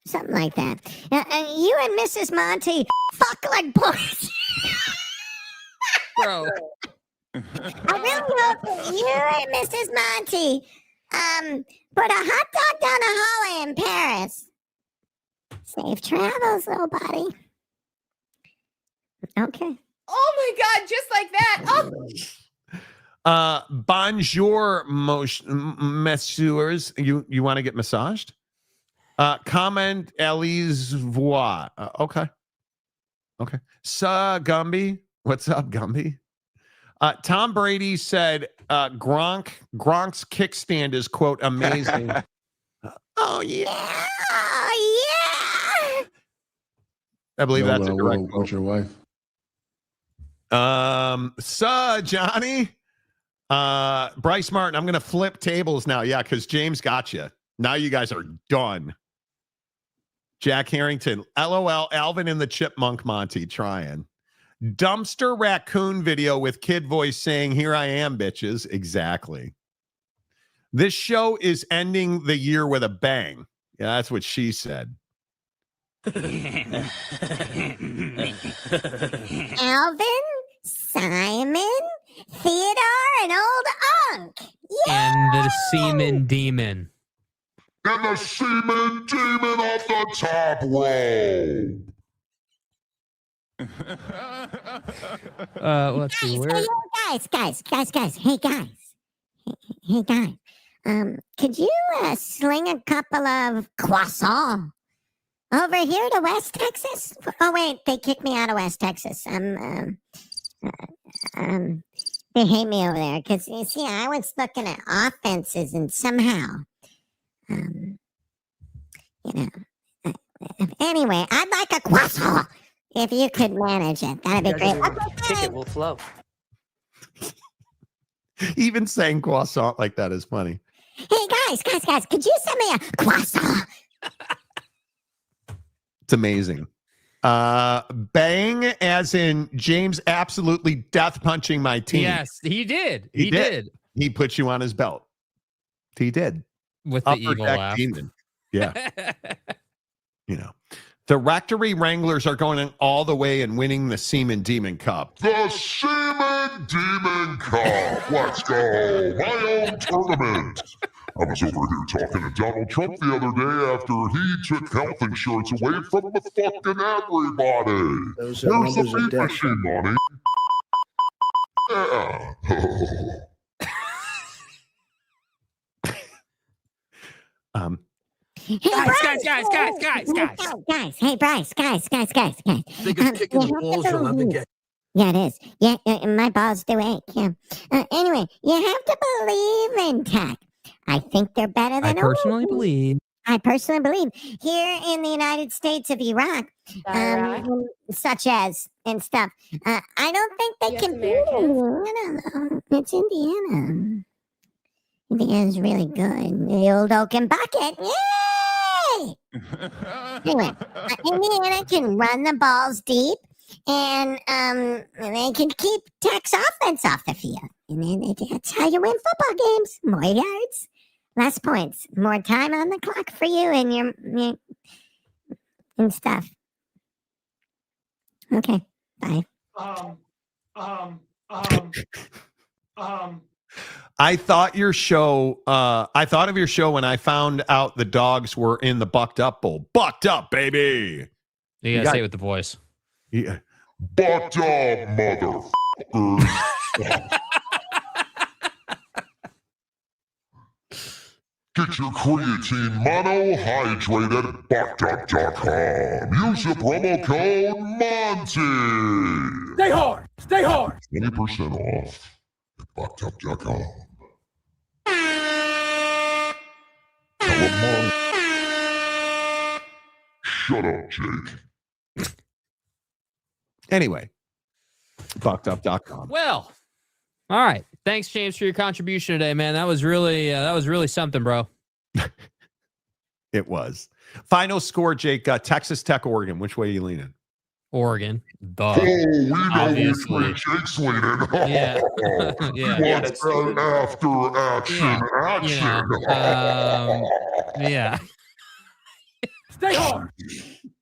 Something like that. You and Mrs. Monty fuck like boys. Bro. I really hope that you and Mrs. Monty put a hot dog down a hallway in Paris. Safe travels, little buddy. Okay. Oh my God, just like that. Oh. Bonjour, messieurs. You want to get massaged? Comment Elise Voix. Okay. Gumby. What's up, Gumby? Tom Brady said Gronk's kickstand is, quote, amazing. Oh, yeah. Oh, yeah. I believe that's a direct quote. What's your wife? Johnny. Bryce Martin, I'm going to flip tables now. Yeah, because James got you. Now you guys are done. Jack Harrington, LOL, Alvin and the Chipmunk Monty trying. Dumpster raccoon video with kid voice saying, "Here I am, bitches." Exactly. This show is ending the year with a bang. Yeah, that's what she said. Alvin, Simon, Theodore, and old Unk. Yeah! And the semen demon. And the semen demon off the top row. Let's see where. Guys. Hey, guys. Could you sling a couple of croissants over here to West Texas? Oh wait, they kicked me out of West Texas. They hate me over there because you see, I was looking at offenses and somehow, Anyway, I'd like a croissant if you could manage it. That'd be great. Ticket will flow. Even saying croissant like that is funny. Hey guys, could you send me a croissant? It's amazing. Bang, as in James absolutely death punching my team. Yes, he did. He did. He put you on his belt. He did. With the Upper evil deck laugh. demon. Yeah. The Rectory Wranglers are going all the way and winning the Seaman Demon Cup. The Seaman Demon Cup. Let's go. My own tournament. I was over here talking to Donald Trump the other day after he took health insurance away from the fucking everybody. Those Here's the numbers are beat dead. machine money. Yeah. Hey, Guys. Hey, Bryce, guys. They could kick in the balls, you'll never get. Yeah, it is. Yeah, my balls do ache. Yeah. Anyway, you have to believe in tech. I think they're better than I personally believe. I personally believe here in the United States of Iraq, such as and stuff. I don't think they can beat Indiana. Though. It's Indiana. Indiana's really good. The old Oaken Bucket. Yay! Anyway, Indiana can run the balls deep, and they can keep Tech's offense off the field. And then that's how you win football games. More yards, less points, more time on the clock for you and your and stuff. Okay, bye. I thought of your show when I found out the dogs were in the Bucked Up Bowl. Bucked up, baby. You gotta say it with the voice. Yeah. Bucked up, motherfuckers. Get your creatine monohydrate at buckedup.com. Use your promo code MONTY. Stay hard. Stay hard. 20% off at buckedup.com. Shut up, Jake. Anyway, buckedup.com. Well, all right. Thanks, James, for your contribution today, man. That was really something, bro. It was. Final score, Jake. Texas Tech, Oregon. Which way are you leaning? Oregon. Oh, we know Obviously. which way Jake's leaning. Yeah. Yeah. He wants that after action. Yeah. Stay hard.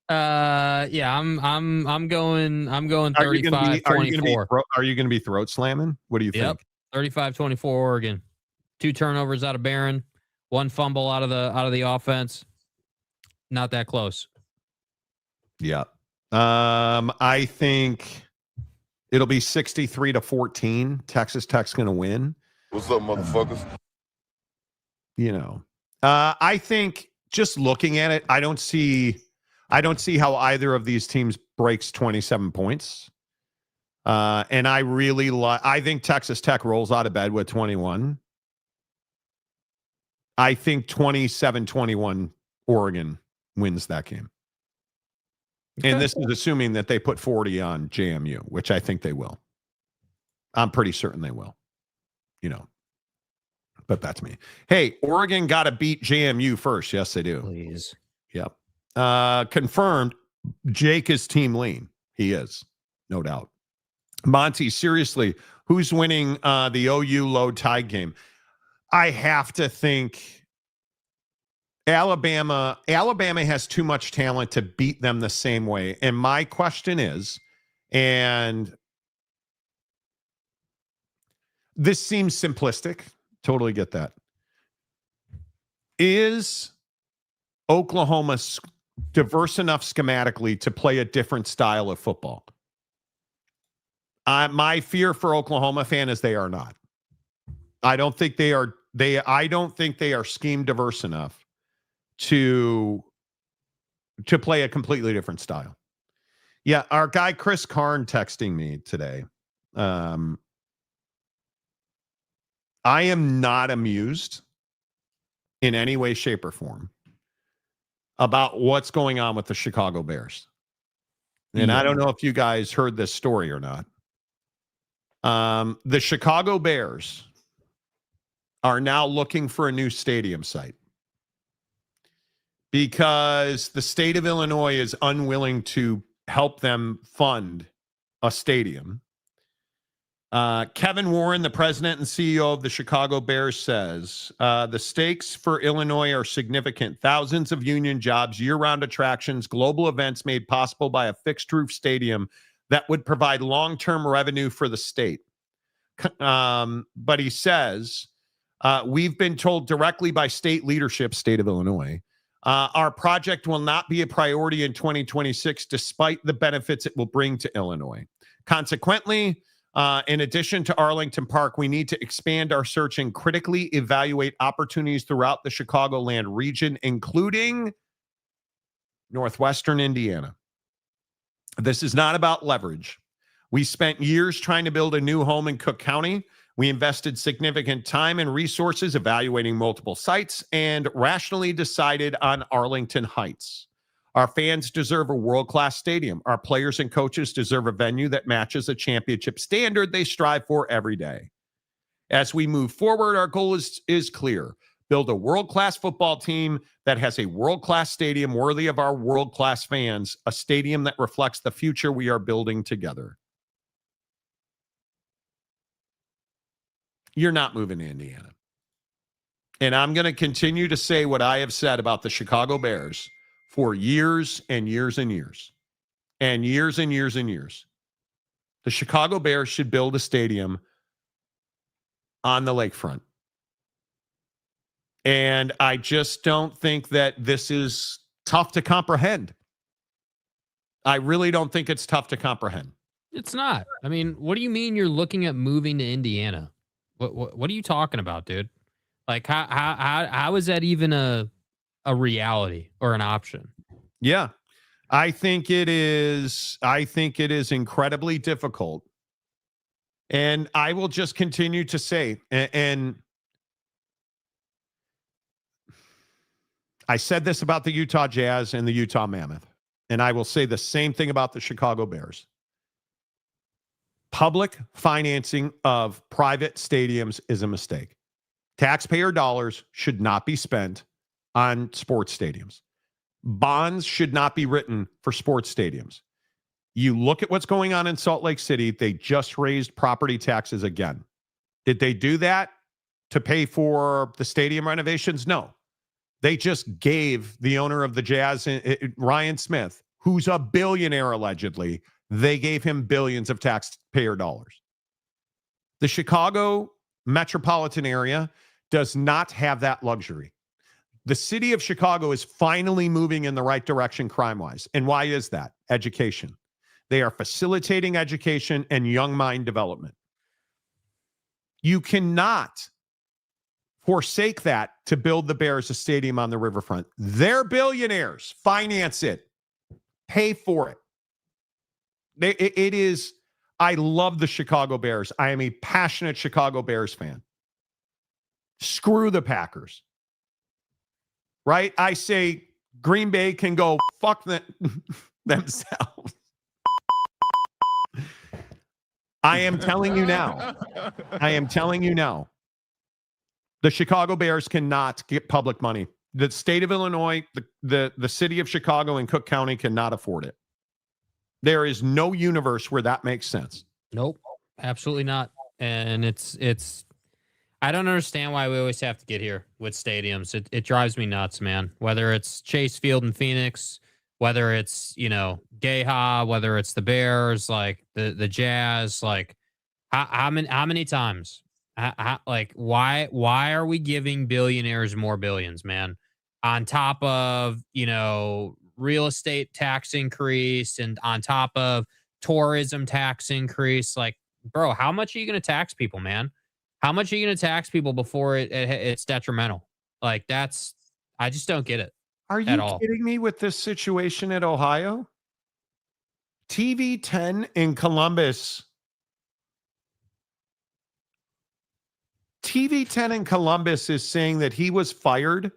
Yeah, I'm going 35-24. Are you going to be throat slamming? What do you think? Yep. 35-24 Oregon. 2 turnovers out of Barron, 1 fumble out of the offense. Not that close. Yeah. I think it'll be 63-14. Texas Tech's going to win. What's up, motherfuckers? I think just looking at it, I don't see how either of these teams breaks 27 points. And I think Texas Tech rolls out of bed with 21. I think 27-21 Oregon wins that game. Okay. And this is assuming that they put 40 on JMU, which I think they will. I'm pretty certain they will. But that's me. Hey, Oregon got to beat JMU first. Yes, they do. Please. Yep. Confirmed, Jake is team lean. He is, no doubt. Monty, seriously, who's winning the OU Load Tide game? I have to think Alabama. Alabama has too much talent to beat them the same way. And my question is, and this seems simplistic. Totally get that. Is Oklahoma diverse enough schematically to play a different style of football? My fear for Oklahoma fan is they are not. I don't think they are. I don't think they are scheme diverse enough to play a completely different style. Yeah, our guy Chris Karn texting me today. I am not amused in any way, shape, or form about what's going on with the Chicago Bears. And I don't know if you guys heard this story or not. The Chicago Bears are now looking for a new stadium site because the state of Illinois is unwilling to help them fund a stadium. Kevin Warren, the president and CEO of the Chicago Bears, says the stakes for Illinois are significant. Thousands of union jobs, year-round attractions, global events made possible by a fixed-roof stadium that would provide long-term revenue for the state. But he says, we've been told directly by state leadership, state of Illinois, our project will not be a priority in 2026, despite the benefits it will bring to Illinois. Consequently, in addition to Arlington Park, we need to expand our search and critically evaluate opportunities throughout the Chicagoland region, including Northwestern Indiana. This is not about leverage. We spent years trying to build a new home in Cook County. We invested significant time and resources evaluating multiple sites and rationally decided on Arlington Heights. Our fans deserve a world-class stadium. Our players and coaches deserve a venue that matches a championship standard they strive for every day. As we move forward, our goal is clear. Build a world-class football team that has a world-class stadium worthy of our world-class fans, a stadium that reflects the future we are building together. You're not moving to Indiana. And I'm going to continue to say what I have said about the Chicago Bears for years and years and years. And years and years and years. The Chicago Bears should build a stadium on the lakefront. And I just don't think that this is tough to comprehend. I really don't think it's tough to comprehend. It's not. I mean, what do you mean you're looking at moving to Indiana? What are you talking about, dude? Like, how is that even a reality or an option? Yeah, I think it is. I think it is incredibly difficult. And I will just continue to say, and I said this about the Utah Jazz and the Utah Mammoth, and I will say the same thing about the Chicago Bears. Public financing of private stadiums is a mistake. Taxpayer dollars should not be spent on sports stadiums. Bonds should not be written for sports stadiums. You look at what's going on in Salt Lake City, they just raised property taxes again. Did they do that to pay for the stadium renovations? No. They just gave the owner of the Jazz, Ryan Smith, who's a billionaire allegedly, they gave him billions of taxpayer dollars. The Chicago metropolitan area does not have that luxury. The city of Chicago is finally moving in the right direction crime-wise. And why is that? Education. They are facilitating education and young mind development. You cannot forsake that to build the Bears a stadium on the riverfront. They're billionaires. Finance it. Pay for it. It is, I love the Chicago Bears. I am a passionate Chicago Bears fan. Screw the Packers. Right? I say Green Bay can go fuck themselves. I am telling you now. I am telling you now. The Chicago Bears cannot get public money. The state of Illinois, the city of Chicago and Cook County cannot afford it. There is no universe where that makes sense. Nope, absolutely not. And it's I don't understand why we always have to get here with stadiums. It drives me nuts, man. Whether it's Chase Field in Phoenix, whether it's, Geha, whether it's the Bears, like the Jazz, like how many times? Why are we giving billionaires more billions, man? On top of, real estate tax increase and on top of tourism tax increase. Like, bro, how much are you going to tax people, man? How much are you going to tax people before it's detrimental? Like, I just don't get it. Are you kidding me with this situation at Ohio? TV 10 in Columbus. TV 10 in Columbus is saying that he was fired,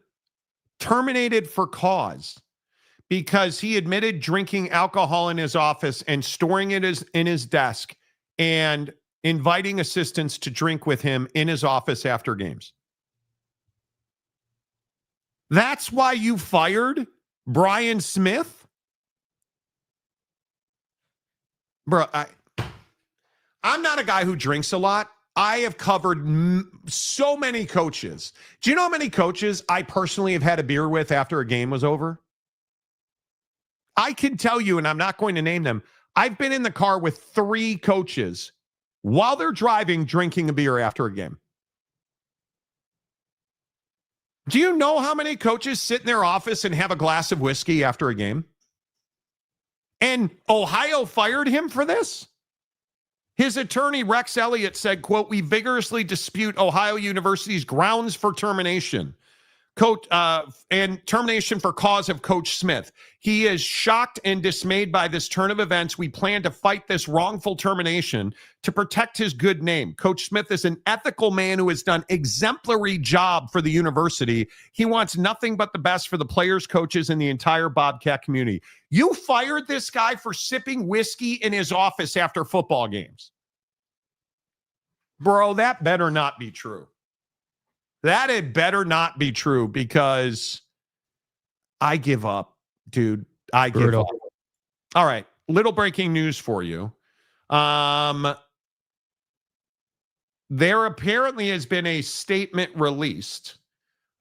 terminated for cause, because he admitted drinking alcohol in his office and storing it in his desk and inviting assistants to drink with him in his office after games. That's why you fired Brian Smith? Bro, I'm not a guy who drinks a lot. I have covered so many coaches. Do you know how many coaches I personally have had a beer with after a game was over? I can tell you, and I'm not going to name them, I've been in the car with 3 coaches while they're driving, drinking a beer after a game. Do you know how many coaches sit in their office and have a glass of whiskey after a game? And Ohio fired him for this? His attorney, Rex Elliott, said, quote, "We vigorously dispute Ohio University's grounds for termination. Coach and termination for cause of Coach Smith. He is shocked and dismayed by this turn of events. We plan to fight this wrongful termination to protect his good name. Coach Smith is an ethical man who has done exemplary job for the university. He wants nothing but the best for the players, coaches, and the entire Bobcat community. You fired this guy for sipping whiskey in his office after football games. Bro, that better not be true. That had better not be true, because I give up, dude. I give up. All right. Little breaking news for you. There apparently has been a statement released.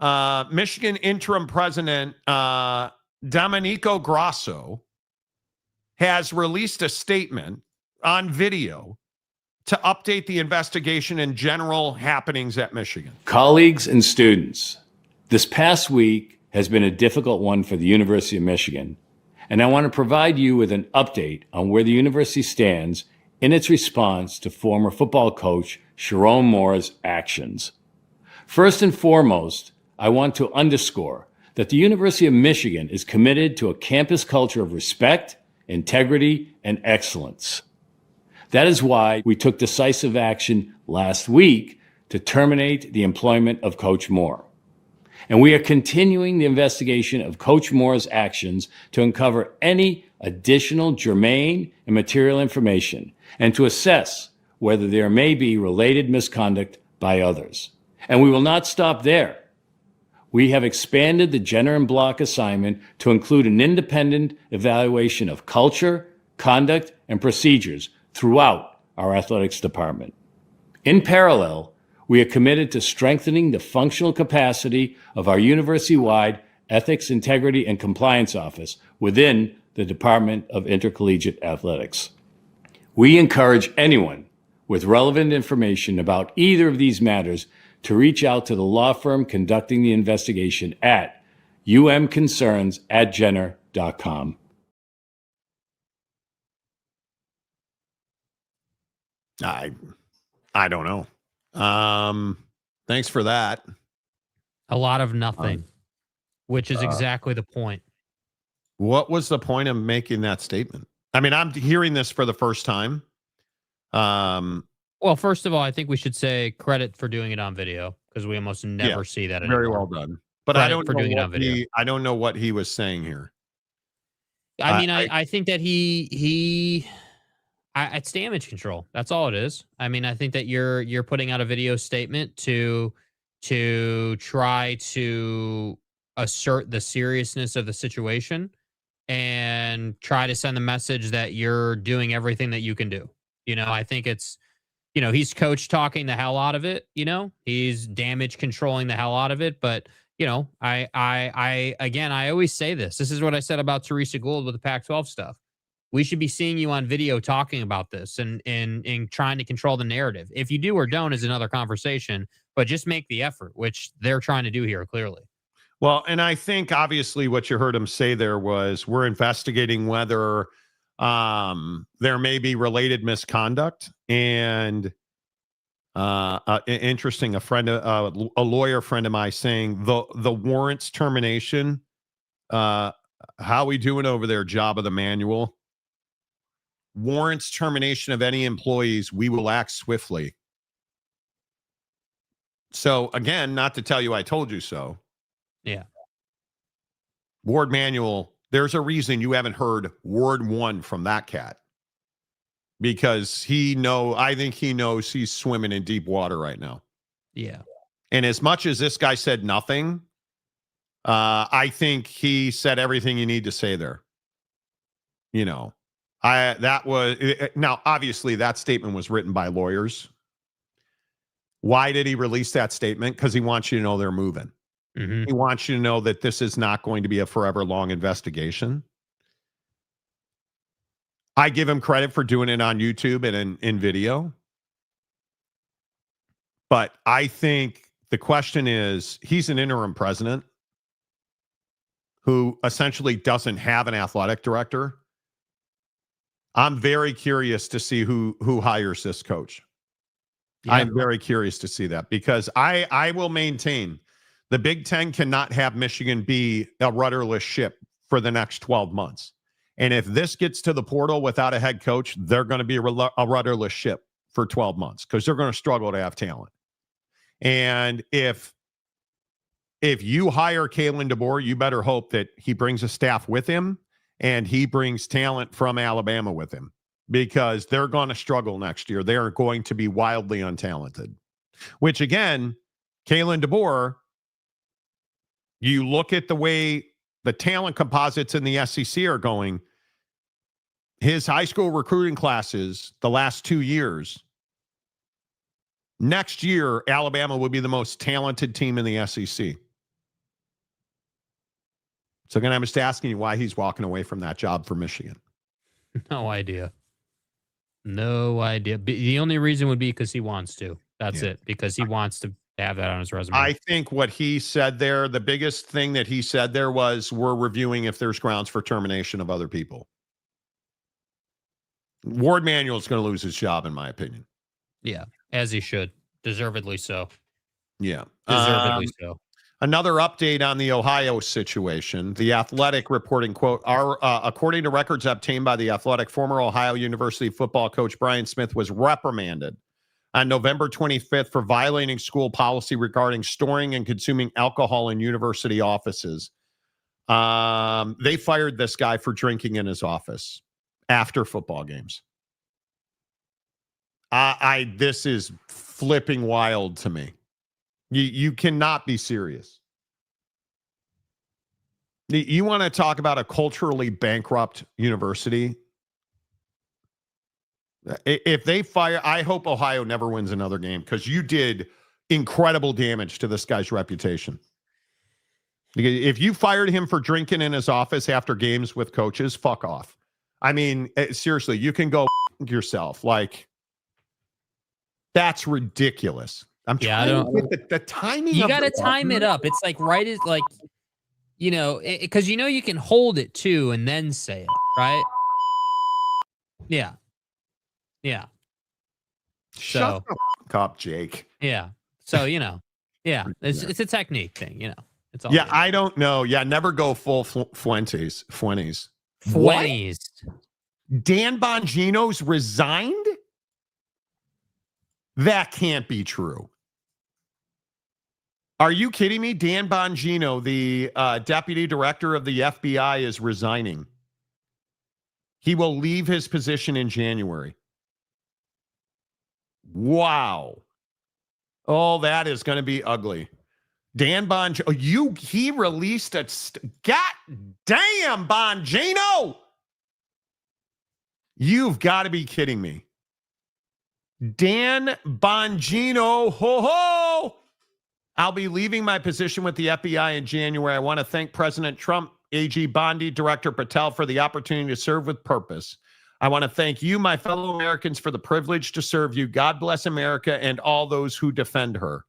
Michigan interim president Domenico Grasso has released a statement on video to update the investigation and general happenings at Michigan. Colleagues and students, this past week has been a difficult one for the University of Michigan, and I want to provide you with an update on where the university stands in its response to former football coach Sharon Moore's actions. First and foremost, I want to underscore that the University of Michigan is committed to a campus culture of respect, integrity, and excellence. That is why we took decisive action last week to terminate the employment of Coach Moore. And we are continuing the investigation of Coach Moore's actions to uncover any additional germane and material information and to assess whether there may be related misconduct by others. And we will not stop there. We have expanded the Jenner and Block assignment to include an independent evaluation of culture, conduct, and procedures throughout our athletics department. In parallel, we are committed to strengthening the functional capacity of our university-wide Ethics, Integrity, and Compliance Office within the Department of Intercollegiate Athletics. We encourage anyone with relevant information about either of these matters to reach out to the law firm conducting the investigation at umconcerns@jenner.com. I don't know. Thanks for that. A lot of nothing, which is exactly the point. What was the point of making that statement? I mean, I'm hearing this for the first time. Well, first of all, I think we should say credit for doing it on video, because we almost never see that anymore. Very well done. But I don't know I don't know what he was saying here. I mean, I think that it's damage control. That's all it is. I mean, I think that you're putting out a video statement to try to assert the seriousness of the situation and try to send the message that you're doing everything that you can do. You know, I think it's, you know, he's coach talking the hell out of it. You know, he's damage controlling the hell out of it. But, you know, I always say this. This is what I said about Teresa Gould with the Pac-12 stuff. We should be seeing you on video talking about this and trying to control the narrative. If you do or don't is another conversation, but just make the effort, which they're trying to do here, clearly. Well, and I think obviously what you heard him say there was we're investigating whether there may be related misconduct. And interesting, a lawyer friend of mine saying the warrants termination. How we doing over there? Job of the manual. Warrants termination of any employees, we will act swiftly. So again, not to tell you I told you so. Yeah. Ward manual, there's a reason you haven't heard word one from that cat. Because I think he knows he's swimming in deep water right now. Yeah. And as much as this guy said nothing, I think he said everything you need to say there. You know. Now, obviously, that statement was written by lawyers. Why did he release that statement? Because he wants you to know they're moving. Mm-hmm. He wants you to know that this is not going to be a forever long investigation. I give him credit for doing it on YouTube and in video. But I think the question is, he's an interim president who essentially doesn't have an athletic director. I'm very curious to see who hires this coach. Yeah. I'm very curious to see that, because I will maintain The Big Ten cannot have Michigan be a rudderless ship for the next 12 months. And if this gets to the portal without a head coach, they're going to be a rudderless ship for 12 months because they're going to struggle to have talent. And if you hire Kalen DeBoer, you better hope that he brings a staff with him and he brings talent from Alabama with him, because they're going to struggle next year. They are going to be wildly untalented, which again, Kalen DeBoer, you look at the way the talent composites in the SEC are going, his high school recruiting classes the last 2 years, next year, Alabama will be the most talented team in the SEC. So again, I'm just asking you why he's walking away from that job for Michigan. No idea. No idea. The only reason would be because he wants to. That's it. Because he wants to have that on his resume. I think what he said there, the biggest thing that he said there was, we're reviewing if there's grounds for termination of other people. Ward Manuel is going to lose his job, in my opinion. Yeah, as he should. Deservedly so. Yeah. Deservedly so. Another update on the Ohio situation. The Athletic reporting, quote, according to records obtained by the Athletic, former Ohio University football coach Brian Smith was reprimanded on November 25th for violating school policy regarding storing and consuming alcohol in university offices. They fired this guy for drinking in his office after football games. This is flipping wild to me. You cannot be serious. You want to talk about a culturally bankrupt university? If they fire, I hope Ohio never wins another game, because you did incredible damage to this guy's reputation. If you fired him for drinking in his office after games with coaches, fuck off. I mean, seriously, you can go yourself. Like, that's ridiculous. I'm trying to get the timing. You got to time it up. It's like because you can hold it too and then say it, right? Yeah. Yeah. Shut the up, Jake. Yeah. So, it's a technique thing, It's all good. I don't know. Yeah, never go full Fuentes. Dan Bongino's resigned? That can't be true. Are you kidding me? Dan Bongino, the deputy director of the FBI, is resigning. He will leave his position in January. Wow. Oh, that is going to be ugly. Dan Bongino, he released God damn, Bongino! You've got to be kidding me. Dan Bongino, ho! I'll be leaving my position with the FBI in January. I want to thank President Trump, AG Bondi, Director Patel for the opportunity to serve with purpose. I want to thank you, my fellow Americans, for the privilege to serve you. God bless America and all those who defend her.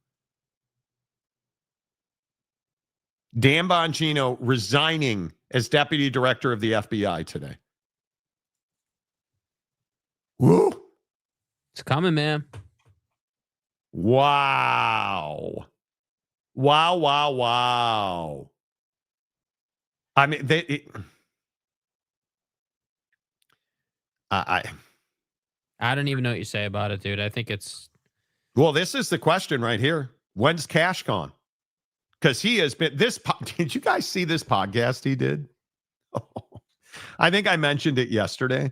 Dan Bongino resigning as Deputy Director of the FBI today. Woo! It's coming, man. Wow. I mean, I don't even know what you say about it, dude. I think it's... Well, this is the question right here. When's Cash gone? Because he has been... Did you guys see this podcast he did? I think I mentioned it yesterday.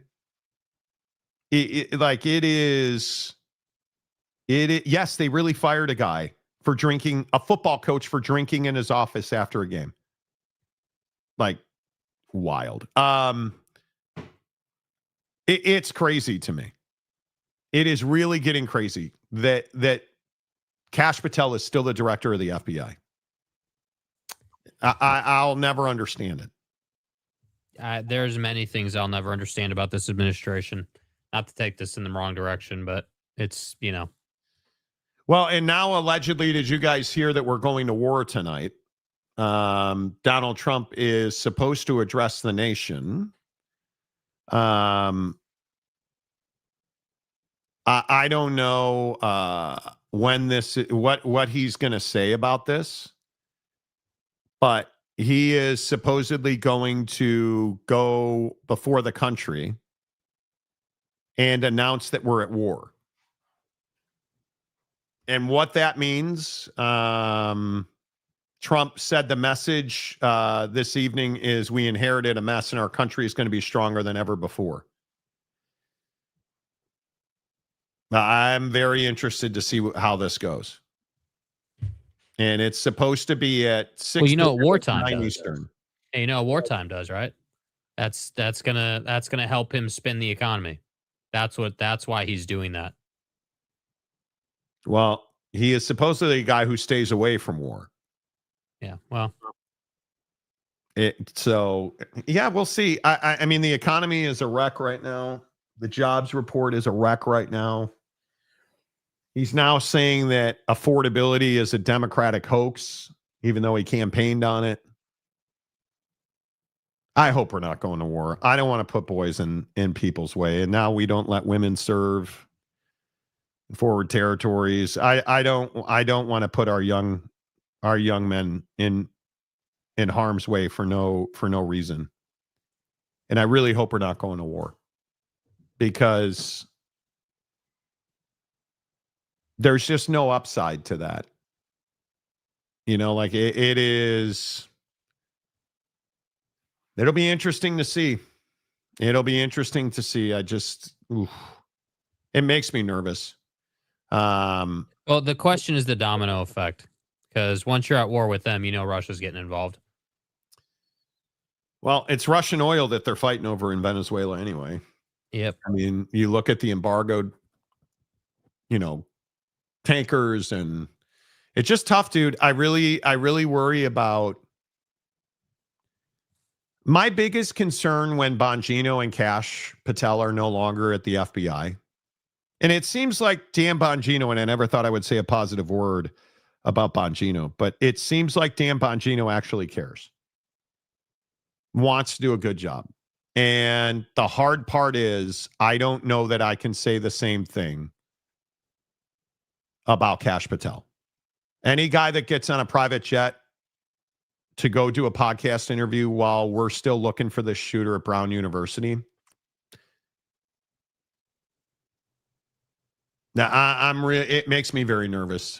Yes, they really fired a guy for drinking, a football coach for drinking in his office after a game. Like, wild. It's crazy to me. It is really getting crazy that Kash Patel is still the director of the FBI. I'll never understand it. There's many things I'll never understand about this administration. Not to take this in the wrong direction, but it's, Well, and now allegedly, did you guys hear that we're going to war tonight? Donald Trump is supposed to address the nation. I don't know when this, what he's going to say about this. But he is supposedly going to go before the country and announce that we're at war. And what that means, Trump said the message this evening is we inherited a mess and our country is going to be stronger than ever before. I'm very interested to see how this goes. And it's supposed to be at 6 Well, you know what wartime does. Eastern. Hey, you know what wartime does, right? That's gonna help him spin the economy. That's why he's doing that. Well, he is supposedly a guy who stays away from war. Yeah. Well, so yeah, we'll see. I mean, the economy is a wreck right now. The jobs report is a wreck right now. He's now saying that affordability is a Democratic hoax, even though he campaigned on it. I hope we're not going to war. I don't want to put boys in people's way. And now we don't let women serve forward territories. I don't want to put our young men in harm's way for no reason. And I really hope we're not going to war, because there's just no upside to that. You know, like it is. It'll be interesting to see. It'll be interesting to see. It makes me nervous. well, the question is the domino effect, because once you're at war with them, you know Russia's getting involved. Well, it's Russian oil that they're fighting over in Venezuela anyway. Yep. I mean, you look at the embargoed, tankers, and it's just tough, dude. I really worry about. My biggest concern when Bongino and Kash Patel are no longer at the FBI, and it seems like Dan Bongino, and I never thought I would say a positive word about Bongino, but it seems like Dan Bongino actually cares, wants to do a good job. And the hard part is I don't know that I can say the same thing about Kash Patel. Any guy that gets on a private jet to go do a podcast interview while we're still looking for this shooter at Brown University. Now it makes me very nervous.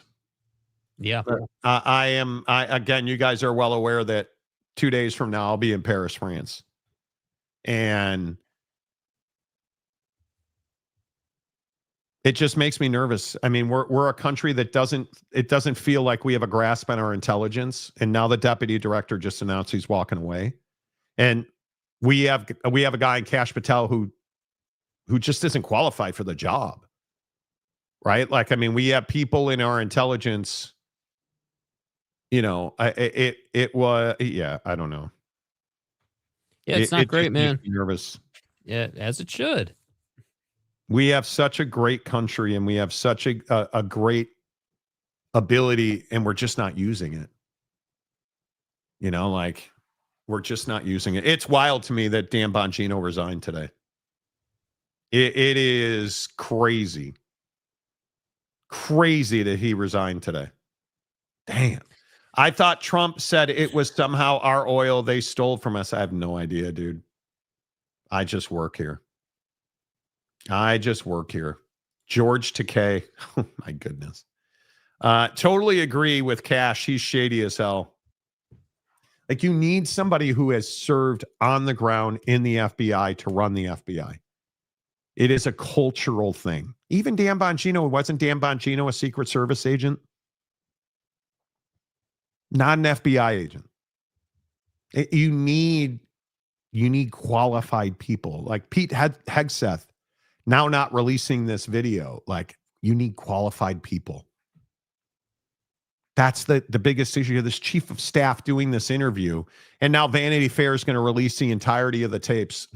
Yeah. Again, you guys are well aware that 2 days from now I'll be in Paris, France. And it just makes me nervous. I mean, we're a country that doesn't feel like we have a grasp on our intelligence. And now the deputy director just announced he's walking away. And we have a guy in Kash Patel who just isn't qualified for the job. Right? Like, I mean, we have people in our intelligence, it was, I don't know. Yeah, it's not great, man. Makes me nervous. Yeah, as it should. We have such a great country, and we have such a great ability, and we're just not using it. We're just not using it. It's wild to me that Dan Bongino resigned today. It is crazy. Crazy that he resigned today. Damn. I thought Trump said it was somehow our oil they stole from us. I have no idea, dude. I just work here. George Takei. Oh, my goodness. Totally agree with Kash. He's shady as hell. Like, you need somebody who has served on the ground in the FBI to run the FBI. It is a cultural thing. Even Dan Bongino, wasn't Dan Bongino a Secret Service agent? Not an FBI agent. You need qualified people. Like Pete Hegseth, now not releasing this video. Like, you need qualified people. That's the biggest issue. This chief of staff doing this interview, and now Vanity Fair is going to release the entirety of the tapes.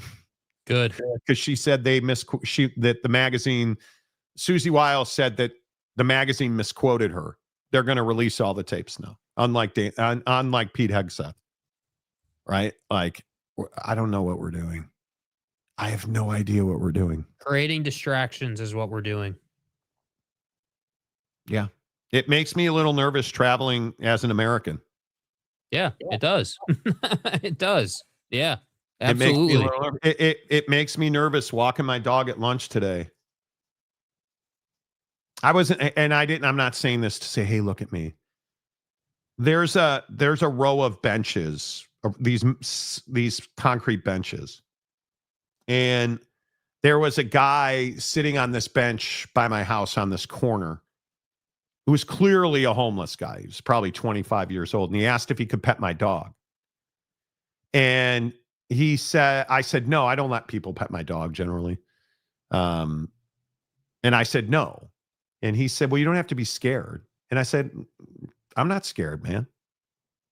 Good, because she said that the magazine, Susie Wiles said that the magazine misquoted her. They're going to release all the tapes now, unlike Pete Hegseth, right? Like, I don't know what we're doing. I have no idea what we're doing. Creating distractions is what we're doing. Yeah. It makes me a little nervous traveling as an American. Yeah, it does. It does. Yeah, It makes me, absolutely. it makes me nervous walking my dog at lunch today. I wasn't, and I didn't. I'm not saying this to say, "Hey, look at me." There's a row of benches, these concrete benches, and there was a guy sitting on this bench by my house on this corner who was clearly a homeless guy. He was probably 25 years old, and he asked if he could pet my dog. And I said, no, I don't let people pet my dog generally. And I said, no. And he said, well, you don't have to be scared. And I said, I'm not scared, man.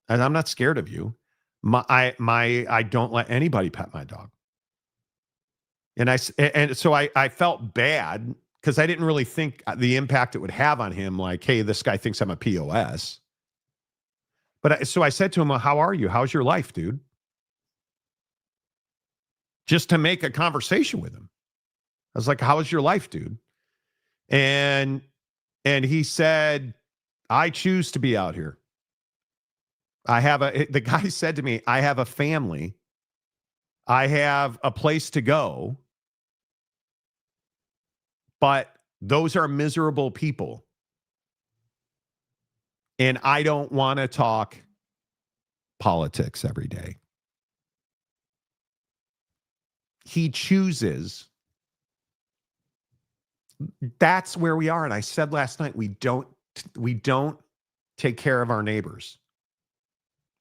And I'm not scared of you. I don't let anybody pet my dog. And so I felt bad because I didn't really think the impact it would have on him. Like, hey, this guy thinks I'm a POS. But so I said to him, well, how are you? How's your life, dude? Just to make a conversation with him. I was like, how's your life, dude? And he said, I choose to be out here. The guy said to me, I have a family. I have a place to go. But those are miserable people. And I don't want to talk politics every day. He chooses. That's where we are. And I said last night, we don't take care of our neighbors.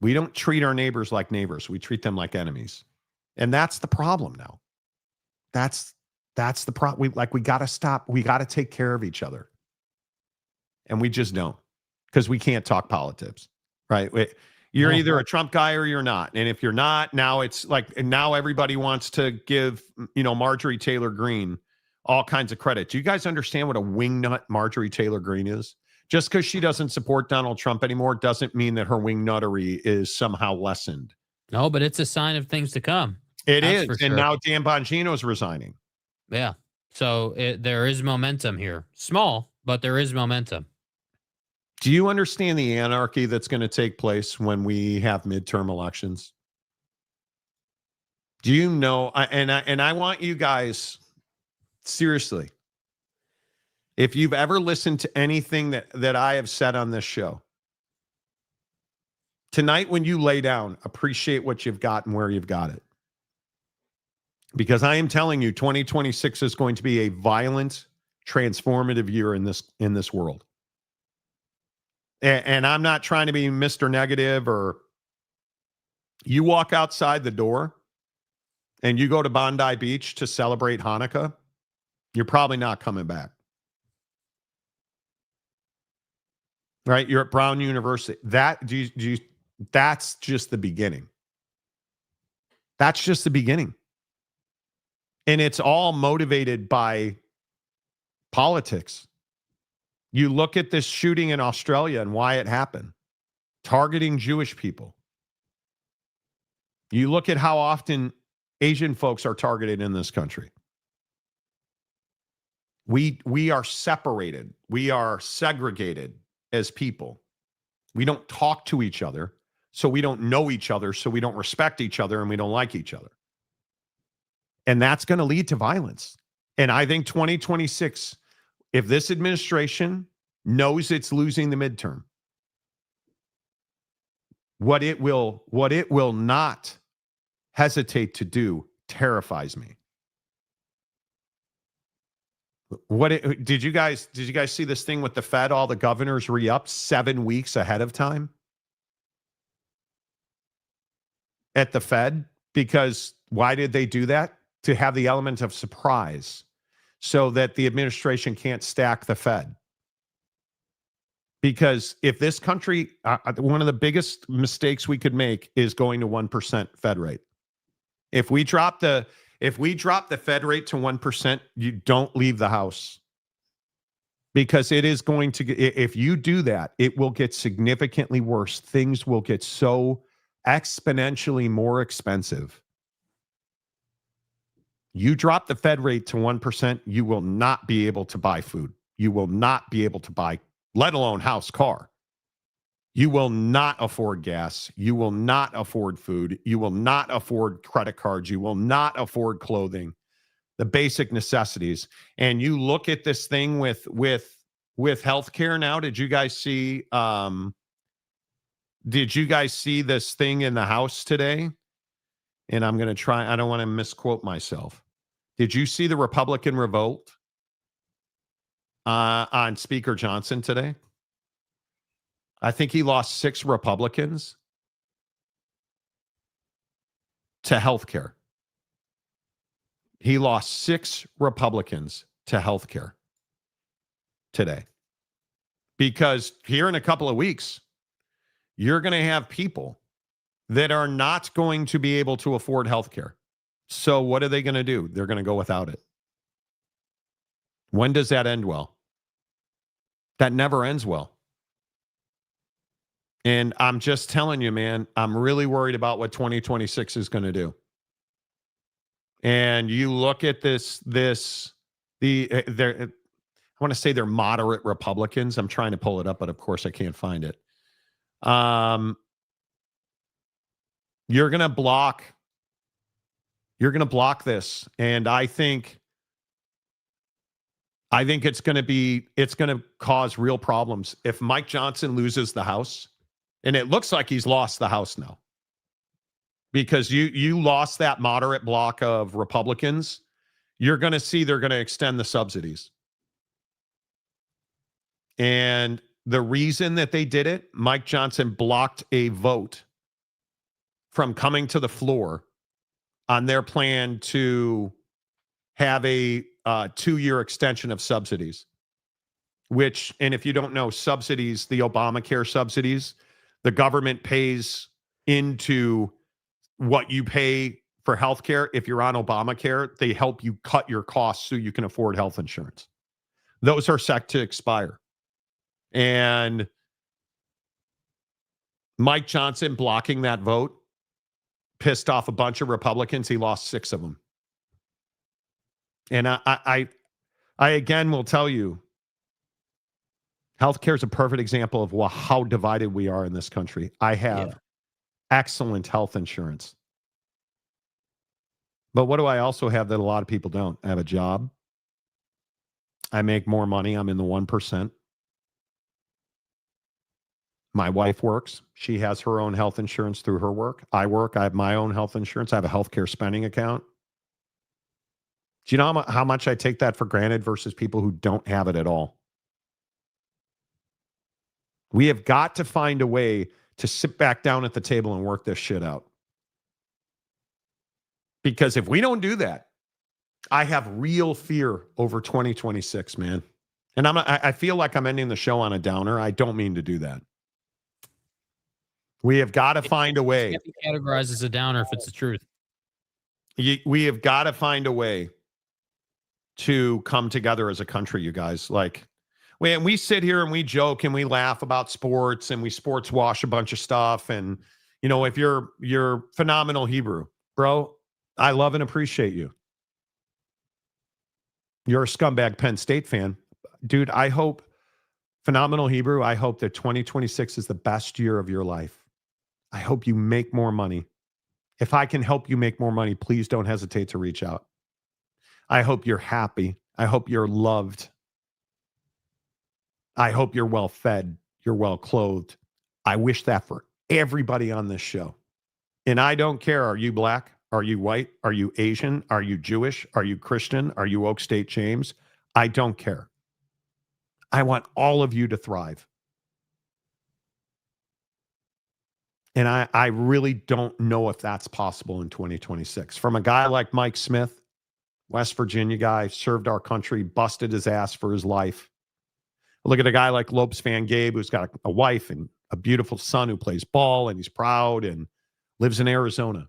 We don't treat our neighbors like neighbors. We treat them like enemies. And that's the problem now. That's the problem. We got to stop. We got to take care of each other. And we just don't, because we can't talk politics, right? You're either a Trump guy or you're not. And if you're not, now it's like, and now everybody wants to give, Marjorie Taylor Greene all kinds of credit. Do you guys understand what a wingnut Marjorie Taylor Greene is? Just because she doesn't support Donald Trump anymore doesn't mean that her wingnuttery is somehow lessened. No, but it's a sign of things to come. It is. And now Dan Bongino's resigning. Yeah. So there is momentum here. Small, but there is momentum. Do you understand the anarchy that's going to take place when we have midterm elections? Do you know? And I want you guys, seriously, if you've ever listened to anything that I have said on this show, tonight when you lay down, appreciate what you've got and where you've got it. Because I am telling you, 2026 is going to be a violent, transformative year in this world. And I'm not trying to be Mr. Negative, or you walk outside the door and you go to Bondi Beach to celebrate Hanukkah, you're probably not coming back. Right? You're at Brown University. That's just the beginning. That's just the beginning. And it's all motivated by politics. You look at this shooting in Australia and why it happened, targeting Jewish people. You look at how often Asian folks are targeted in this country. We are separated. We are segregated as people. We don't talk to each other, so we don't know each other, so we don't respect each other, and we don't like each other. And that's going to lead to violence. And I think 2026, if this administration knows it's losing the midterm, what it will not hesitate to do terrifies me. Did you guys see this thing with the Fed? All the governors re-upped 7 weeks ahead of time at the Fed. Because why did they do that? To have the element of surprise so that the administration can't stack the Fed. Because if this country, one of the biggest mistakes we could make is going to 1% Fed rate. If we drop the Fed rate to 1%, you don't leave the house. Because it is going to, if you do that, it will get significantly worse. Things will get so exponentially more expensive. You drop the Fed rate to 1%, you will not be able to buy food. You will not be able to buy, let alone house, car. You will not afford gas. You will not afford food. You will not afford credit cards. You will not afford clothing, the basic necessities. And you look at this thing with healthcare now. Did you guys see this thing in the House today? And I'm going to try, I don't want to misquote myself. Did you see the Republican revolt on Speaker Johnson today? I think he lost 6 Republicans to healthcare. He lost 6 Republicans to healthcare today. Because here in a couple of weeks, you're going to have people that are not going to be able to afford healthcare. So what are they going to do? They're going to go without it. When does that end well? That never ends well. And I'm just telling you, man, I'm really worried about what 2026 is going to do. And you look at I want to say they're moderate Republicans. I'm trying to pull it up, but of course I can't find it. You're going to block this. And I think it's going to cause real problems. If Mike Johnson loses the House, and it looks like he's lost the House now, because you lost that moderate block of Republicans, you're going to see they're going to extend the subsidies. And the reason that they did it, Mike Johnson blocked a vote from coming to the floor on their plan to have a 2-year extension of subsidies, which, and if you don't know, subsidies, the Obamacare subsidies, the government pays into what you pay for healthcare. If you're on Obamacare, they help you cut your costs so you can afford health insurance. Those are set to expire. And Mike Johnson blocking that vote pissed off a bunch of Republicans. He lost 6 of them. And I again will tell you, healthcare is a perfect example of how divided we are in this country. I have excellent health insurance. But what do I also have that a lot of people don't? I have a job. I make more money. I'm in the 1%. My wife works. She has her own health insurance through her work. I work. I have my own health insurance. I have a healthcare spending account. Do you know how much I take that for granted versus people who don't have it at all? We have got to find a way to sit back down at the table and work this shit out. Because if we don't do that, I have real fear over 2026, man. And I feel like I'm ending the show on a downer. I don't mean to do that. We have got to find a way. It can't be categorized as a downer if it's the truth. We have got to find a way to come together as a country, you guys. Like, when we sit here and we joke and we laugh about sports and we sports wash a bunch of stuff. And, you know, if you're phenomenal Hebrew, bro, I love and appreciate you. You're a scumbag Penn State fan. Dude, I hope, phenomenal Hebrew, I hope that 2026 is the best year of your life. I hope you make more money. If I can help you make more money, please don't hesitate to reach out. I hope you're happy. I hope you're loved. I hope you're well fed. You're well clothed. I wish that for everybody on this show. And I don't care. Are you black? Are you white? Are you Asian? Are you Jewish? Are you Christian? Are you Oak State James? I don't care. I want all of you to thrive. And I really don't know if that's possible in 2026. From a guy like Mike Smith, West Virginia guy, served our country, busted his ass for his life. Look at a guy like Lopes Van Gabe, who's got a wife and a beautiful son who plays ball, and he's proud and lives in Arizona.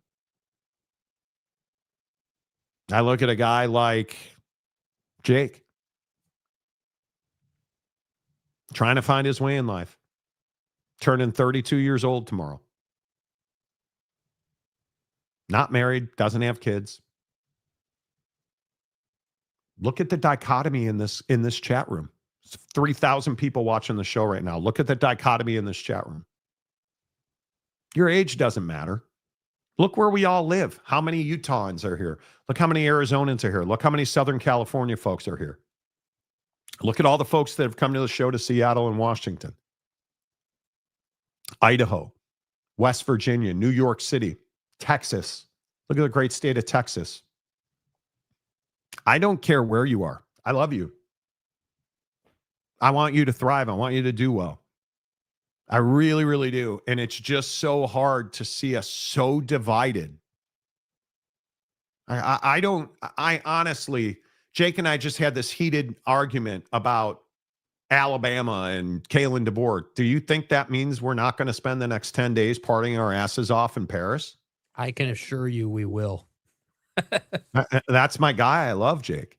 I look at a guy like Jake, trying to find his way in life, turning 32 years old tomorrow. Not married, doesn't have kids. Look at the dichotomy in this chat room. 3,000 people watching the show right now. Look at the dichotomy in this chat room. Your age doesn't matter. Look where we all live. How many Utahns are here? Look how many Arizonans are here. Look how many Southern California folks are here. Look at all the folks that have come to the show to Seattle and Washington, Idaho, West Virginia, New York City, Texas. Look at the great state of Texas. I don't care where you are. I love you. I want you to thrive. I want you to do well. I really, really do. And it's just so hard to see us so divided. I honestly, Jake and I just had this heated argument about Alabama and Kalen DeBoer. Do you think that means we're not going to spend the next 10 days partying our asses off in Paris? I can assure you we will. That's my guy. I love Jake.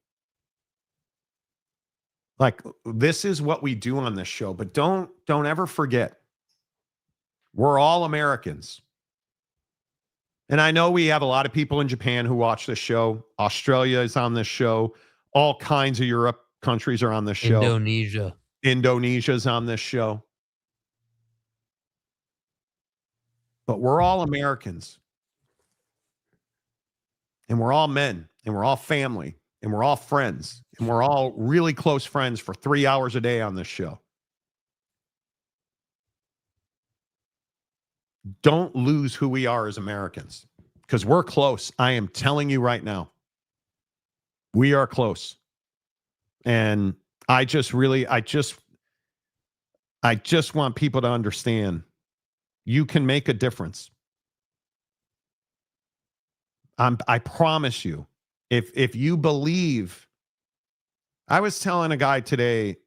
Like, this is what we do on this show, but don't ever forget, we're all Americans. And I know we have a lot of people in Japan who watch this show. Australia is on this show. All kinds of Europe countries are on this show. Indonesia's on this show. But we're all Americans. And we're all men. And we're all family. And we're all friends. And we're all really close friends for 3 hours a day on this show. Don't lose who we are as Americans, because we're close. I am telling you right now, we are close. And I just want people to understand you can make a difference. I promise you, if you believe. I was telling a guy today,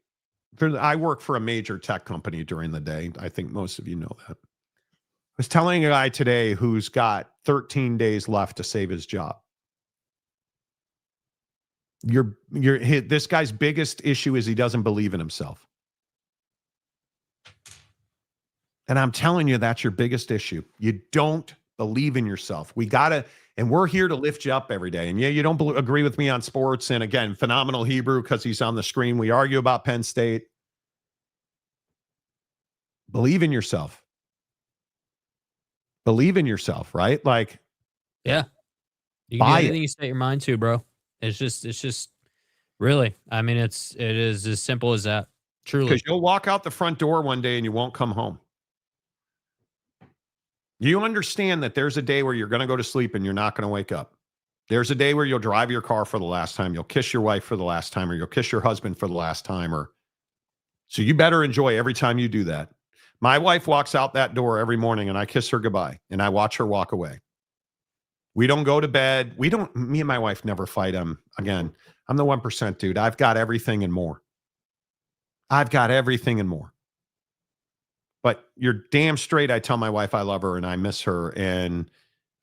I work for a major tech company during the day. I think most of you know that. I was telling a guy today who's got 13 days left to save his job. This guy's biggest issue is he doesn't believe in himself. And I'm telling you, that's your biggest issue. You don't believe in yourself. And we're here to lift you up every day. And yeah, you don't agree with me on sports. And again, phenomenal Hebrew because he's on the screen. We argue about Penn State. Believe in yourself. Believe in yourself, right? Like, yeah, you can do anything you set your mind to, bro. It's just really, I mean, it is as simple as that. Truly. Because you'll walk out the front door one day and you won't come home. You understand that there's a day where you're going to go to sleep and you're not going to wake up. There's a day where you'll drive your car for the last time. You'll kiss your wife for the last time, or you'll kiss your husband for the last time. So you better enjoy every time you do that. My wife walks out that door every morning and I kiss her goodbye and I watch her walk away. We don't go to bed. Me and my wife never fight. Again, I'm the 1% dude. I've got everything and more. I've got everything and more. But you're damn straight. I tell my wife I love her and I miss her. And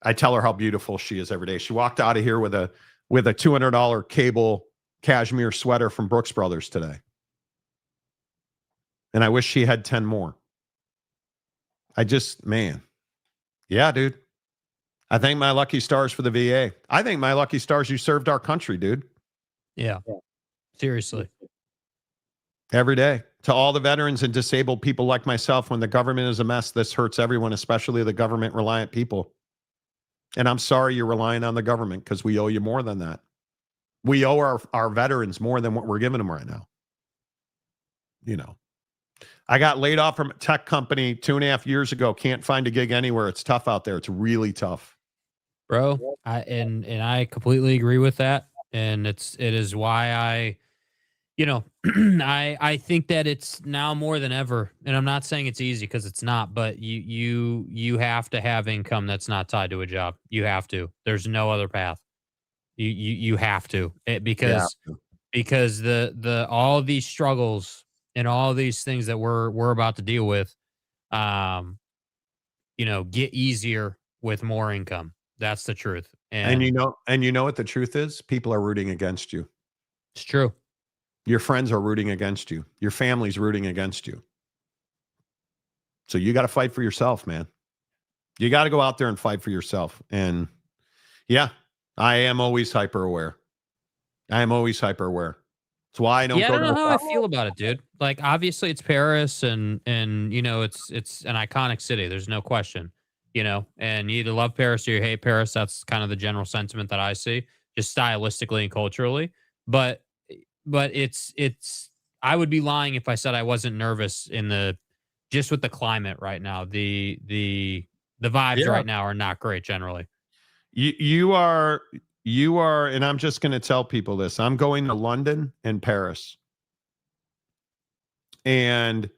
I tell her how beautiful she is every day. She walked out of here with a $200 cable cashmere sweater from Brooks Brothers today. And I wish she had 10 more. Man. Yeah, dude. I thank my lucky stars for the VA. I thank my lucky stars you served our country, dude. Yeah. Seriously. Every day. To all the veterans and disabled people like myself, when the government is a mess, this hurts everyone, especially the government-reliant people. And I'm sorry you're relying on the government, because we owe you more than that. We owe our veterans more than what we're giving them right now. You know. I got laid off from a tech company 2.5 years ago. Can't find a gig anywhere. It's tough out there. It's really tough. Bro, I completely agree with that. And it is why I think that it's now more than ever, and I'm not saying it's easy, because it's not, but you have to have income that's not tied to a job. You have to. There's no other path. You have to, because the all these struggles and all these things that we're about to deal with, get easier with more income. That's the truth. And you know what the truth is? People are rooting against you. It's true. Your friends are rooting against you. Your family's rooting against you. So you got to fight for yourself, man. You got to go out there and fight for yourself. And yeah, I am always hyper aware. That's why I don't go I don't to know how I feel about it, dude. Like, obviously it's Paris and it's an iconic city. There's no question. and you either love Paris or you hate Paris. That's kind of the general sentiment that I see, just stylistically and culturally. But it's I would be lying if I said I wasn't nervous just with the climate right now. The vibes Yeah. right now are not great generally. You are, and I'm just going to tell people this. I'm going to London and Paris. And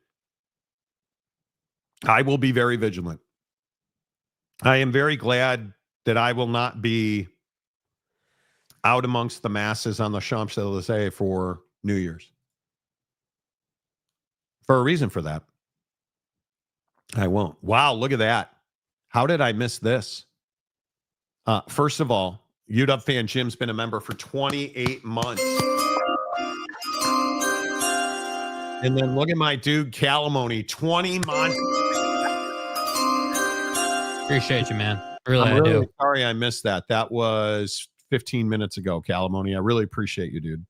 I will be very vigilant. I am very glad that I will not be out amongst the masses on the Champs-Elysees for New Year's. For a reason for that. I won't. Wow, look at that. How did I miss this? First of all, UW fan Jim's been a member for 28 months. And then look at my dude, Calamoni, 20 months. Appreciate you, man. Really, I'm I really do. sorry I missed that. That was 15 minutes ago, Calamoni. I really appreciate you, dude.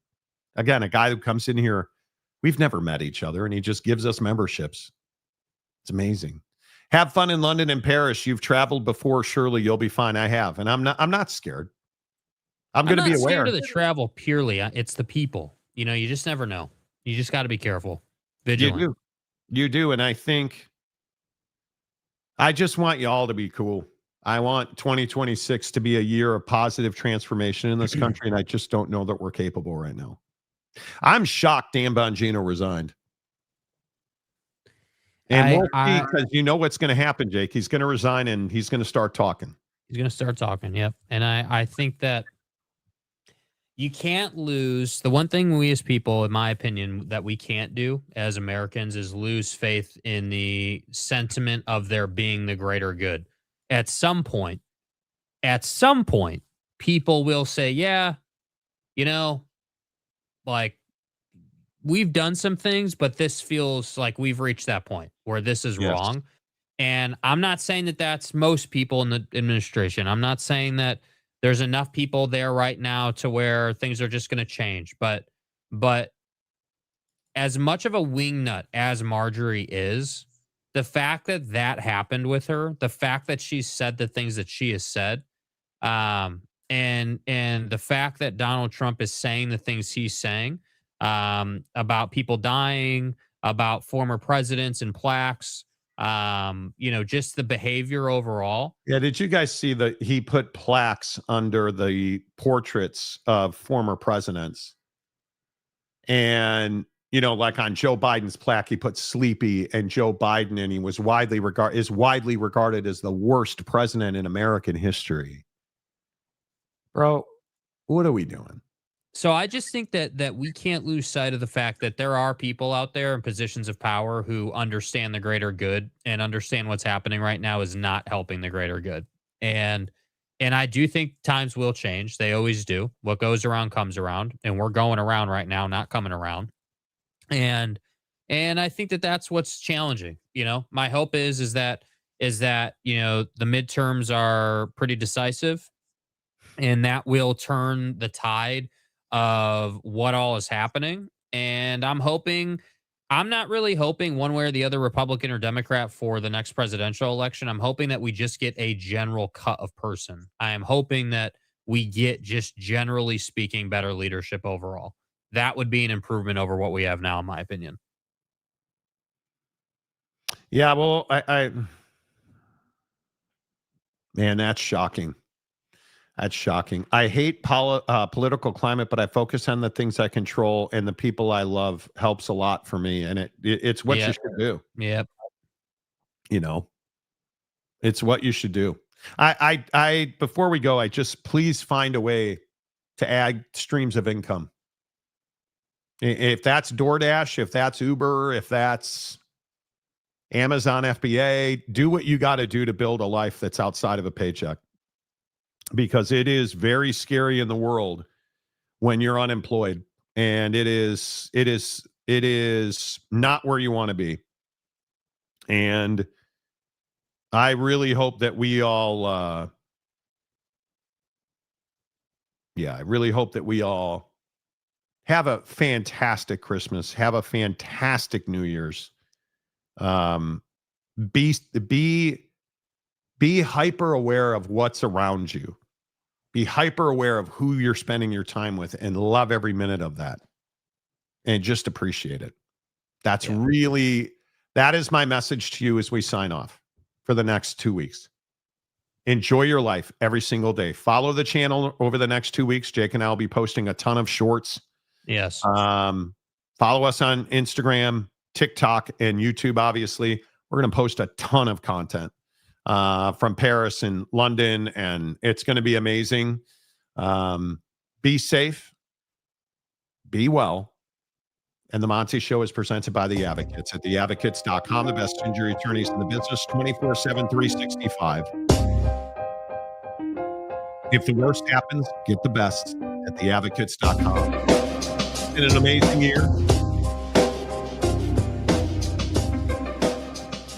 Again, a guy who comes in here, we've never met each other, and he just gives us memberships. It's amazing. Have fun in London and Paris. You've traveled before. Surely you'll be fine. I have, and I'm not scared. I'm going to be not aware. scared of the travel purely. It's the people. You just never know. You just got to be careful, vigilant. You do, and I think I just want you all to be cool. I want 2026 to be a year of positive transformation in this country, and I just don't know that we're capable right now. I'm shocked Dan Bongino resigned. And we'll see, because you know what's going to happen, Jake. He's going to resign, and he's going to start talking. He's going to start talking, yep. And I think that you can't lose. The one thing we as people, in my opinion, that we can't do as Americans is lose faith in the sentiment of there being the greater good. At some point, people will say, yeah, like, we've done some things, but this feels like we've reached that point where this is wrong. And I'm not saying that that's most people in the administration. I'm not saying that there's enough people there right now to where things are just going to change. But as much of a wingnut as Marjorie is, the fact that happened with her, the fact that she's said the things that she has said, and the fact that Donald Trump is saying the things he's saying, about people dying, about former presidents and plaques, just the behavior overall. Yeah, did you guys see that he put plaques under the portraits of former presidents? And, like on Joe Biden's plaque, he put Sleepy and Joe Biden, and he was widely regarded as the worst president in American history. Bro, what are we doing? So I just think that we can't lose sight of the fact that there are people out there in positions of power who understand the greater good and understand what's happening right now is not helping the greater good. And I do think times will change. They always do. What goes around comes around, and we're going around right now, not coming around. And I think that that's what's challenging. My hope is that the midterms are pretty decisive, and that will turn the tide of what all is happening. And I'm not really hoping one way or the other, Republican or Democrat, for the next presidential election. I'm hoping that we just get a general cut of person. I am hoping that we get, just generally speaking, better leadership overall. That would be an improvement over what we have now, in my opinion. Yeah, well, man, that's shocking. That's shocking. I hate political climate, but I focus on the things I control, and the people I love helps a lot for me. And it's what you should do. Yep. It's what you should do. I before we go, please find a way to add streams of income. If that's DoorDash, if that's Uber, if that's Amazon FBA, do what you got to do to build a life that's outside of a paycheck. Because it is very scary in the world when you're unemployed, and it is not where you want to be. And I really hope that we all, I really hope that we all have a fantastic Christmas, have a fantastic New Year's. Be Be hyper aware of what's around you. Be hyper aware of who you're spending your time with and love every minute of that. And just appreciate it. That is my message to you as we sign off for the next 2 weeks. Enjoy your life every single day. Follow the channel over the next 2 weeks. Jake and I will be posting a ton of shorts. Yes. Follow us on Instagram, TikTok, and YouTube, obviously. We're going to post a ton of content from Paris and London, and it's going to be amazing. Be safe. Be well. And the Monty Show is presented by The Advocates at theadvocates.com, the best injury attorneys in the business, 24/7, 365. If the worst happens, get the best at theadvocates.com. It's been an amazing year.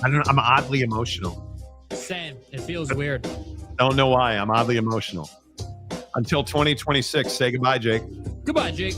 I don't know. I'm oddly emotional. Same. It feels weird. Don't know why. I'm oddly emotional. Until 2026, say goodbye, Jake. Goodbye, Jake.